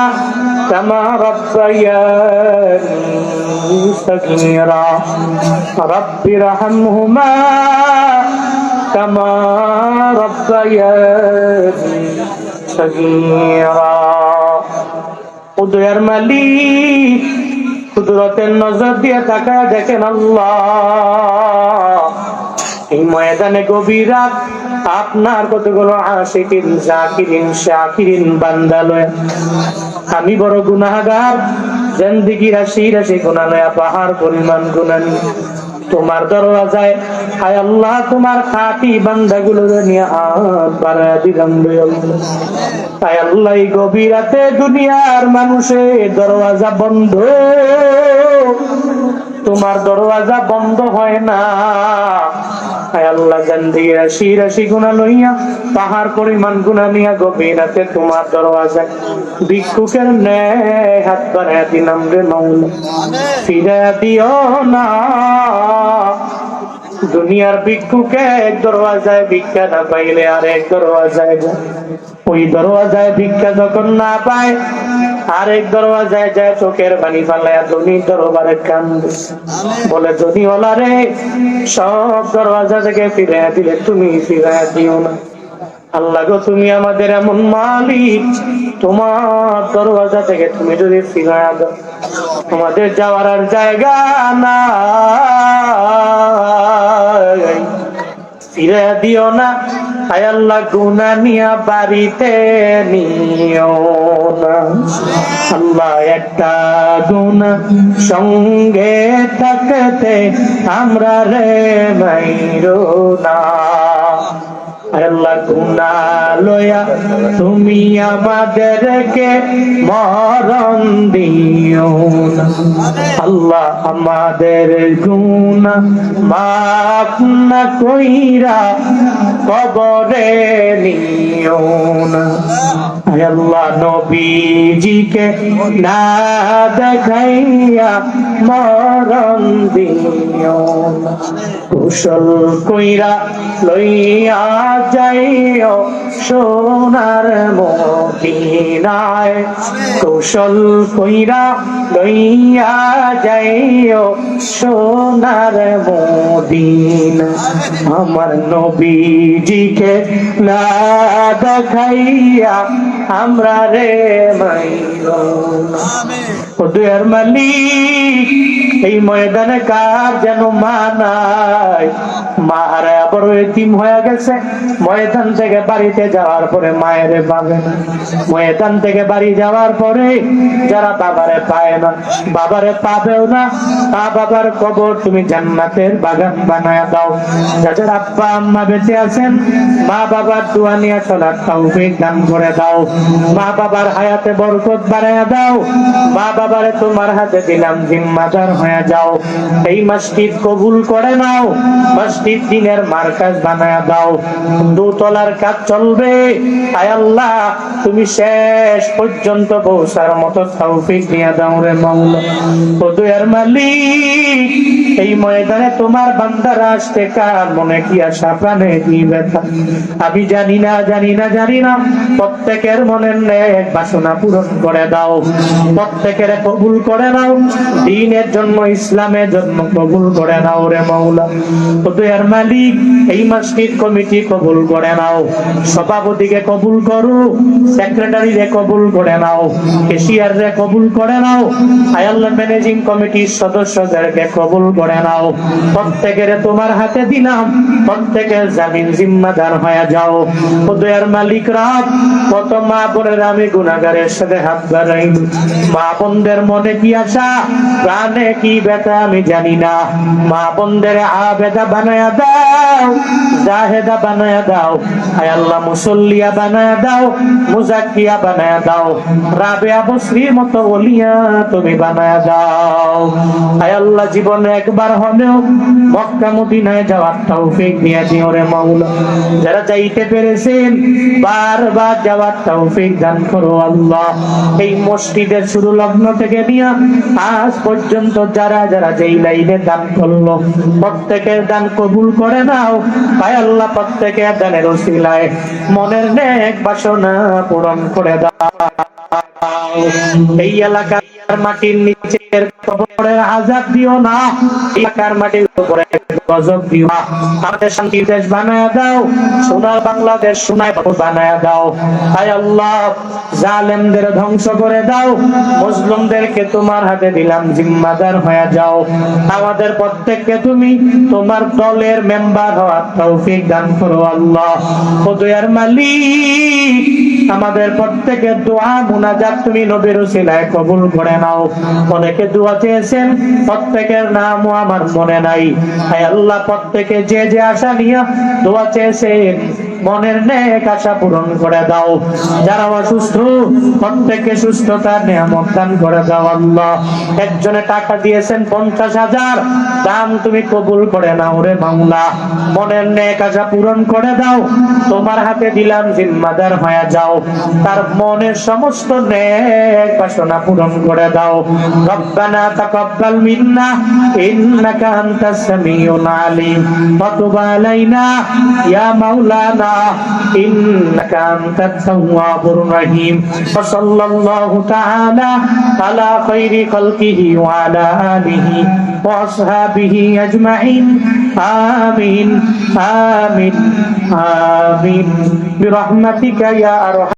Speaker 1: كما ربياني صغيرا رب ارحمهما كما ربياني صغيرا উদয়ের মালিক কুদরতের নজর দিয়ে তাকায় দেখেন আল্লাহ এই ময়দানে গভীর রাত আপনার কতগুলো আশিকিন জাকিরিন শাকিরিন বান্দা লয়। আমি বড় গুনাহগার, জিন্দেগি রাশি রাশি গুনাহ লয়া পাহাড় পরিমাণ গুনাহ তোমার দরওয়াজায় হায় আল্লাহ তোমার খাঁটি বান্দাগুলো নিয়ে হাত বাড়ায় দিলাম। হায় আল্লাহ এই গভীর রাতে দুনিয়ার মানুষের দরওয়াজা বন্ধ, তোমার দরওয়াজা বন্ধ হয় না। হায় আল্লাহ জিন্দেগি রাশি রাশি গুনাহ লইয়া পাহাড় পরিমাণ গুনাহ নিয়া গভীর রাতে তোমার দরওয়াজায় ভিক্ষুকের ন্যায় হাত বাড়ায় দিলাম রে মাওলা, ফিরা দিও না। দুনিয়ার ভিক্ষুকে এক দরওয়াজায় ভিক্ষা না পাইলে আর এক দরওয়াজায় যায়, ওই দরওয়াজায় ভিক্ষা যখন না পায় আরেক দরওয়াজায় যায় চোখের পানি ফালায়া ধনী দরবারে কান্দে, বলে ধনীওয়ালা রে সব দরওয়াজা থেকে ফিরে দিলে তুমি ফিরে দিও না। আল্লাহ গো, তুমি আমাদের এমন মালিক, তোমার দরওয়াজা থেকে তুমি যদি ফিরায়া দাও, তোমাদের যাওয়ার আর জায়গা নাই, ফিরে দিও না। আয় আল্লাহ, গুনাহ নিয়া বাড়িতে নিও না। আল্লাহ, একটা গুনাহ সঙ্গে থাকতে আমরা রে মাইরো না। আল্লাহ, গুনাহ লয়া তুমি আমাদেরকে মরণ দিও না। আল্লাহ, আমাদের গুনাহ মাফ না কইরা কবরে নিও না। আল্লাহ, নবীজিকে না দেখাইয়া মরণ দিও না। কুশল কইরা লইয়া যাইও সোনার মদিনায়, কৌশল কইরা লইয়া যাইও সোনার মদিনা। আমার নবীজিকে না দেখাইয়া আমরা রে মাইরো না। ও দুয়ার মালিক, এই ময়দানে কার যেন মা নাই, মা হারায়া বড় এতিম হয়ে গেছে। ময়দান থেকে বাড়িতে যাওয়ার পরে মায়ের পাবে না, ময়দান থেকে বাড়ি যাওয়ার পরে যারা বাবারে পায় না, বাবারে পাবেও না, মা বাবার কবর তুমি জান্নাতের বাগান বানায় দাও। যাদের আব্বা আম্মা বেঁচে আছেন, মা বাবার দোয়া নিয়ে চলার তৌফিক দান করে দাও। মা বাবার হায়াতে বরকত বাড়ায়া দাও। মা বাবারে তোমার হাতে দিলাম, জিম্মাদার হয়ে যাও। এই মসজিদ কবুল করে নাও, মসজিদ দিনের মার্কাজ বানায়া দাও। দোতলার কাজ চলবে, আয় আল্লাহ তুমি শেষ পর্যন্ত পৌঁছার মতো তৌফিক দিয়ে দাও রে মাওলা। ও দয়ার মালিক, এই ময়দানে তোমার বান্দারা আসতে কার মনে কি আশা, প্রাণে কি ব্যথা, আমি জানি না, জানি না, জানি না। প্রত্যেকের মনের নেক বাসনা পূরণ করে দাও, প্রত্যেকের কবুল করে নাও, দ্বীনের জন্য, ইসলামের জন্য কবুল করে নাও রে মাওলা। ও দয়ার মালিক, এই মসজিদ কমিটি কবুল করে নাও, সভাপতিকে কবুল করো, সেক্রেটারিরে কবুল করে নাও, ক্যাশিয়াররে কবুল করে নাও। আয় আল্লাহ, ম্যানেজিং কমিটির সদস্যদেরকে কবুল করে নাও। প্রত্যেকের তোমার হাতে দিলাম, প্রত্যেকের জামিন জিম্মাদার হয়ে যাও। ও দয়ার মালিক রাত, কত মা বোনের আমি গুনাহগারের সাথে হাত বাড়াই, মা বোনদের মনে কি আশা, প্রাণে কি ব্যথা আমি জানি না। মা বোনদের আবেদা বানায়া দাও, জাহেদা বানায়া দাও। আয় আল্লাহ, মুসল্লিয়া বানায়া দাও, মুজাক্কিয়া বানায়া দাও, রাবেয়া বসরির মতো ওলিয়া তুমি বানায়া দাও। আয় আল্লাহ, জীবনে একবার হলেও মক্কা মদিনায় যাওয়ার তৌফিক দিয়ে দিও রে মাওলা। যারা যাইতে পেরেছেন বারবার যাওয়ার তৌফিক দান করো আল্লাহ। এই মসজিদের শুরু লগ্ন থেকে নিয়ে আজ পর্যন্ত যারা যারা যেই লাইনে দান করলো, প্রত্যেকের দান কবুল করে নাও। আয় আল্লাহ, প্রত্যেকের দানের ওসিলায় মনের নেক বাসনা পূরণ করে দাও। এই এলাকার মাটির নিচের কবরের আযাব দিও না, এলাকার মাটির উপরে গজব দিও না। আমাদের শান্তির দেশ বানায়া দাও, সোনার বাংলাদেশ সোনায় বানায়া দাও। আয় আল্লাহ, জালেমদের ধ্বংস করে দাও, মুসলিমদেরকে তোমার হাতে দিলাম, জিম্মাদার হয়ে যাও। আমাদের প্রত্যেককে তুমি তোমার দলের মেম্বার হওয়ার তৌফিক দান করো আল্লাহ। ও দয়ার মালিক, আমাদের প্রত্যেকের দোয়া মুনাজাত তুমি নবীর উসিলায় কবুল করে নাও। অনেকে দোয়া চেয়েছেন, প্রত্যেকের নামও আমার মনে নাই। আয় আল্লাহ, প্রত্যেকে যে যে আশা নিয়ে দোয়া চেয়েছেন, মনের নেক আশা পূরণ করে দাও। যারা অসুস্থ, প্রত্যেককে সুস্থতার নিয়ামত দান করে দাও আল্লাহ। একজনে টাকা দিয়েছেন 50,000, দাম তুমি কবুল করে নাও রে মাওলা। মনের নেক আশা পূরণ করে দাও, তোমার হাতে দিলাম, জিম্মাদার হয়ে যাও। তার মনের সমস্ত নেক বাসনা পূরণ করে দাও। রব্বানা তাকাব্বাল মিন্না ইন্নাকা আনতাস সামিউল আলিম ওয়া তুব আলাইনা ইয়া মাওলানা ইন্নাকা আনতাত তাওয়াবুর রহিম। ওয়া সাল্লাল্লাহু তাআলা আলা খায়রি খালকিহি ওয়া আলা আলিহি ওয়া আসহাবিহি আজমাইন। আমিন আমিন আমিন বিরহমাতিকা ইয়া আরহাম